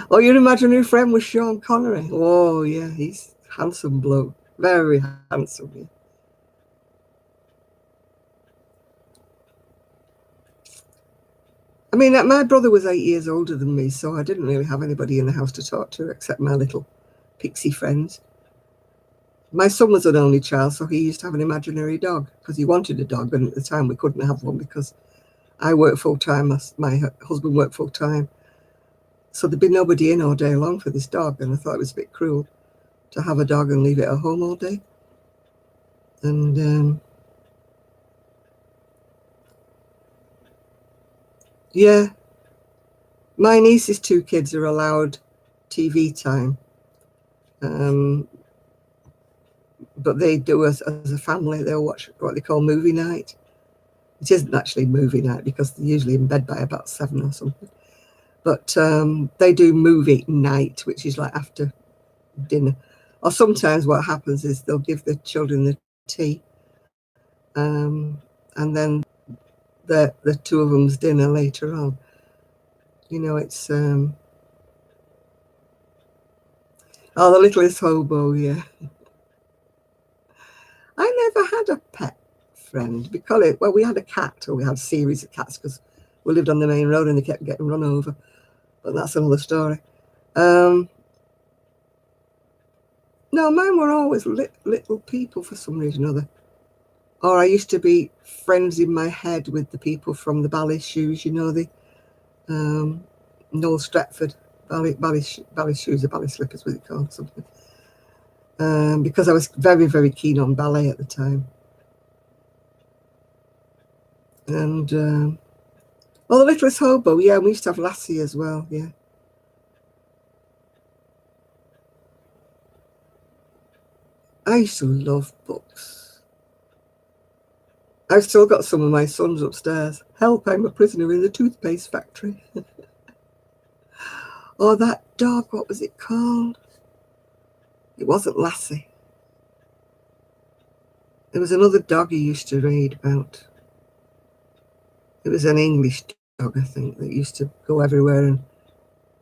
Oh, your imaginary friend was Sean Connery. Oh, yeah, he's handsome bloke. Very handsome, yeah. I mean, my brother was 8 years older than me, so I didn't really have anybody in the house to talk to except my little pixie friends. My son was an only child, so he used to have an imaginary dog because he wanted a dog, and at the time we couldn't have one because I worked full-time, my husband worked full-time. So there'd be nobody in all day long for this dog, and I thought it was a bit cruel to have a dog and leave it at home all day. And yeah, my niece's 2 kids are allowed TV time, but they do as a family. They'll watch what they call movie night. It isn't actually movie night because they're usually in bed by about 7 or something. But they do movie night, which is like after dinner. Or sometimes what happens is they'll give the children the tea, and then the 2 of them's dinner later on. You know, it's oh, the littlest hobo, yeah. I never had a pet friend because well, we had a cat, or we had a series of cats because we lived on the main road and they kept getting run over. But that's another story. No, mine were always little people for some reason or other. Or I used to be friends in my head with the people from the ballet shoes, you know, the Noel Stretford ballet shoes or ballet slippers, was it called, something. Because I was very, very keen on ballet at the time. And well, the littlest hobo, yeah, we used to have Lassie as well, yeah. I used to love books. I've still got some of my sons upstairs. Help, I'm a prisoner in the toothpaste factory. Oh, that dog, what was it called? It wasn't Lassie. There was another dog he used to read about. It was an English dog, I think, that used to go everywhere and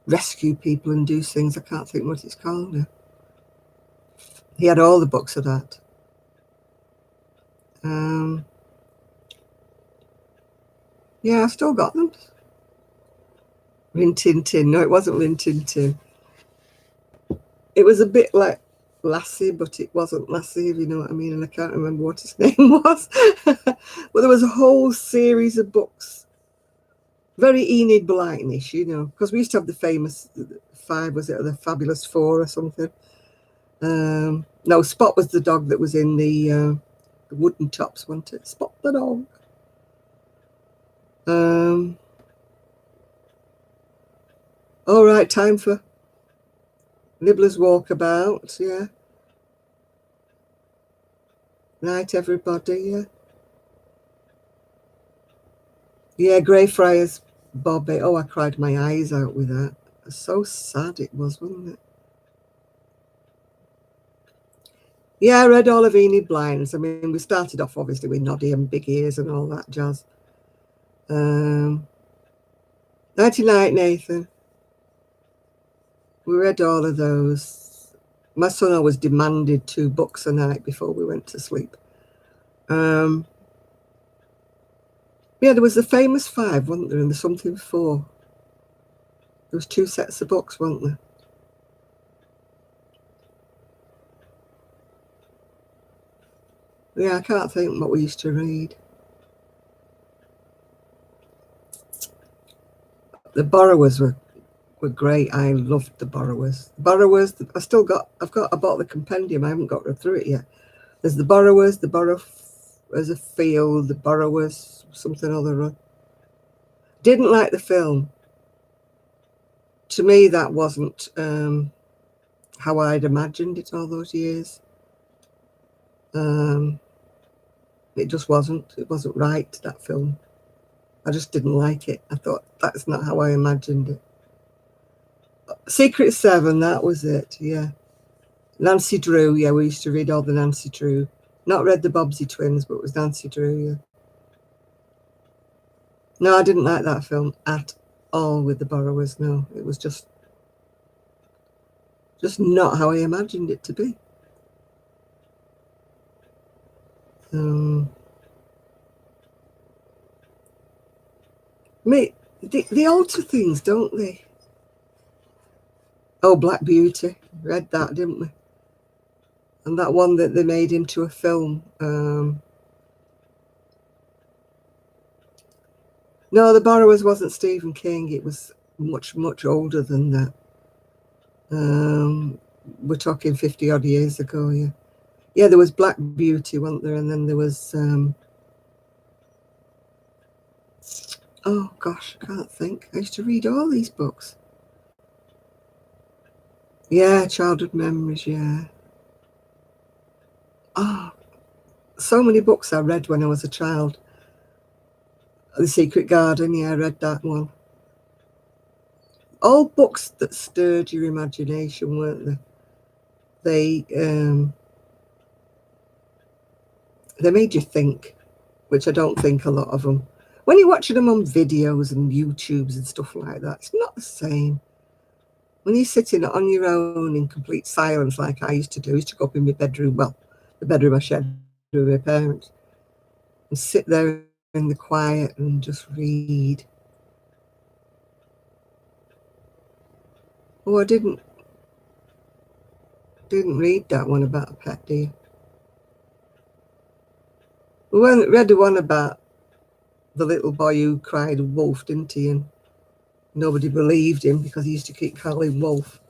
rescue people and do things. I can't think what it's called now. He had all the books of that. Yeah, I've still got them. Rin Tin Tin. No, it wasn't Rin Tin Tin. It was a bit like Lassie, but it wasn't Lassie, if you know what I mean. And I can't remember what his name was. But there was a whole series of books. Very Enid Blytonish, you know, because we used to have the famous 5, was it, or the Fabulous 4 or something. No, Spot was the dog that was in the Wooden Tops, wasn't it? Spot the dog. All right, time for Nibbler's Walkabout, yeah. Night, everybody, yeah. Yeah, Greyfriars Bobby. Oh, I cried my eyes out with that. So sad it was, wasn't it? Yeah, I read all of Enid Blytons. I mean, we started off obviously with Noddy and Big Ears and all that jazz. Nighty Night, Nathan. We read all of those. My son always demanded 2 books a night before we went to sleep. Yeah, there was the famous 5, wasn't there, and the something 4. There was 2 sets of books, weren't there? Yeah, I can't think what we used to read. The Borrowers were great. I loved the Borrowers. I bought the compendium. I haven't got through it yet. There's the Borrowers, the Borrowers a Field, the Borrowers, something other. Didn't like the film. To me, that wasn't how I'd imagined it all those years. It just wasn't. It wasn't right, that film. I just didn't like it. I thought, that's not how I imagined it. Secret Seven, that was it, yeah. Nancy Drew, yeah, we used to read all the Nancy Drew. Not read the Bobbsey Twins, but it was Nancy Drew, yeah. No, I didn't like that film at all with the Borrowers, no. It was just not how I imagined it to be. They alter things, don't they? Oh, Black Beauty. Read that, didn't we? And that one that they made into a film. No, The Borrowers wasn't Stephen King. It was much, much older than that. We're talking 50 odd years ago, yeah. Yeah, there was Black Beauty, wasn't there? And then there was, oh gosh, I can't think. I used to read all these books. Yeah, Childhood Memories, yeah. Oh, so many books I read when I was a child. The Secret Garden, yeah, I read that one. All books that stirred your imagination, weren't they? They made you think, which I don't think a lot of them. When you're watching them on videos and YouTubes and stuff like that, it's not the same. When you're sitting on your own in complete silence, like I used to do, I used to go up in my bedroom, well, the bedroom I shared with my parents, and sit there in the quiet and just read. Oh, I didn't read that one about a pet, do you? We read the one about the little boy who cried wolf, didn't he? And nobody believed him because he used to keep calling wolf.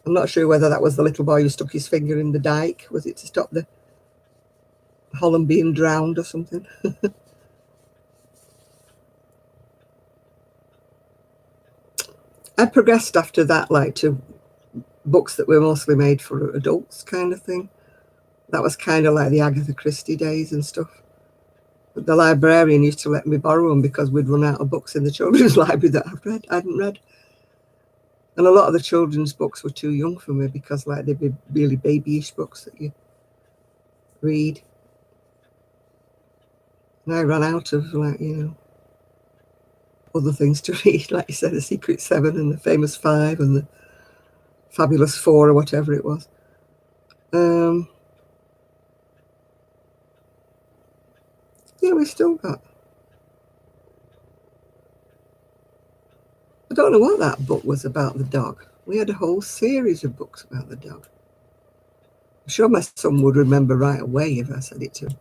I'm not sure whether that was the little boy who stuck his finger in the dike. Was it to stop the Holland being drowned or something? I progressed after that, like to books that were mostly made for adults kind of thing. That was kind of like the Agatha Christie days and stuff. But the librarian used to let me borrow them because we'd run out of books in the children's library that I hadn't read. And a lot of the children's books were too young for me because like they'd be really babyish books that you read. And I ran out of other things to read, like you said, The Secret Seven and The Famous Five and The Fabulous Four or whatever it was. Yeah, we still got. I don't know what that book was about the dog. We had a whole series of books about the dog. I'm sure my son would remember right away if I said it to him.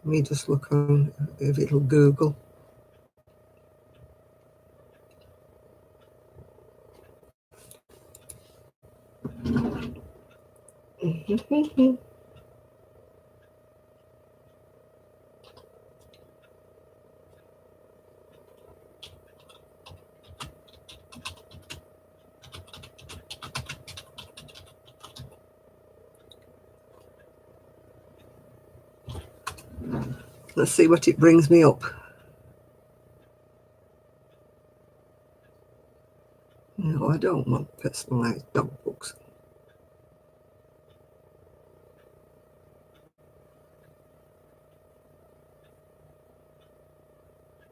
Let me just look on if it'll Google. Let's see what it brings me up. No, I don't want personalised dog books.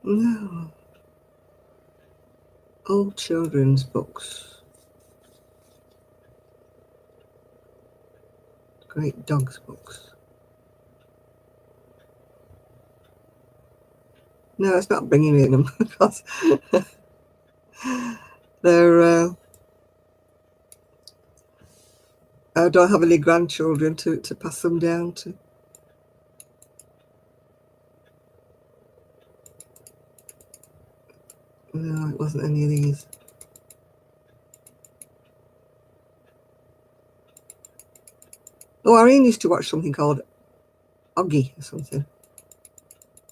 No. Old children's books. Great dogs books. No, it's not bringing in them because they're. I don't have any grandchildren to pass them down to. No, it wasn't any of these. Oh, Irene used to watch something called Oggy or something.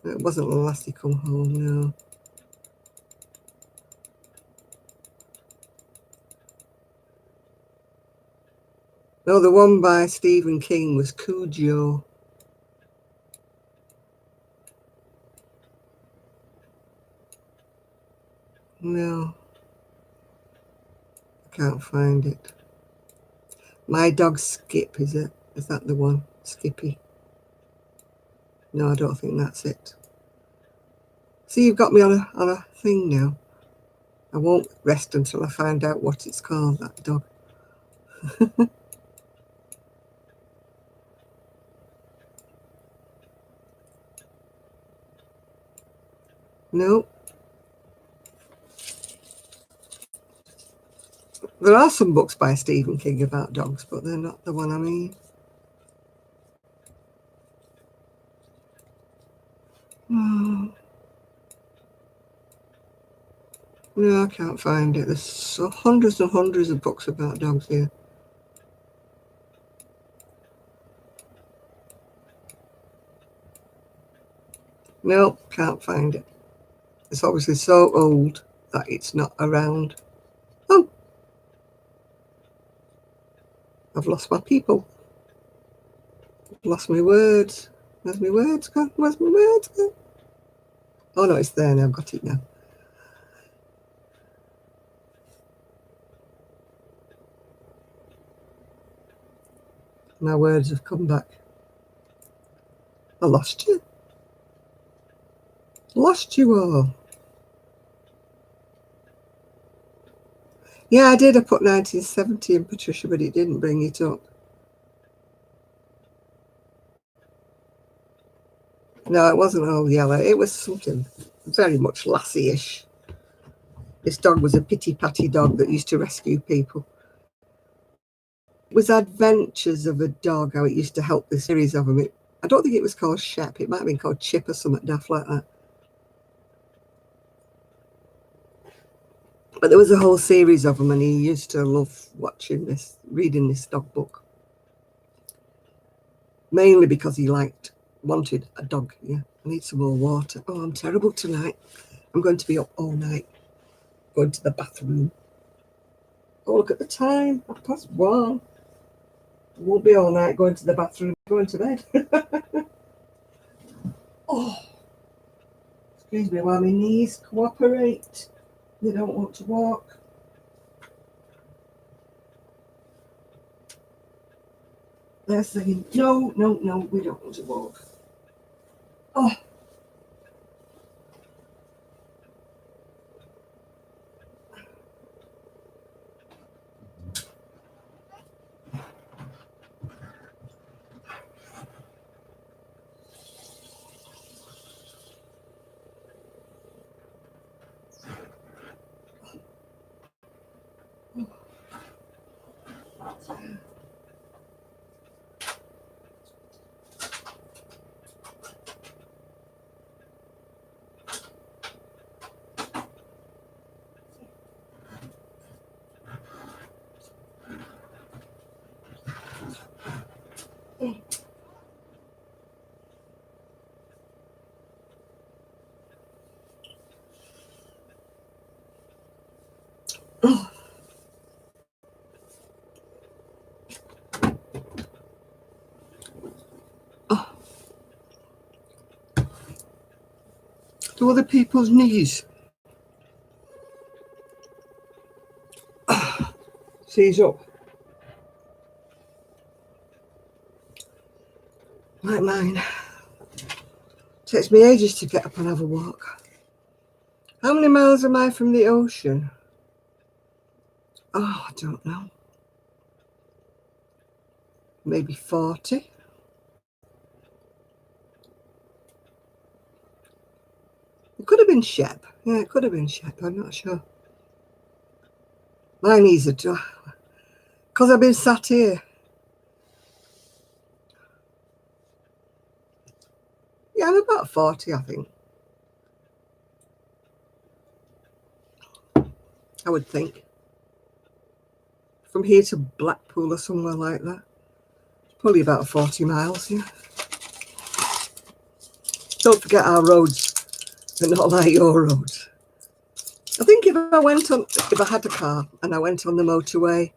It wasn't Lassie Come Home, no. No, the one by Stephen King was Cujo. No, I can't find it. My Dog Skip, is it? Is that the one? Skippy? No, I don't think that's it. See, you've got me on a thing now. I won't rest until I find out what it's called, that dog. No. There are some books by Stephen King about dogs, but they're not the one I mean. Oh. No, I can't find it. There's so hundreds and hundreds of books about dogs here. No, can't find it. It's obviously so old that it's not around. Oh, I've lost my people. I've lost my words. Where's my words gone? Where's my words gone? Oh no, it's there now. I've got it now. My words have come back. I lost you. Lost you all. Yeah, I did. I put 1970 in, Patricia, but it didn't bring it up. No, it wasn't all yellow. It was something very much lassie-ish. This dog was a pity-patty dog that used to rescue people. It was Adventures of a Dog, how it used to help the series of them. I don't think it was called Shep. It might have been called Chip or something daft like that. But there was a whole series of them, and he used to love reading this dog book. Mainly because he wanted a dog. Yeah, I need some more water. Oh, I'm terrible tonight. I'm going to be up all night, going to the bathroom. Oh, look at the time, 1:30. I won't be all night going to the bathroom, going to bed. Oh, excuse me while my knees cooperate. They don't want to walk. They're saying, no, no, no, we don't want to walk. Oh. Oh. Oh. To other people's knees. Oh. Seize up. Like mine. Takes me ages to get up and have a walk. How many miles am I from the ocean? Oh, I don't know. Maybe 40. Could have been Shep. Yeah, it could have been Shep. I'm not sure. My knees are dry because I've been sat here. Yeah, I'm about 40, I think. I would think. From here to Blackpool or somewhere like that. Probably about 40 miles, yeah. Don't forget our roads are not like your roads. I think if I had a car and I went on the motorway,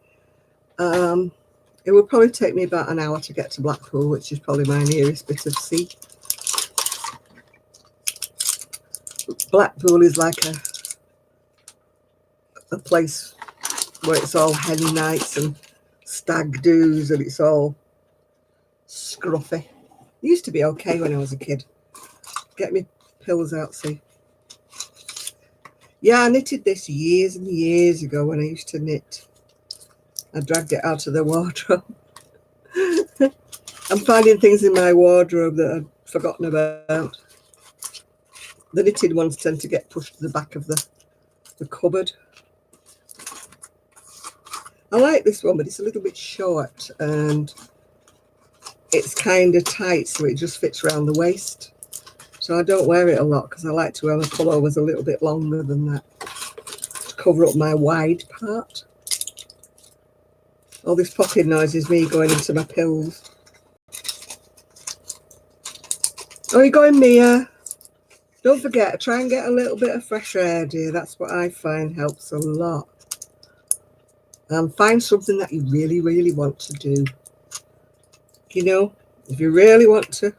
it would probably take me about an hour to get to Blackpool, which is probably my nearest bit of sea. Blackpool is like a place where it's all hen nights and stag do's and it's all scruffy. It used to be okay when I was a kid. Get me pills out, see. Yeah, I knitted this years and years ago when I used to knit. I dragged it out of the wardrobe. I'm finding things in my wardrobe that I'd forgotten about. The knitted ones tend to get pushed to the back of the cupboard. I like this one, but it's a little bit short and it's kind of tight, so it just fits around the waist. So I don't wear it a lot because I like to wear my pullovers a little bit longer than that to cover up my wide part. All this popping noise is me going into my pills. Oh, you're going, Mia? Don't forget, try and get a little bit of fresh air, dear. That's what I find helps a lot. Find something that you really, really want to do. You know, if you really want to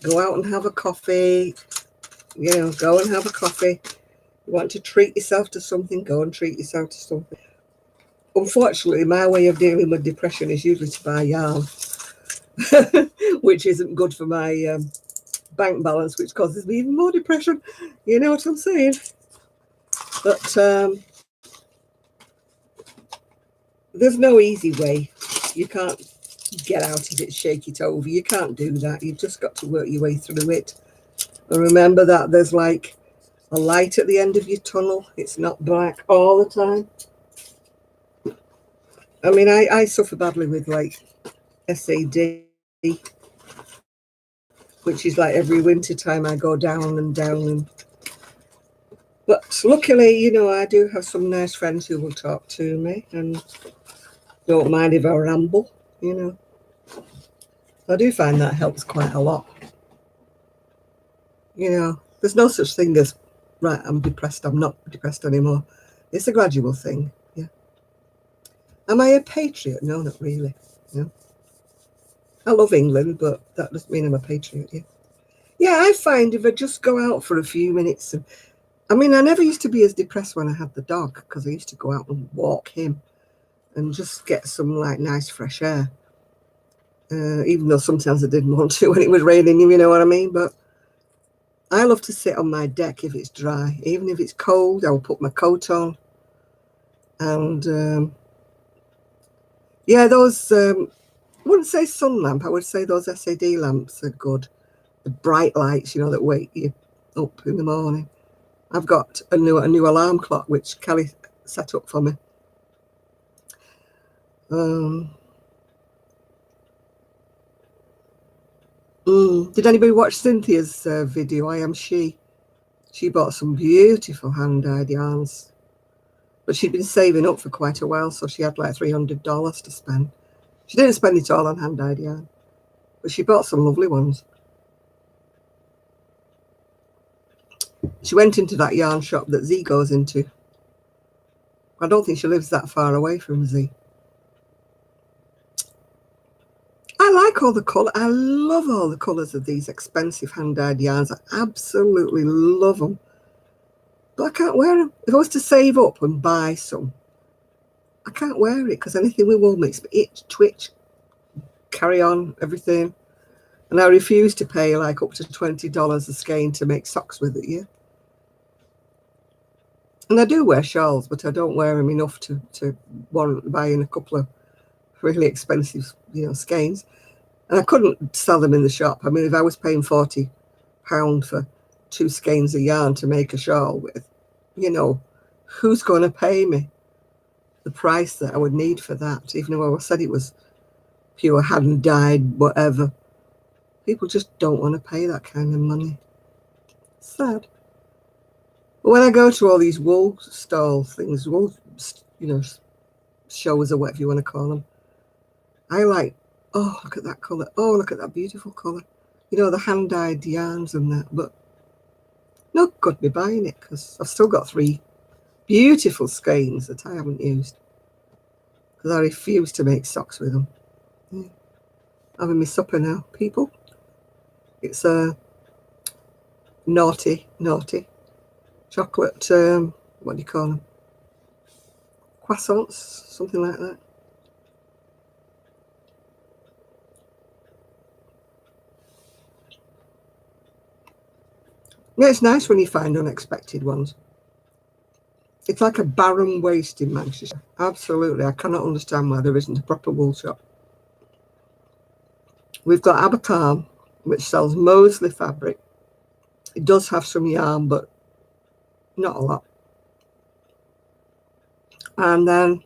go out and have a coffee, you know, go and have a coffee. You want to treat yourself to something, go and treat yourself to something. Unfortunately, my way of dealing with depression is usually to buy yarn, which isn't good for my bank balance, which causes me even more depression. You know what I'm saying? But there's no easy way. You can't get out of it, shake it over. You can't do that. You've just got to work your way through it. And remember that there's like a light at the end of your tunnel. It's not black all the time. I mean, I suffer badly with like SAD, which is like every winter time I go down and down. But luckily, you know, I do have some nice friends who will talk to me and don't mind if I ramble, you know. I do find that helps quite a lot. You know, there's no such thing as, right, I'm depressed, I'm not depressed anymore. It's a gradual thing, yeah. Am I a patriot? No, not really, no. I love England, but that doesn't mean I'm a patriot, yeah. Yeah, I find if I just go out for a few minutes, and I mean, I never used to be as depressed when I had the dog because I used to go out and walk him and just get some like nice fresh air. Even though sometimes I didn't want to when it was raining, you know what I mean? But I love to sit on my deck if it's dry. Even if it's cold, I will put my coat on. And yeah, those, I wouldn't say sun lamp, I would say those SAD lamps are good. The bright lights, you know, that wake you up in the morning. I've got a new alarm clock, which Kelly set up for me. Did anybody watch Cynthia's video? I Am She. She bought some beautiful hand-dyed yarns. But she'd been saving up for quite a while, so she had like $300 to spend. She didn't spend it all on hand-dyed yarn, but she bought some lovely ones. She went into that yarn shop that Z goes into. I don't think she lives that far away from Z. I like all the colour. I love all the colours of these expensive hand-dyed yarns. I absolutely love them. But I can't wear them. If I was to save up and buy some, I can't wear it because anything with wool makes me itch, twitch, carry on, everything. And I refuse to pay like up to $20 a skein to make socks with it, yeah. And I do wear shawls, but I don't wear them enough to warrant buying a couple of really expensive, you know, skeins. And I couldn't sell them in the shop. I mean, if I was paying £40 for 2 skeins of yarn to make a shawl with, you know, who's going to pay me the price that I would need for that, even though I said it was pure hand dyed, whatever. People just don't want to pay that kind of money. Sad. But when I go to all these wool stall things, wool, you know, shows or whatever you want to call them, I like, oh, look at that colour. Oh, look at that beautiful colour. You know, the hand-dyed yarns and that, but no good me buying it because I've still got 3 beautiful skeins that I haven't used because I refuse to make socks with them. Yeah. Having my supper now, people. It's a naughty chocolate, what do you call them? Croissants, something like that. Yeah, it's nice when you find unexpected ones. It's like a barren waste in Manchester. Absolutely. I cannot understand why there isn't a proper wool shop. We've got Abercarn, which sells Moseley fabric. It does have some yarn, but not a lot. And then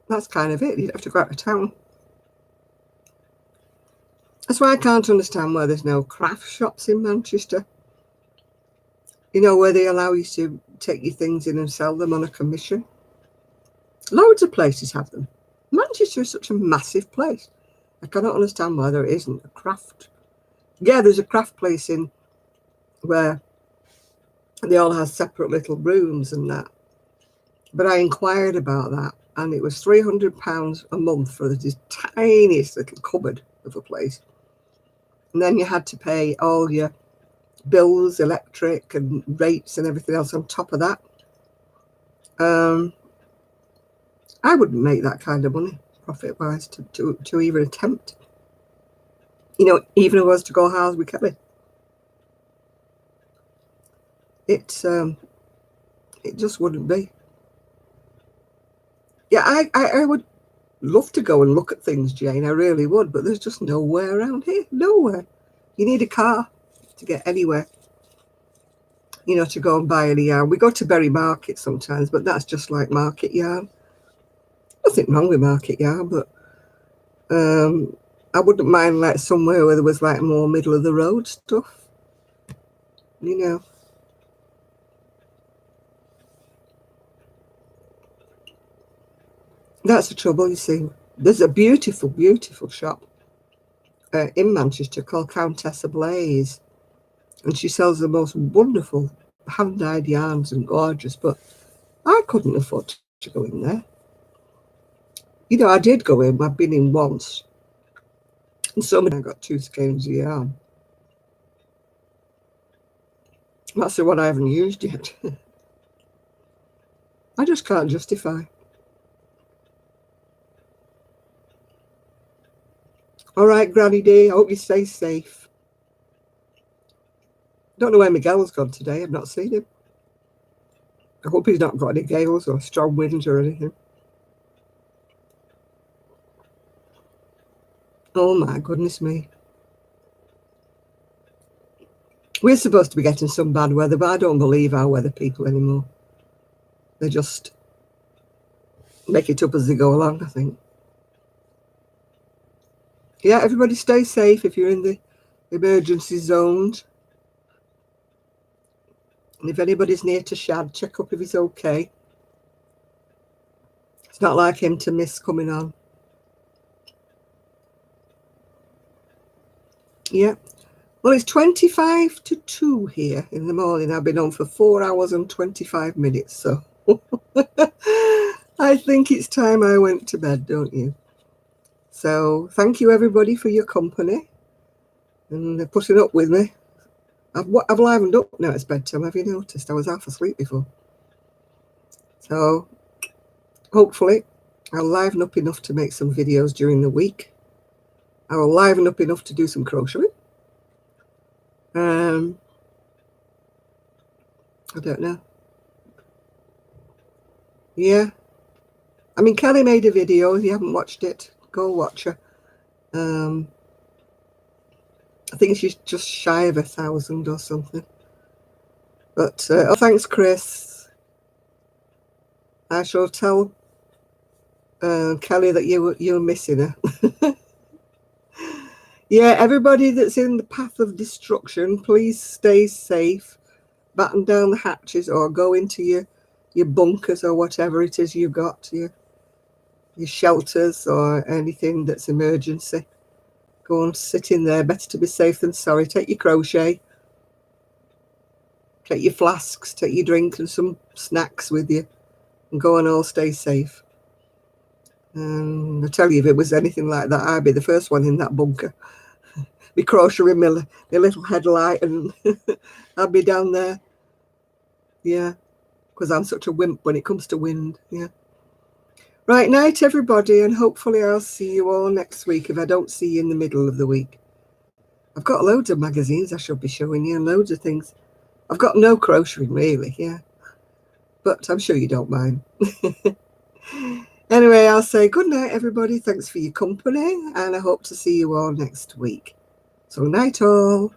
that's kind of it. You'd have to go out of town. That's why I can't understand why there's no craft shops in Manchester. You know, where they allow you to take your things in and sell them on a commission. Loads of places have them. Manchester is such a massive place. I cannot understand why there isn't a craft. Yeah, there's a craft place in where they all have separate little rooms and that. But I inquired about that, and it was £300 a month for this tiniest little cupboard of a place. And then you had to pay all your bills, electric and rates and everything else on top of that. I wouldn't make that kind of money, profit-wise, to even attempt. You know, even if I was to go house with Kelly. It just wouldn't be. Yeah, I would love to go and look at things, Jane. I really would, but there's just nowhere around here. Nowhere. You need a car to get anywhere. You know, to go and buy any yarn. We go to Bury Market sometimes, but that's just like market yarn. Nothing wrong with market yarn, but I wouldn't mind like somewhere where there was like more middle of the road stuff. You know. That's the trouble, you see. There's a beautiful, beautiful shop in Manchester called Countess Ablaze. And she sells the most wonderful hand-dyed yarns and gorgeous, but I couldn't afford to go in there. You know, I did go in. I've been in once. And so I got 2 skeins of yarn. That's the one I haven't used yet. I just can't justify. All right, Granny D, I hope you stay safe. Don't know where Miguel's gone today. I've not seen him. I hope he's not got any gales or strong winds or anything. Oh my goodness me. We're supposed to be getting some bad weather, but I don't believe our weather people anymore. They just make it up as they go along, I think. Yeah, everybody stay safe if you're in the emergency zones. And if anybody's near to Shad, check up if he's okay. It's not like him to miss coming on. Yeah. Well, it's 25 to 2 here in the morning. I've been on for 4 hours and 25 minutes, so I think it's time I went to bed, don't you? So thank you, everybody, for your company and putting up with me. I've livened up now. It's bedtime. Have you noticed? I was half asleep before. So hopefully I'll liven up enough to make some videos during the week. I will liven up enough to do some crocheting. I don't know. Yeah. I mean, Kelly made a video. If you haven't watched it, go watch her. I think she's just shy of 1,000 or something. But oh, thanks, Chris. I shall tell Kelly that you were missing her. Yeah, everybody that's in the path of destruction, please stay safe. Batten down the hatches or go into your bunkers or whatever it is you've got, your shelters or anything that's emergency. Go and sit in there. Better to be safe than sorry. Take your crochet. Take your flasks. Take your drink and some snacks with you. And go and all stay safe. And I tell you, if it was anything like that, I'd be the first one in that bunker. My crochet miller, my little headlight, and I'd be down there. Yeah, because I'm such a wimp when it comes to wind. Yeah. Right, night, everybody, and hopefully I'll see you all next week if I don't see you in the middle of the week. I've got loads of magazines I should be showing you and loads of things. I've got no crocheting, really, yeah. But I'm sure you don't mind. Anyway, I'll say good night, everybody. Thanks for your company, and I hope to see you all next week. So night all.